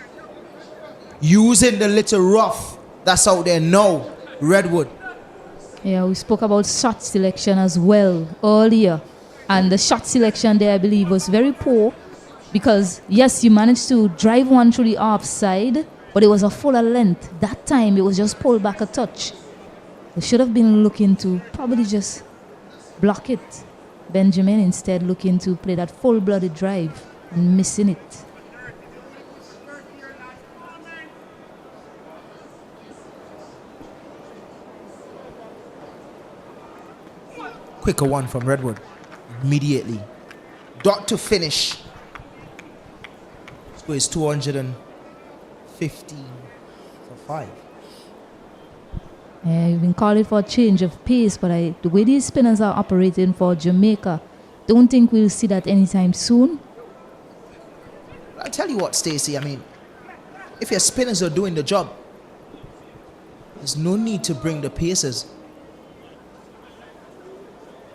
Using the little rough that's out there now. Redwood. Yeah, we spoke about shot selection as well earlier. And the shot selection there, I believe, was very poor because, yes, you managed to drive one through the offside, but it was a fuller length. That time, it was just pulled back a touch. They should have been looking to probably just block it. Benjamin instead looking to play that full-blooded drive and missing it. Quicker one from Redwood. Immediately. Dot to finish. Score is 215 for 5. You've been calling for a change of pace, but the way these spinners are operating for Jamaica, don't think we'll see that anytime soon. I'll tell you what, Stacey, I mean, if your spinners are doing the job, there's no need to bring the paces.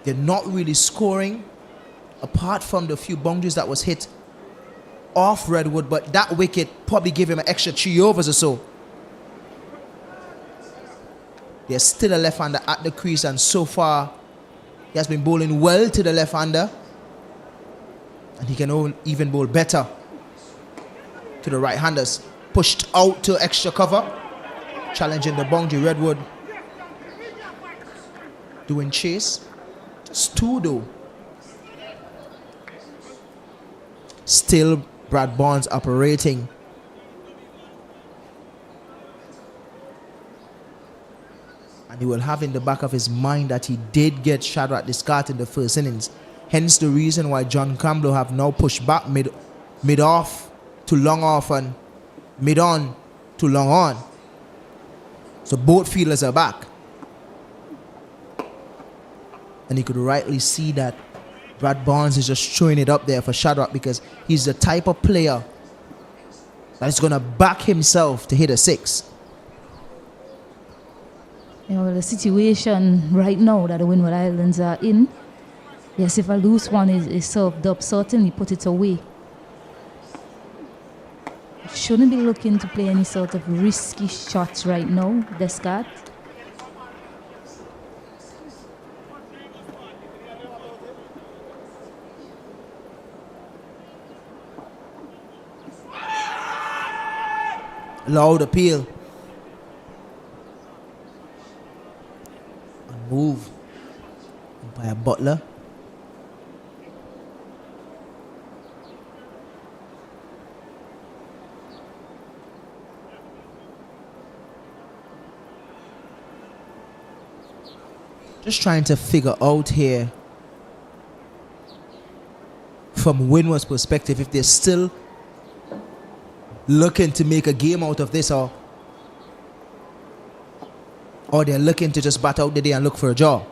They're not really scoring, apart from the few boundaries that was hit off Redwood, but that wicket probably gave him an extra 3 overs or so. There's still a left-hander at the crease, and so far he has been bowling well to the left-hander, and he can even bowl better to the right-handers. Pushed out to extra cover, challenging the boundary. Redwood doing chase. Just 2 though. Still Brad Barnes operating. And he will have in the back of his mind that he did get Shadrach Discard in the first innings. Hence the reason why John Campbell have now pushed back mid off to long off and mid on to long on. So both fielders are back. And you could rightly see that Brad Barnes is just throwing it up there for Shadrach because he's the type of player that's going to back himself to hit a 6. You know, the situation right now that the Windward Islands are in, yes, if a loose one is served up, certainly put it away. Shouldn't be looking to play any sort of risky shots right now, Descartes. Loud appeal. And move by a Butler. Just trying to figure out here from Windward's perspective if they're still looking to make a game out of this or they're looking to just bat out the day and look for a draw.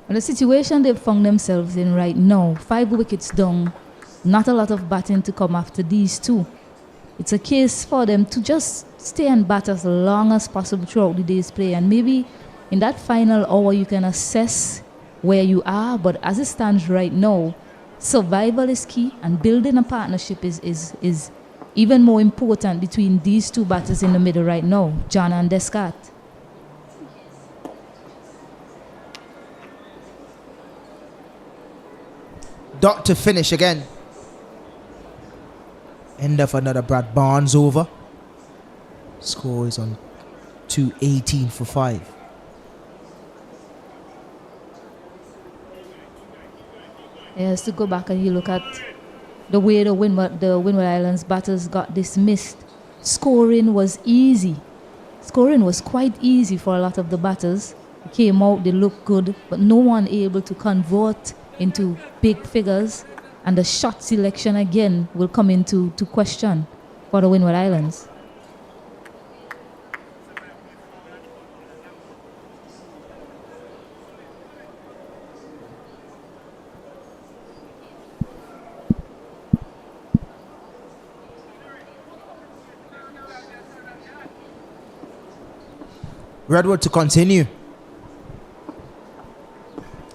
Well, the situation they've found themselves in right now, 5 wickets down, not a lot of batting to come after these 2. It's a case for them to just stay and bat as long as possible throughout the day's play, and maybe in that final hour you can assess where you are. But as it stands right now, survival is key, and building a partnership is even more important between these 2 batters in the middle right now, John and Descartes. Dot to finish again. End of another Brad Barnes over. Score is on 218 for 5. Yes, to go back and you look at the way the Windward Islands batters got dismissed. Scoring was easy. Scoring was quite easy for a lot of the batters. They came out, they looked good, but no one able to convert into big figures. And the shot selection again will come into question for the Windward Islands. Redwood to continue.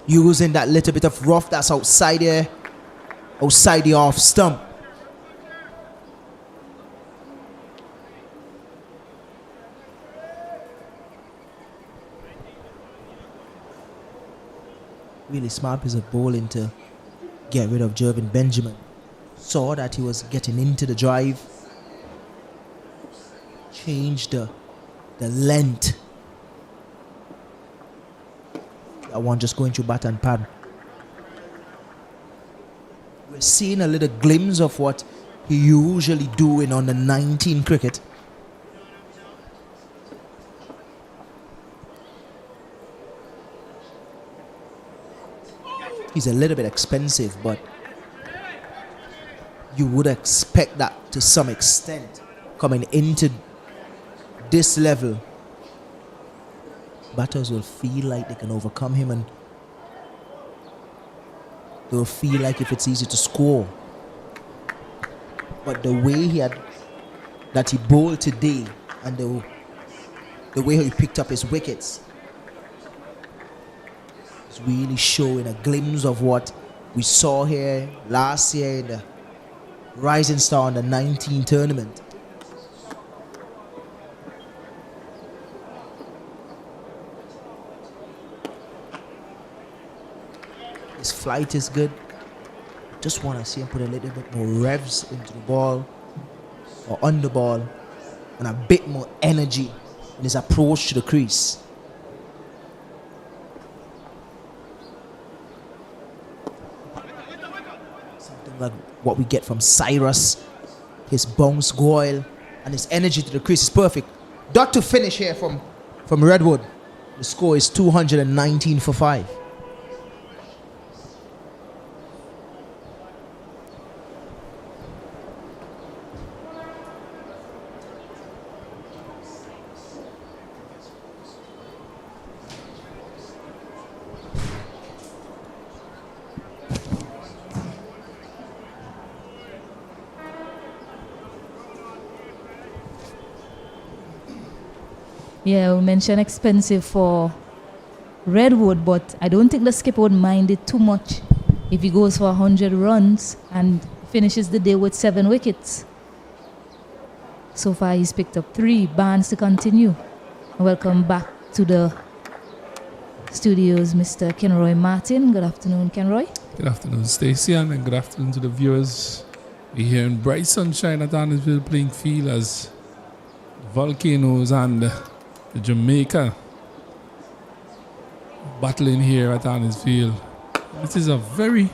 Using that little bit of rough that's outside there. Outside the off stump. really smart piece of bowling to get rid of Jervin Benjamin. Saw that he was getting into the drive. Changed the length. That one just going through bat and pad. We're seeing a little glimpse of what he usually doing on the 19 cricket. He's a little bit expensive, but you would expect that to some extent coming into this level. Batters will feel like they can overcome him, and they'll feel like if it's easy to score. But the way that he bowled today, and the way he picked up his wickets, is really showing a glimpse of what we saw here last year in the Rising Star on the 19 tournament. His flight is good. Just want to see him put a little bit more revs into the ball or on the ball, and a bit more energy in his approach to the crease. Something like what we get from Cyrus. His bounce goal and his energy to the crease is perfect. Dot to finish here from Redwood. The score is 219 for 5. Yeah, we mentioned expensive for Redwood, but I don't think the skipper would mind it too much if he goes for 100 runs and finishes the day with 7 wickets. So far, he's picked up 3. Barnes to continue. Welcome back to the studios, Mr. Kenroy Martin. Good afternoon, Kenroy. Good afternoon, Stacey, and good afternoon to the viewers. We're here in bright sunshine at Annisville playing field as Volcanoes and the Jamaica battling here at Annisville. This is a very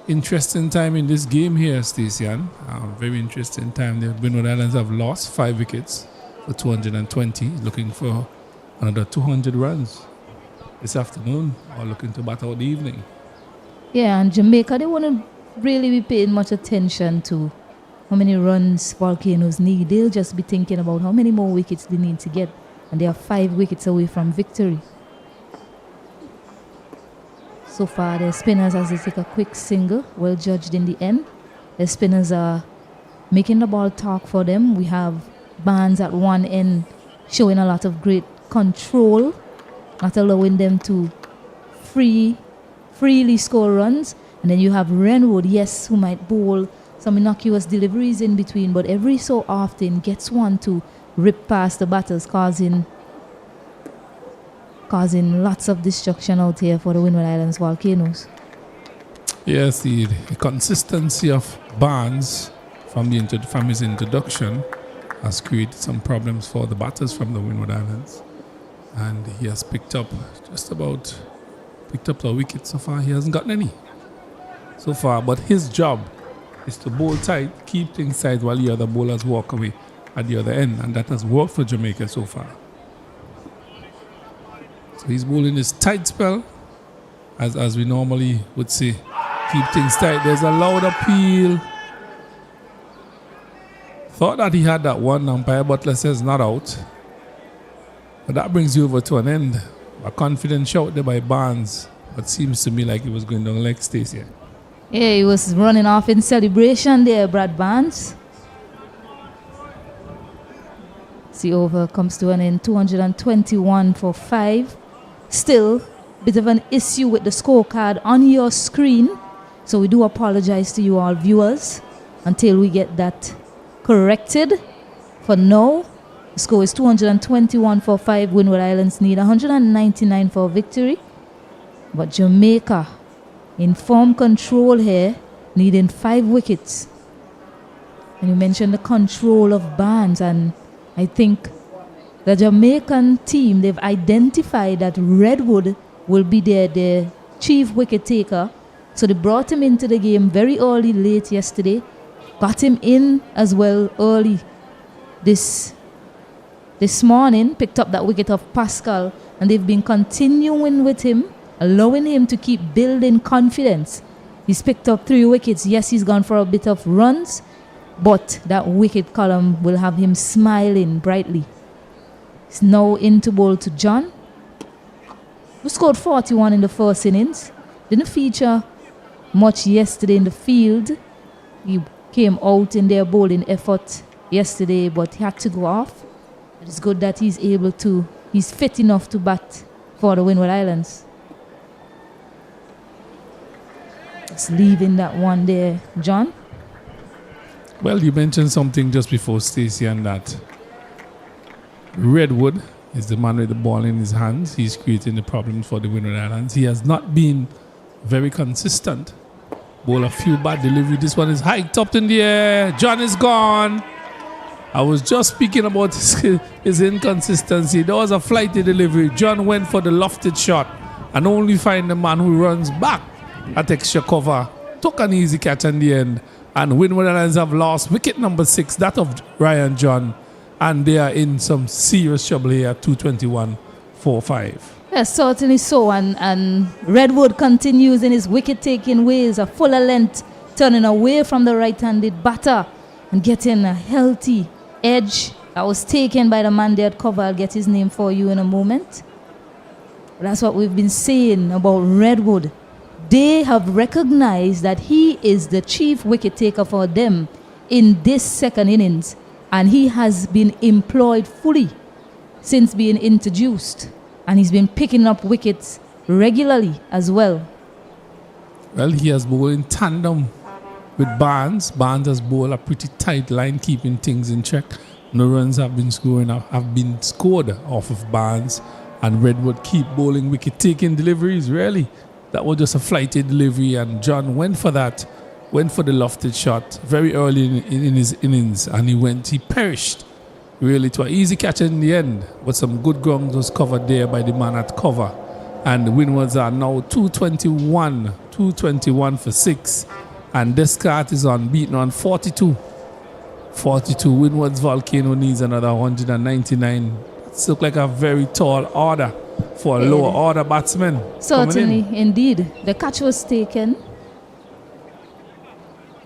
interesting time in this game here, Stacey. Very interesting time. The Windward Islands have lost 5 wickets for 220, looking for another 200 runs this afternoon, or looking to bat out the evening. Yeah, and Jamaica, they wouldn't really be paying much attention to how many runs Volcanoes need. They'll just be thinking about how many more wickets they need to get. And they are 5 wickets away from victory. So far, the spinners, as they take a quick single, well judged in the end. The spinners are making the ball talk for them. We have Barnes at one end showing a lot of great control, not allowing them to freely score runs. And then you have Renwood, yes, who might bowl some innocuous deliveries in between, but every so often gets one to rip past the batters, causing lots of destruction out here for the Windward Islands Volcanoes. Yes, the consistency of Barnes from his introduction has created some problems for the batters from the Windward Islands, and he has picked up a wicket so far. He hasn't gotten any so far, but his job is to bowl tight, keep things tight while the other bowlers walk away at the other end, and that has worked for Jamaica so far. So he's bowling his tight spell, as we normally would say, keep things tight. There's a loud appeal. Thought that he had that one. Umpire Butler says not out, but that brings you over to an end. A confident shout there by Barnes, but seems to me like he was going down like Stacey. Yeah, he was running off in celebration there, Brad Barnes. The over comes to an end, 221 for 5. Still, bit of an issue with the scorecard on your screen. So we do apologize to you all viewers until we get that corrected. For now, the score is 221 for 5. Windward Islands need 199 for victory. But Jamaica in form control here, needing 5 wickets. And you mentioned the control of Barnes, and I think the Jamaican team, they've identified that Redwood will be their chief wicket taker. So they brought him into the game very early, late yesterday. Got him in as well early this morning, picked up that wicket of Pascal, and they've been continuing with him, allowing him to keep building confidence. He's picked up 3 wickets. Yes, he's gone for a bit of runs, but that wicket column will have him smiling brightly. He's now into bowl to John, who scored 41 in the first innings. Didn't feature much yesterday in the field. He came out in their bowling effort yesterday, but he had to go off. It's good that he's fit enough to bat for the Windward Islands. Just leaving that one there, John. Well, you mentioned something just before, Stacey, and that Redwood is the man with the ball in his hands. He's creating the problems for the Windward Islands. He has not been very consistent. Bowl a few bad delivery. This one is hiked up in the air. John is gone. I was just speaking about his inconsistency. There was a flighty delivery. John went for the lofted shot and only find the man who runs back at extra cover. Took an easy catch in the end. And Windward Islands have lost wicket number 6, that of Ryan John. And they are in some serious trouble here at 221.45. Yes, certainly so. And Redwood continues in his wicket-taking ways, a fuller length, turning away from the right-handed batter and getting a healthy edge that was taken by the man there at cover. I'll get his name for you in a moment. That's what we've been saying about Redwood. They have recognized that he is the chief wicket taker for them in this second innings, and he has been employed fully since being introduced, and he's been picking up wickets regularly as well. Well, he has bowled in tandem with Barnes. Barnes has bowled a pretty tight line, keeping things in check. No runs have been scored off of Barnes, and Redwood keep bowling wicket-taking deliveries, really. That was just a flighty delivery, and John went for that, went for the lofted shot very early in his innings, and he perished. Really, to an easy catch in the end, but some good ground was covered there by the man at cover. And the Windwards are now 221 for 6, and Descartes is unbeaten on 42. Windward's Volcano needs another 199. It's look like a very tall order for a lower order batsman. Certainly, indeed. The catch was taken.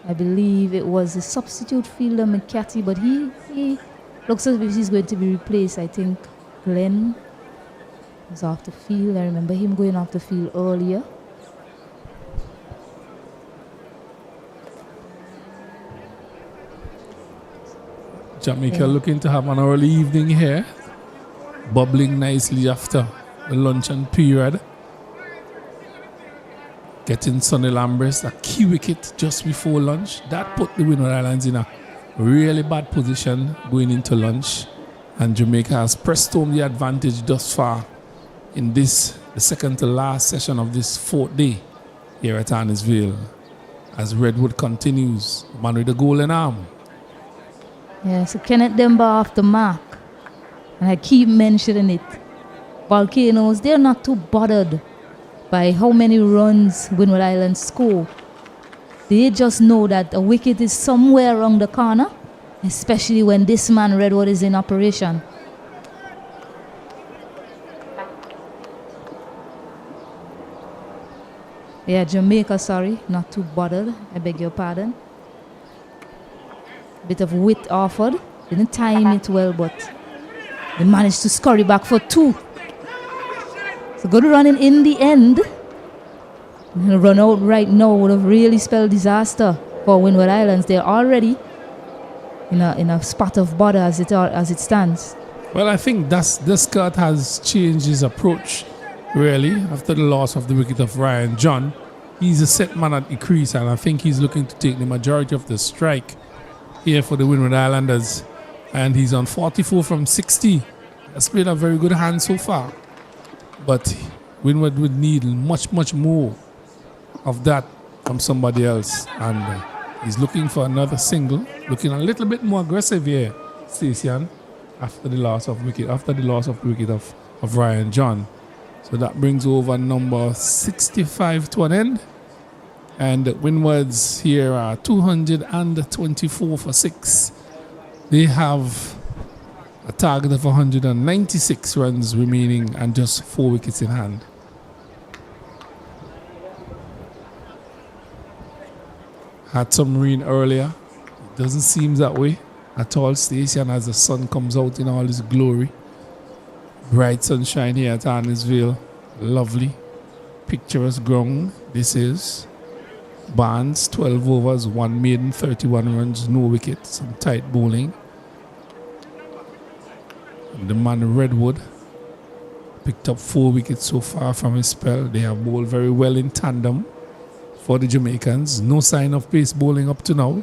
I believe it was a substitute fielder, McCarthy, but he looks as if he's going to be replaced. I think Glenn was off the field. I remember him going off the field earlier. Jamaica looking to have an early evening here, bubbling nicely after the luncheon period. Getting Sonny Lambres a key wicket just before lunch. That put the Windward Islands in a really bad position going into lunch. And Jamaica has pressed home the advantage thus far in the second to last session of this 4th day here at Annisville. As Redwood continues, man with the golden arm. Yeah, so Kenneth Demba off the mark. And I keep mentioning it. Volcanoes, they're not too bothered by how many runs Windward Islands score. They just know that a wicket is somewhere around the corner, especially when this man Redwood is in operation. Yeah, Jamaica, sorry, not too bothered. I beg your pardon. Bit of wit offered. Didn't time it well, but they managed to scurry back for 2. So good running in the end. Run out right now would have really spelled disaster for Windward Islands. They're already in a spot of bother as it stands. Well, I think Descartes has changed his approach, really, after the loss of the wicket of Ryan John. He's a set man at the crease, and I think he's looking to take the majority of the strike here for the Windward Islanders. And he's on 44 from 60. That's been a very good hand so far. But Windward would need much, much more of that from somebody else. And he's looking for another single, looking a little bit more aggressive here, Stacey, after the loss of the wicket of Ryan John. So that brings over number 65 to an end. And Windwards here are 224 for 6. They have a target of 196 runs remaining and just 4 wickets in hand. Had some rain earlier. It doesn't seem that way at all, Stacey, as the sun comes out in all its glory. Bright sunshine here at Arnisville. Lovely. Picturesque ground. This is Barnes, 12 overs, 1 maiden, 31 runs, no wickets, some tight bowling. And the man Redwood picked up 4 wickets so far from his spell. They have bowled very well in tandem for the Jamaicans. No sign of pace bowling up to now.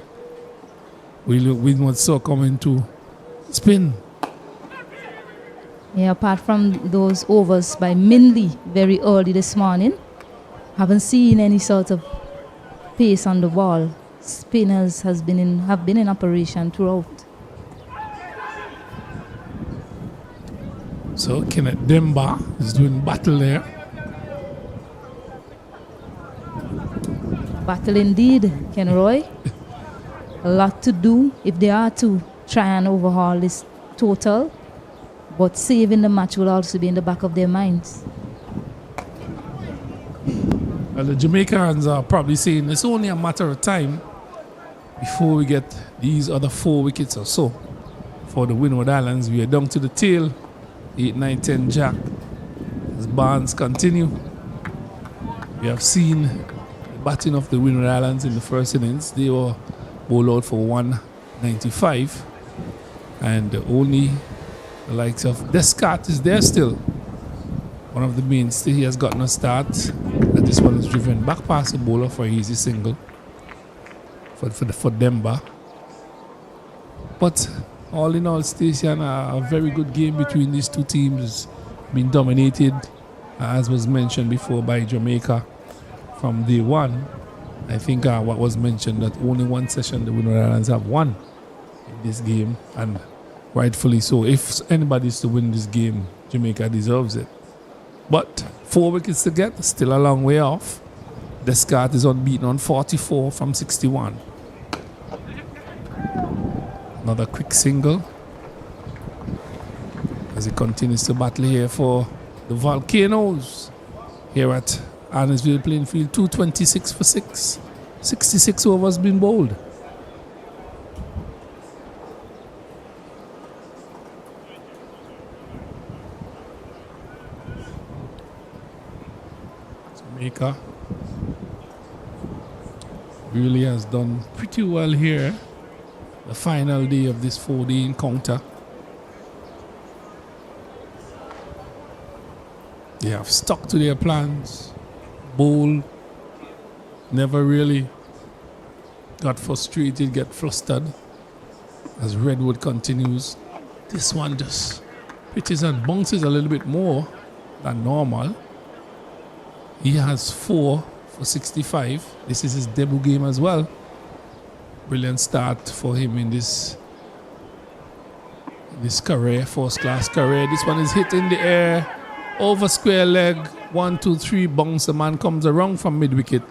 Windward saw coming to spin. Yeah, apart from those overs by Mindley very early this morning, haven't seen any sort of pace on the ball. Spinners have been in operation throughout. So Kenneth Demba is doing battle there. Battle indeed, Ken Roy. A lot to do if they are to try and overhaul this total. But saving the match will also be in the back of their minds. Well, the Jamaicans are probably saying it's only a matter of time before we get these other 4 wickets or so for the Windward Islands. We are down to the tail. 8, 9, 10 jack. As Barnes continue. We have seen the batting of the Windward Islands in the first innings. They were bowled out for 195. And only the likes of Descartes is there still. One of the mainstays. He has gotten a start. And this one is driven back past the bowler for an easy single for Demba. But all in all, Station, a very good game between these two teams. Been dominated, as was mentioned before, by Jamaica from day one. I think what was mentioned that only one session the Windward Islands have won in this game, and rightfully so. If anybody's to win this game, Jamaica deserves it. But 4 wickets to get, still a long way off. Descartes is unbeaten on 44 from 61. Another quick single as he continues to battle here for the Volcanoes here at Arnisville playing field. 226 for 6. 66 overs been bowled. Jamaica really has done pretty well here. The final day of this 4-day encounter. They have stuck to their plans. Bowl never really got frustrated, get flustered as Redwood continues. This one just pitches and bounces a little bit more than normal. He has 4 for 65. This is his debut game as well. Brilliant start for him in this career, first-class career. This one is hit in the air, over square leg, 1, 2, 3, bounce. The man comes around from mid-wicket.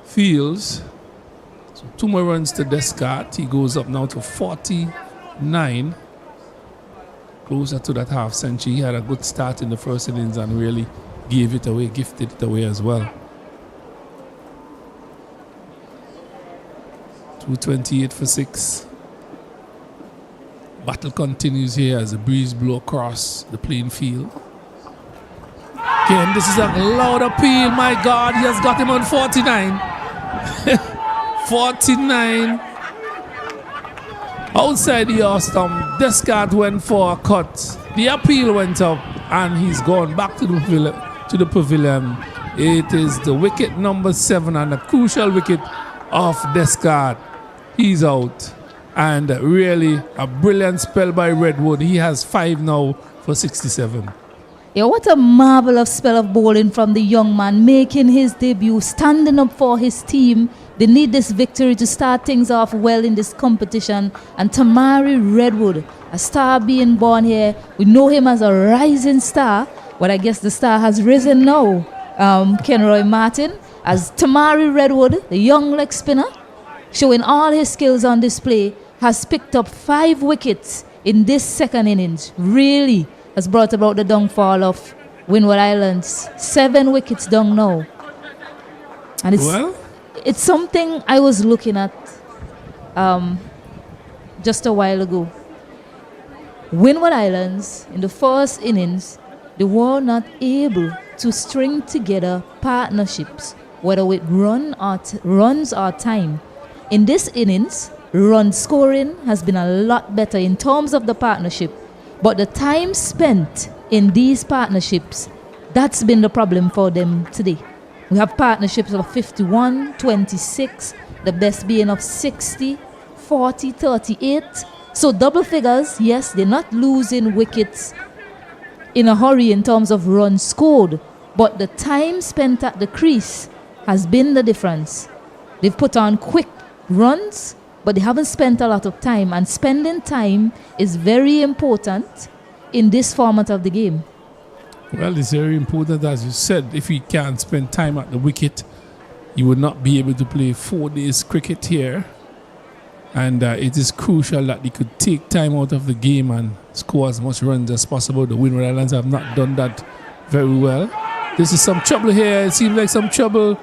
Fields. So 2 more runs to Descartes. He goes up now to 49. Closer to that half century. He had a good start in the first innings and really gifted it away as well. 228 for 6. Battle continues here as the breeze blows across the playing field. Again, this is a loud appeal. My God, he has got him on 49. 49. Outside the off stump, Descartes went for a cut. The appeal went up, and he's gone back to the pavilion. It is the wicket number 7 and a crucial wicket of Descartes. He's out. And really a brilliant spell by Redwood. He has 5 now for 67. Yeah, what a marvelous spell of bowling from the young man, making his debut, standing up for his team. They need this victory to start things off well in this competition. And Tamari Redwood, a star being born here. We know him as a rising star, but I guess the star has risen now. Kenroy Martin, as Tamari Redwood, the young leg spinner, showing all his skills on display, has picked up 5 wickets in this second innings. Really has brought about the downfall of Windward Islands. 7 wickets down now. And it's something I was looking at just a while ago. Windward Islands, in the first innings, they were not able to string together partnerships, whether with runs or time. In this innings, run scoring has been a lot better in terms of the partnership. But the time spent in these partnerships, that's been the problem for them today. We have partnerships of 51, 26, the best being of 60, 40, 38. So double figures, yes, they're not losing wickets in a hurry in terms of runs scored. But the time spent at the crease has been the difference. They've put on quick runs, but they haven't spent a lot of time, and spending time is very important in this format of the game. Well, it's very important, as you said. If he can't spend time at the wicket, he would not be able to play 4 days cricket here. And it is crucial that he could take time out of the game and score as much runs as possible. The Windward Islands have not done that very well. This is some trouble here. It seems like some trouble.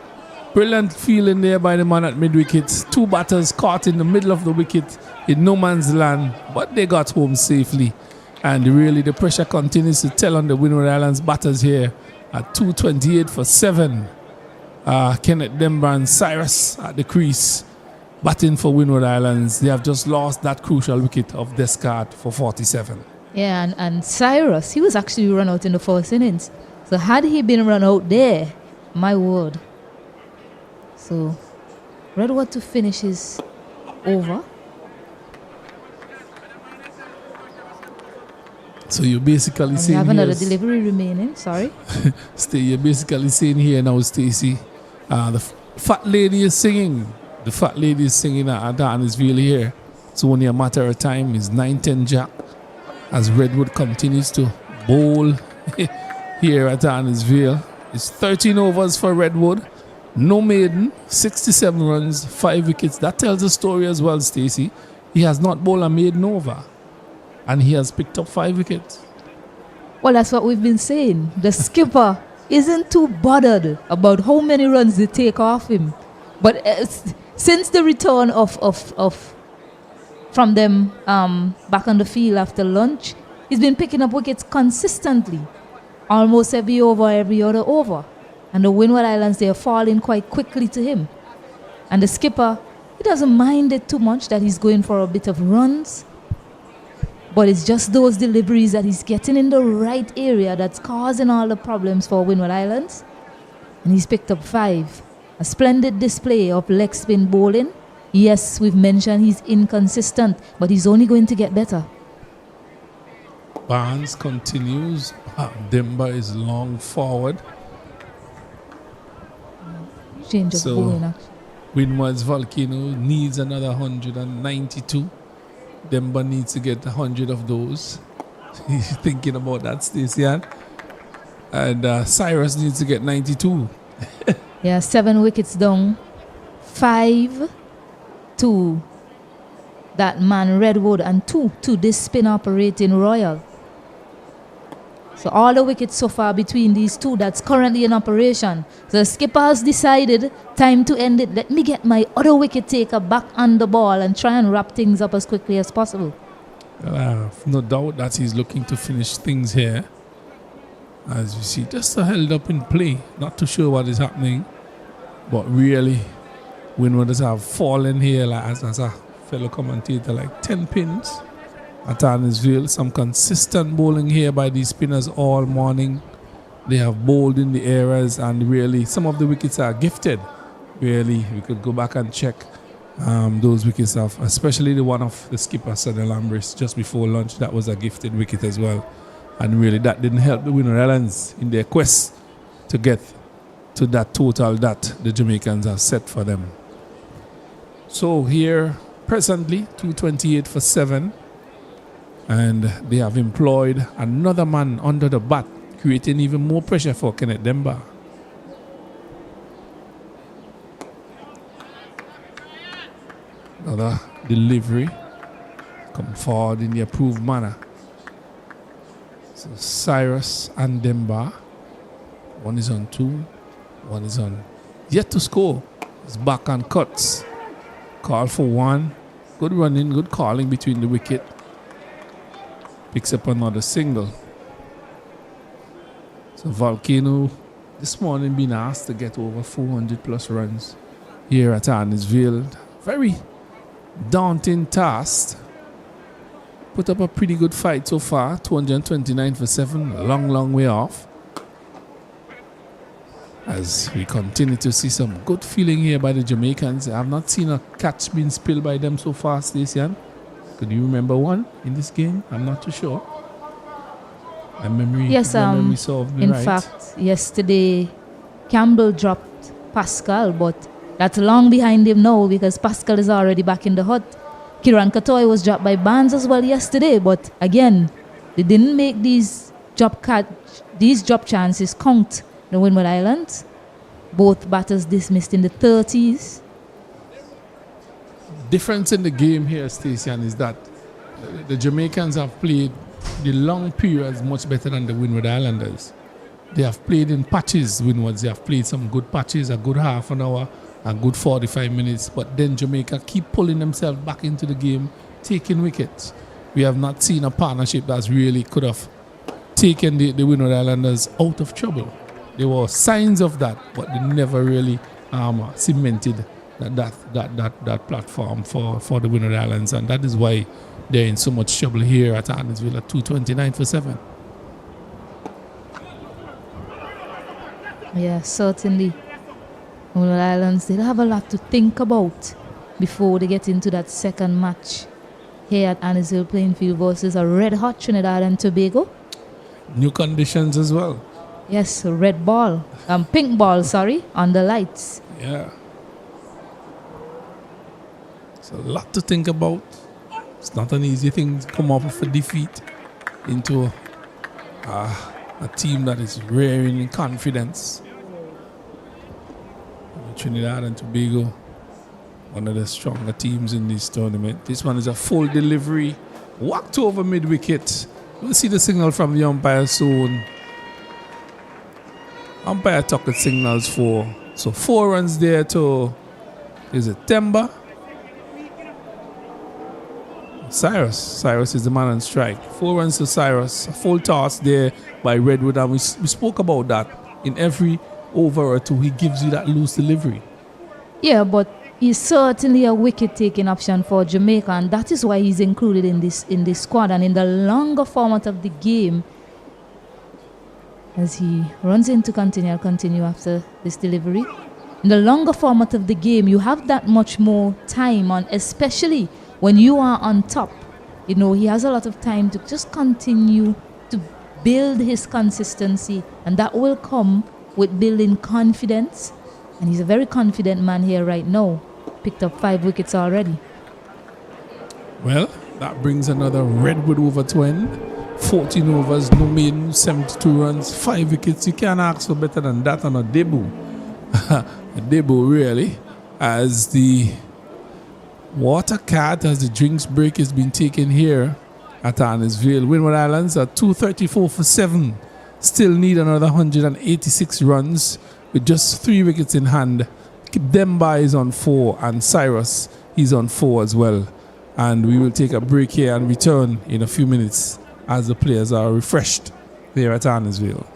Brilliant feeling there by the man at mid-wicket. 2 batters caught in the middle of the wicket in no man's land, but they got home safely. And really the pressure continues to tell on the Windward Islands batters here at 2:28 for 7. Kenneth Demba and Cyrus at the crease batting for Windward Islands. They have just lost that crucial wicket of Descartes for 47. Yeah, and Cyrus, he was actually run out in the first innings. So had he been run out there, my word. So, Redwood to finish his over. So you're basically And we saying have here, another delivery remaining, sorry. You're basically saying here now, Stacey, the fat lady is singing. The fat lady is singing at Annisville here. It's only a matter of time. It's 9-10 Jack as Redwood continues to bowl here at Annisville. It's 13 overs for Redwood. No maiden, 67 runs, 5 wickets. That tells a story as well, Stacey. He has not bowled a maiden over, and he has picked up 5 wickets. Well, that's what we've been saying. The skipper isn't too bothered about how many runs they take off him. But since the return from them back on the field after lunch, he's been picking up wickets consistently, almost every over, every other over. And the Windward Islands, they are falling quite quickly to him. And the skipper, he doesn't mind it too much that he's going for a bit of runs. But it's just those deliveries that he's getting in the right area that's causing all the problems for Windward Islands. And he's picked up 5. A splendid display of leg spin bowling. Yes, we've mentioned he's inconsistent, but he's only going to get better. Barnes continues. Demba is long forward. Change of bowling, actually. Windward's Volcano needs another 192. Demba needs to get 100 of those. He's thinking about that, Stacey. And Cyrus needs to get 92. Yeah, 7 wickets down. 5 to that man Redwood and 2 to this spin operating Royal. So all the wickets so far between these two that's currently in operation. So the skipper has decided, time to end it. Let me get my other wicket taker back on the ball and try and wrap things up as quickly as possible. No doubt that he's looking to finish things here. As you see, just held up in play. Not too sure what is happening. But really, Windwards have fallen here, like, as a fellow commentator, like 10 pins. At Annisville, some consistent bowling here by these spinners all morning. They have bowled in the areas, and really some of the wickets are gifted. Really, we could go back and check those wickets off, especially the one of the skipper, Sonny Lambris, just before lunch. That was a gifted wicket as well. And really that didn't help the Windward Islands in their quest to get to that total that the Jamaicans have set for them. So here presently 228 for 7, and they have employed another man under the bat, creating even more pressure for Kenneth Demba. Another delivery come forward in the approved manner. So Cyrus and Demba, one is on 2, one is on yet to score. It's back and cuts. Call for 1. Good running, good calling between the wicket. Picks up another single. So Volcano this morning been asked to get over 400 plus runs here at Arnisville. Very daunting task. Put up a pretty good fight so far. 229 for 7. Long way off. As we continue to see some good feeling here by the Jamaicans. I have not seen a catch being spilled by them so far, Stacey. Could you remember one in this game? I'm not too sure. My memory, yes, my memory served me in right. fact, yesterday Campbell dropped Pascal, but that's long behind him now because Pascal is already back in the hut. Kiran Katoy was dropped by Barnes as well yesterday, but again, they didn't make these drop chances count. The Windward Islands, both batters dismissed in the 30s. Difference in the game here, Stacey, is that the Jamaicans have played the long periods much better than the Windward Islanders. They have played in patches, Windwards. They have played some good patches, a good half an hour, a good 45 minutes. But then Jamaica keep pulling themselves back into the game, taking wickets. We have not seen a partnership that's really could have taken the Windward Islanders out of trouble. There were signs of that, but they never really cemented that platform for the Windward Islands, and that is why they're in so much trouble here at Arnisville at 229 for 7. Yeah, certainly. Windward Islands, they'll have a lot to think about before they get into that second match here at Arnisville playing field versus a red-hot Trinidad and Tobago. New conditions as well. Yes, pink ball, on the lights. Yeah. It's a lot to think about. It's not an easy thing to come off of a defeat into a team that is rearing in confidence. Trinidad and Tobago, one of the stronger teams in this tournament. This one is a full delivery, walked over mid-wicket. We'll see the signal from the umpire soon. Umpire took the signals for. So 4 runs there to, is it Temba? Cyrus is the man on strike. 4 runs to Cyrus. A full toss there by Redwood. And we spoke about that. In every over or two, he gives you that loose delivery. Yeah, but he's certainly a wicket-taking option for Jamaica, and that is why he's included in this squad. And in the longer format of the game, as he runs in to continue, I'll continue after this delivery. In the longer format of the game, you have that much more time on, especially when you are on top. You know, he has a lot of time to just continue to build his consistency, and that will come with building confidence. And he's a very confident man here right now. Picked up 5 wickets already. Well, that brings another Redwood over to end. 14 overs, no maiden, 72 runs, 5 wickets. You can't ask for better than that on a debut. A debut, really. As the water cat, as the drinks break has been taken here at Arnisville. Windward Islands are 234 for 7. Still need another 186 runs with just 3 wickets in hand. Demba is on 4 and Cyrus, he's on 4 as well. And we will take a break here and return in a few minutes as the players are refreshed there at Arnisville.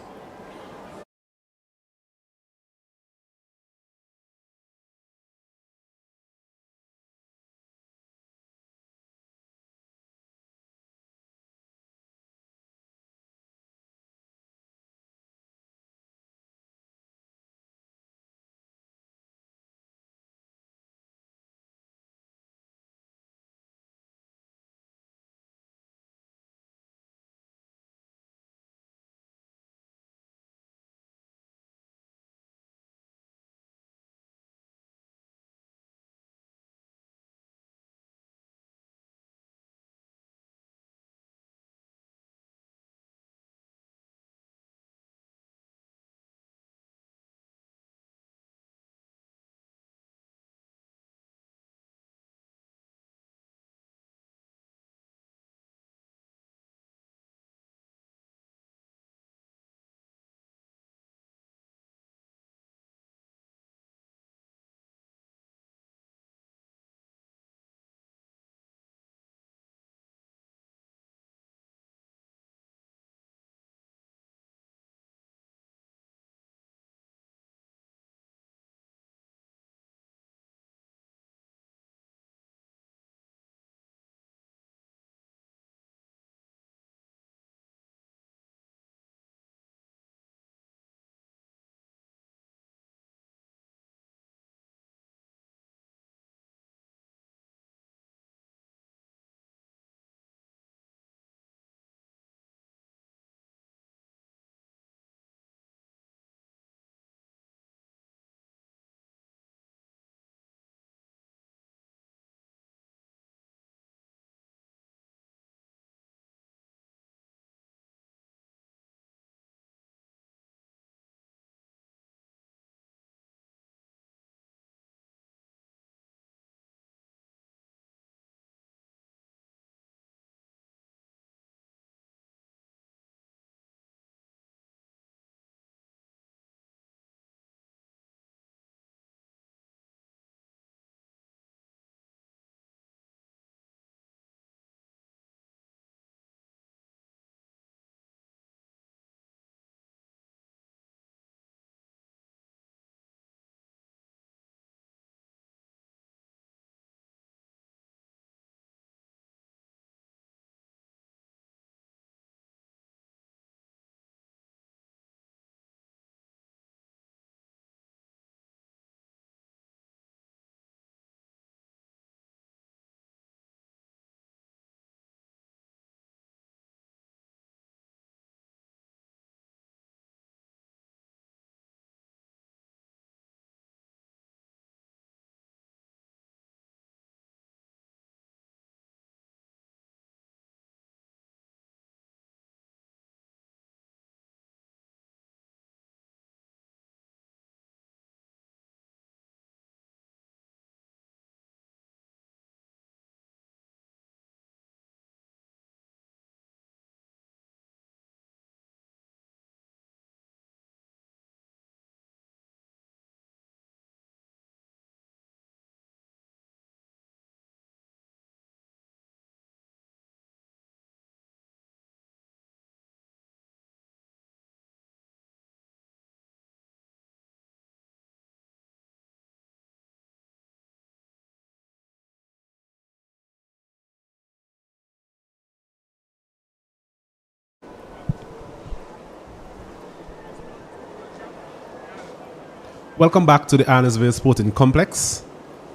Welcome back to the Arnesville Sporting Complex.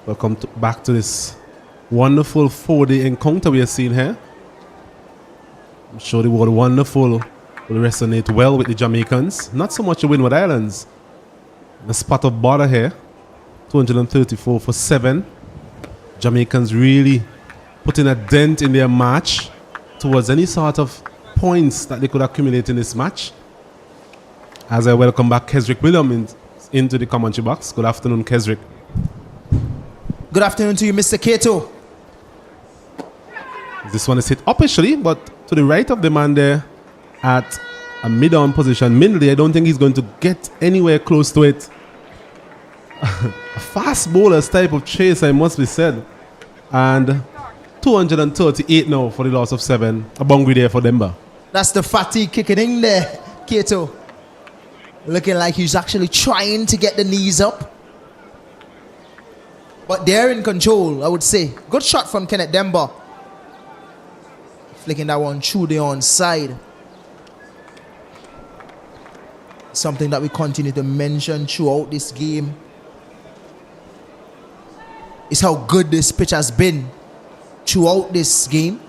Welcome back to this wonderful 4-day encounter we are seeing here. I'm sure the word wonderful will resonate well with the Jamaicans. Not so much the Windward Islands. The spot of border here, 234 for 7. Jamaicans really putting a dent in their match towards any sort of points that they could accumulate in this match. As I welcome back Kesrick Williams into the commentary box. Good afternoon, Kesrick. Good afternoon to you, Mr. Kato. This one is hit officially, but to the right of the man there at a mid-on position, Mindley, I don't think he's going to get anywhere close to it. A fast bowler's type of chase, I must be said. And 238 now for the loss of 7. A bungry there for Demba. That's the fatigue kicking in there, Kato. Looking like he's actually trying to get the knees up. But they're in control, I would say. Good shot from Kenneth Demba. Flicking that one through the onside. Something that we continue to mention throughout this game is how good this pitch has been throughout this game.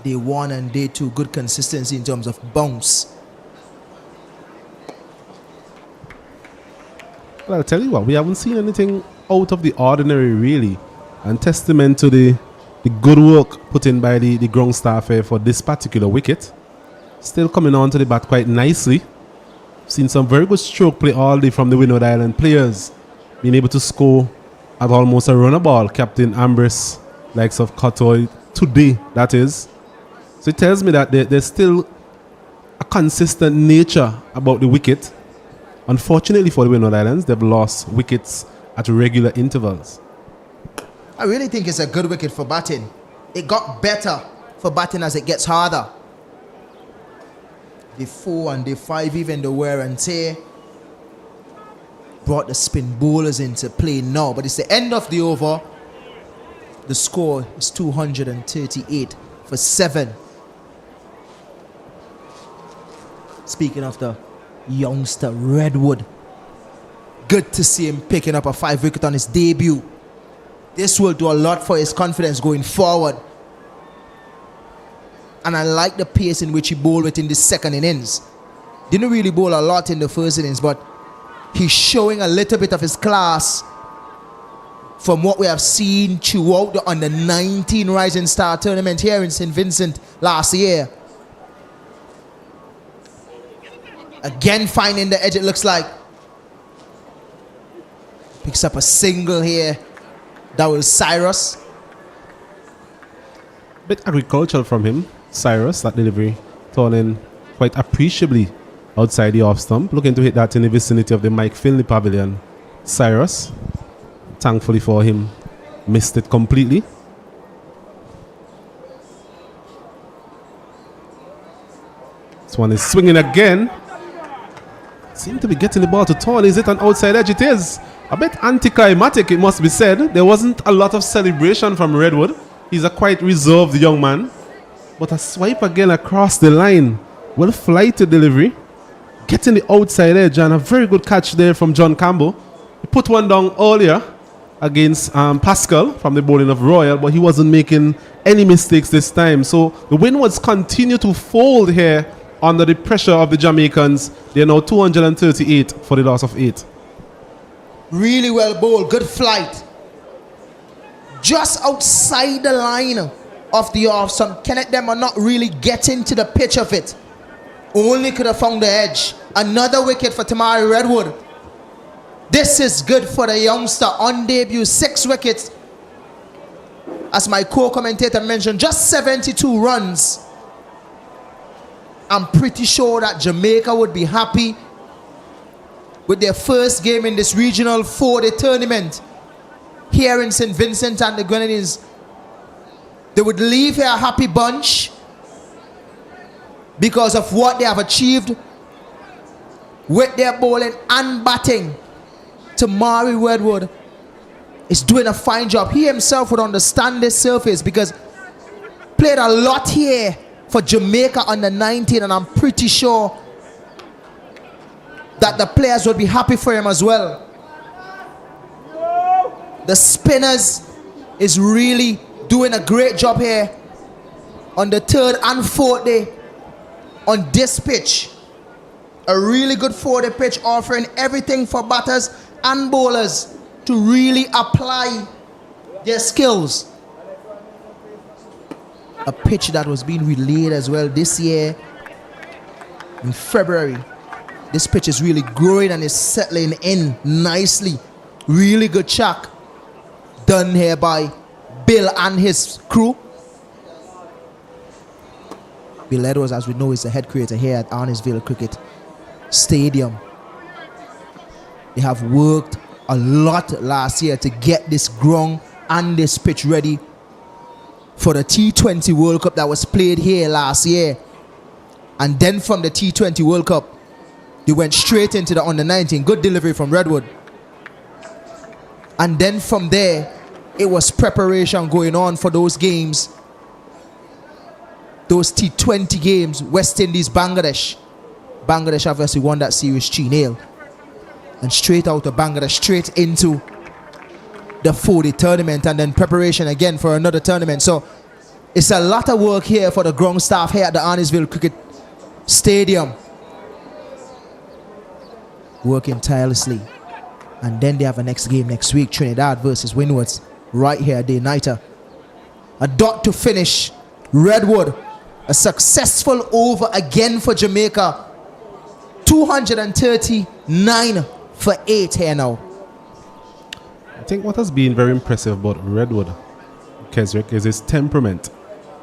Day 1 and day 2, good consistency in terms of bounce. Well, I'll tell you what, we haven't seen anything out of the ordinary, really. And testament to the good work put in by the ground staff here for this particular wicket. Still coming on to the bat quite nicely. Seen some very good stroke play all day from the Windward Island players. Being able to score at almost a runner ball. Captain Ambrose, likes of Cotoy, today, that is. So it tells me that there's still a consistent nature about the wicket. Unfortunately for the Windward Islands, they've lost wickets at regular intervals. I really think it's a good wicket for batting. It got better for batting as it gets harder. Day 4 and day 5, even the wear and tear brought the spin bowlers into play now. But it's the end of the over. The score is 238 for 7. Speaking of the youngster Redwood, good to see him picking up a 5 wicket on his debut. This will do a lot for his confidence going forward. And I like the pace in which he bowled with in the second innings. Didn't really bowl a lot in the first innings, but he's showing a little bit of his class from what we have seen throughout the under-19 Rising Star tournament here in St. Vincent last year. Again finding the edge, it looks like. Picks up a single here. That was Cyrus. Bit agricultural from him, Cyrus, that delivery. Turning quite appreciably outside the off stump. Looking to hit that in the vicinity of the Mike Finley Pavilion. Cyrus, thankfully for him, missed it completely. This one is swinging again. Seem to be getting the ball to turn. Is it an outside edge? It is. A bit anticlimactic, it must be said. There wasn't a lot of celebration from Redwood. He's a quite reserved young man. But a swipe again across the line. Well flighted delivery. Getting the outside edge, and a very good catch there from John Campbell. He put one down earlier against Pascal from the bowling of Royal, but he wasn't making any mistakes this time. So the Windwards continue to fold here under the pressure of the Jamaicans. They are now 238 for the loss of 8. Really well bowled, good flight. Just outside the line of the off stump. Kenneth them are not really getting to the pitch of it. Only could have found the edge. Another wicket for Tamari Redwood. This is good for the youngster on debut. 6 wickets. As my co-commentator mentioned, just 72 runs. I'm pretty sure that Jamaica would be happy with their first game in this regional 4-day tournament here in St. Vincent and the Grenadines. They would leave here a happy bunch because of what they have achieved with their bowling and batting. Tamari Redwood is doing a fine job. He himself would understand this surface because played a lot here for Jamaica under 19, and I'm pretty sure that the players would be happy for him as well. The spinners is really doing a great job here on the third and fourth day on this pitch. A really good 4-day pitch offering everything for batters and bowlers to really apply their skills. A pitch that was being relayed as well this year in February. This pitch is really growing and is settling in nicely. Really good check done here by Bill and his crew. Bill Edwards, as we know, is the head creator here at Arnisville Cricket Stadium. They have worked a lot last year to get this ground and this pitch ready for the T20 World Cup that was played here last year. And then from the T20 World Cup, they went straight into the under-19. Good delivery from Redwood. And then from there, it was preparation going on for those games. Those T20 games, West Indies, Bangladesh. Bangladesh obviously won that series 3-0. And straight out of Bangladesh, straight into the 4-day tournament, and then preparation again for another tournament. So it's a lot of work here for the ground staff here at the Arnisville Cricket Stadium. Working tirelessly. And then they have a next game next week, Trinidad versus Windwards, right here, day-nighter. A dot to finish. Redwood, a successful over again for Jamaica. 239 for 8 here now. I think what has been very impressive about Redwood, Keswick, is his temperament.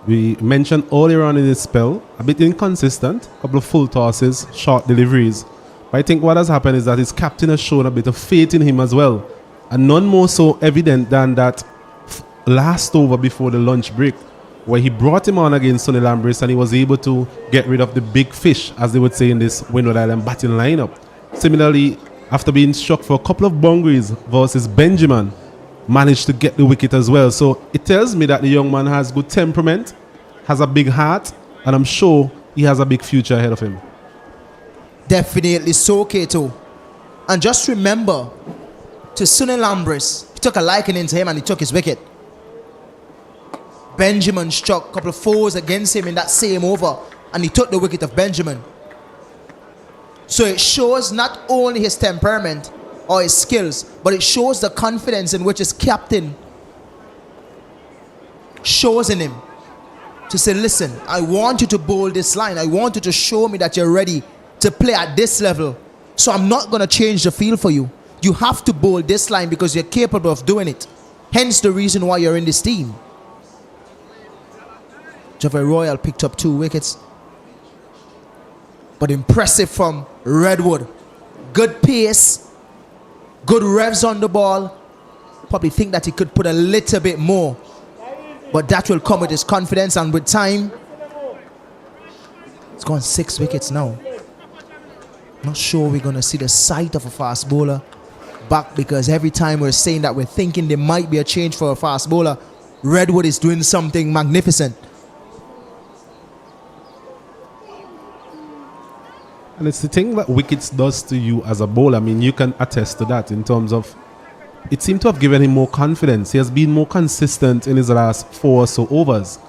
We mentioned earlier on in his spell, a bit inconsistent, a couple of full tosses, short deliveries. But I think what has happened is that his captain has shown a bit of faith in him as well. And none more so evident than that last over before the lunch break, where he brought him on against Sonny Lambris and he was able to get rid of the big fish, as they would say in this Windward Island batting lineup. Similarly, after being struck for a couple of boundaries versus Benjamin, managed to get the wicket as well. So it tells me that the young man has good temperament, has a big heart, and I'm sure he has a big future ahead of him. Definitely so, Kato. And just remember, to Sonny Lambris, he took a liking into him and he took his wicket. Benjamin struck a couple of fours against him in that same over, and he took the wicket of Benjamin. So it shows not only his temperament or his skills, but it shows the confidence in which his captain shows in him. To say, listen, I want you to bowl this line. I want you to show me that you're ready to play at this level. So I'm not going to change the field for you. You have to bowl this line because you're capable of doing it. Hence the reason why you're in this team. Javier Royal picked up 2 wickets. But impressive from Redwood. Good pace. Good revs on the ball. Probably think that he could put a little bit more. But that will come with his confidence and with time. It's gone 6 wickets now. Not sure we're going to see the sight of a fast bowler back, because every time we're saying that we're thinking there might be a change for a fast bowler, Redwood is doing something magnificent. And it's the thing that wickets does to you as a bowler. I mean, you can attest to that in terms of it seemed to have given him more confidence. He has been more consistent in his last 4 or so overs.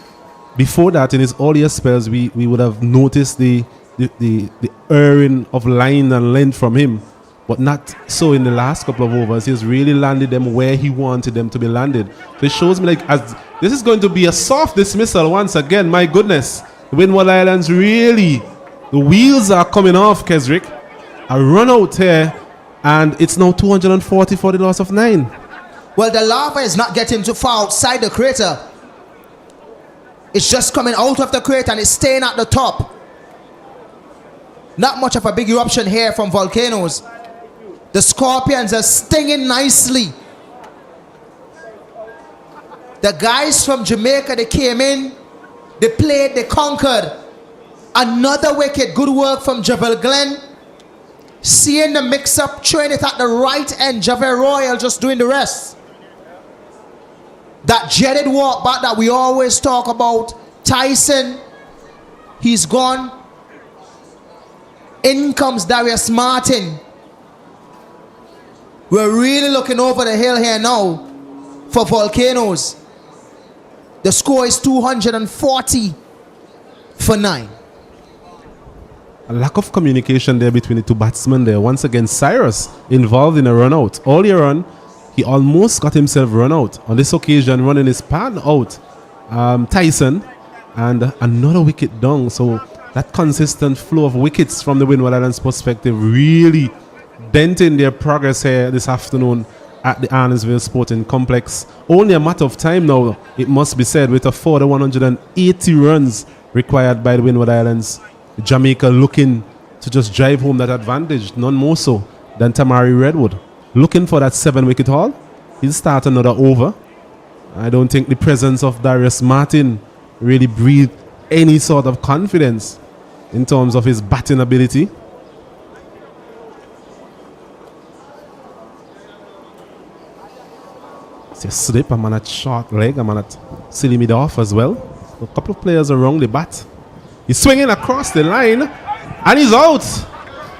Before that, in his earlier spells, we would have noticed the erring of line and length from him, but not so in the last couple of overs. He's really landed them where he wanted them to be landed. So it shows me like as this is going to be a soft dismissal once again. My goodness, the Windward Islands really, the wheels are coming off, Keswick. A run out here, and it's now 240 for the loss of 9. Well, the lava is not getting too far outside the crater. It's just coming out of the crater and it's staying at the top. Not much of a big eruption here from Volcanoes. The Scorpions are stinging nicely. The guys from Jamaica, they came in, they played, they conquered. Another wicket, good work from Javel Glenn. Seeing the mix-up, throwing it at the right end. Javier Royal just doing the rest. That jetted walk back that we always talk about. Tyson, he's gone. In comes Darius Martin. We're really looking over the hill here now for Volcanoes. The score is 240 for 9. A lack of communication there between the two batsmen there. Once again, Cyrus involved in a run out. All year on, he almost got himself run out. On this occasion, running his partner out, Tyson, and another wicket down. So that consistent flow of wickets from the Windward Islands perspective really denting their progress here this afternoon at the Arnisville Sporting Complex. Only a matter of time now, it must be said, with a 180 runs required by the Windward Islands. Jamaica looking to just drive home that advantage, none more so than Tamari Redwood. Looking for that 7-wicket haul. He'll start another over. I don't think the presence of Darius Martin really breathed any sort of confidence in terms of his batting ability. It's a slip, I'm on a short leg, I'm on a silly mid off as well. A couple of players around the bat. He's swinging across the line and he's out.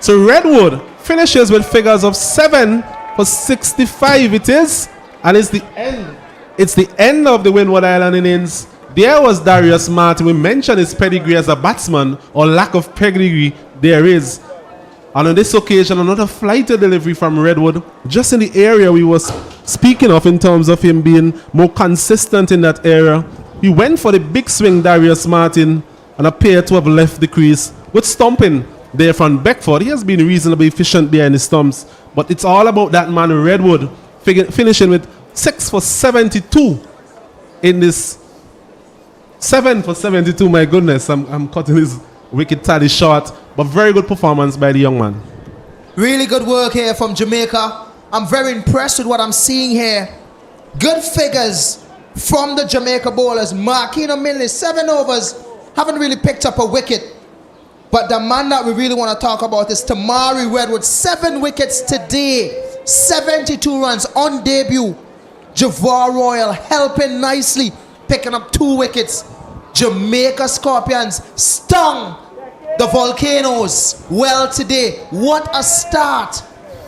So Redwood finishes with figures of 7 for 65 it is. And it's the end. It's the end of the Windward Island innings. There was Darius Martin. We mentioned his pedigree as a batsman, or lack of pedigree there is. And on this occasion, another flighted delivery from Redwood, just in the area we was speaking of in terms of him being more consistent in that area. He went for the big swing, Darius Martin, and appeared to have left the crease with stumping there from Beckford. He has been reasonably efficient behind his stumps, but it's all about that man Redwood finishing with 6 for 72 in this 7 for 72. My goodness, I'm cutting his wicket tally short, but very good performance by the young man. Really good work here from Jamaica. I'm very impressed with what I'm seeing here. Good figures from the Jamaica bowlers. Marquino Milne, 7 overs, haven't really picked up a wicket. But the man that we really want to talk about is Tamari Redwood. 7 wickets today, 72 runs on debut. Javar Royal helping nicely, picking up 2 wickets. Jamaica Scorpions stung the Volcanoes well today. What a start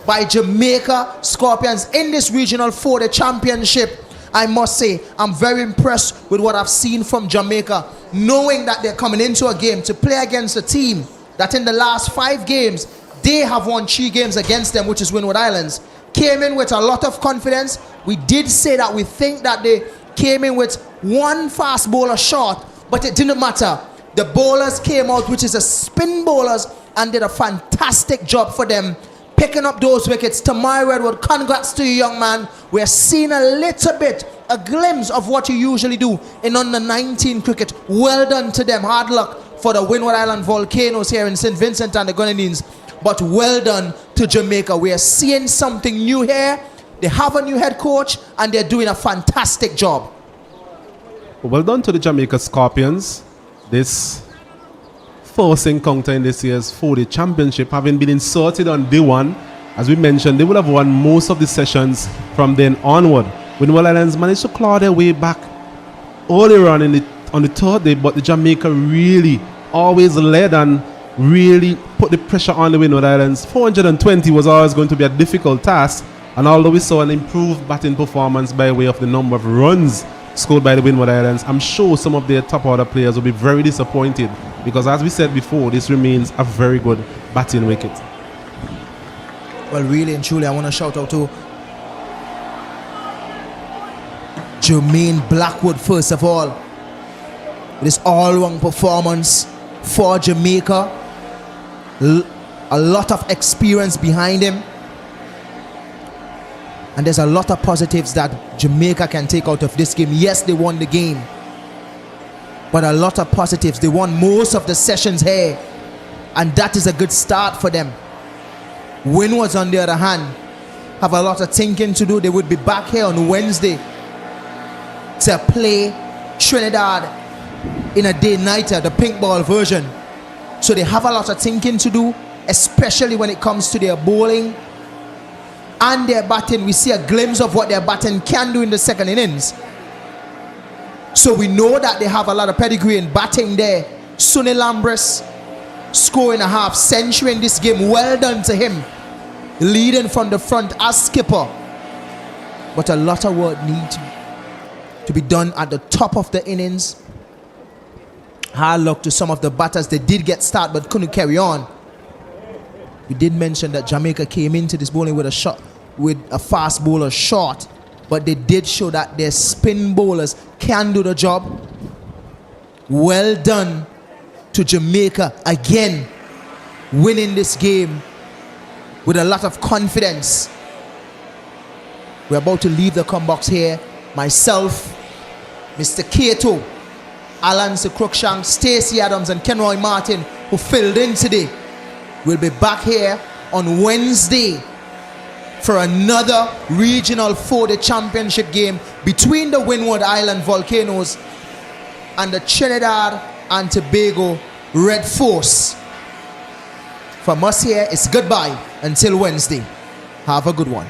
by Jamaica Scorpions in this Regional 4, the championship. I must say, I'm very impressed with what I've seen from Jamaica, knowing that they're coming into a game to play against a team that in the last 5 games, they have won 3 games against them, which is Windward Islands. Came in with a lot of confidence. We did say that we think that they came in with 1 fast bowler short, but it didn't matter. The bowlers came out, which is a spin bowlers, and did a fantastic job for them, picking up those wickets. Tamari Redwood, congrats to you, young man. We're seeing a little bit, a glimpse of what you usually do in under 19 cricket. Well done to them. Hard luck for the Windward Island Volcanoes here in St. Vincent and the Grenadines. But well done to Jamaica. We are seeing something new here. They have a new head coach and they're doing a fantastic job. Well done to the Jamaica Scorpions. This first encounter in this year's 4-day championship, having been inserted on day 1, as we mentioned, they would have won most of the sessions from then onward. Windward Islands managed to claw their way back earlier on on the 3rd day, but the Jamaica really always led and really put the pressure on the Windward Islands. 420 was always going to be a difficult task, and although we saw an improved batting performance by way of the number of runs scored by the Windward Islands, I'm sure some of their top order players will be very disappointed, because as we said before, this remains a very good batting wicket. Well, really and truly, I want to shout out to Jermaine Blackwood first of all. This all-round performance for Jamaica. A lot of experience behind him. And there's a lot of positives that Jamaica can take out of this game. Yes, they won the game, but a lot of positives. They won most of the sessions here, and that is a good start for them. Windwards, on the other hand, have a lot of thinking to do. They would be back here on Wednesday to play Trinidad in a day-nighter, the pink ball version. So they have a lot of thinking to do, especially when it comes to their bowling and their batting. We see a glimpse of what their batting can do in the second innings. So we know that they have a lot of pedigree in batting there. Sunil Lambris, scoring a half century in this game. Well done to him, leading from the front as skipper. But a lot of work needs to be done at the top of the innings. Hard luck to some of the batters. They did get started but couldn't carry on. We did mention that Jamaica came into this bowling with a fast bowler short, but they did show that their spin bowlers can do the job. Well done to Jamaica again, winning this game with a lot of confidence. We're about to leave the combox here. Myself, Mr. Kato, Alan Cruikshank, Stacey Adams and Kenroy Martin, who filled in today, will be back here on Wednesday for another regional 4-day championship game between the Windward Island Volcanoes and the Trinidad and Tobago Red Force. From us here, it's goodbye until Wednesday. Have a good one.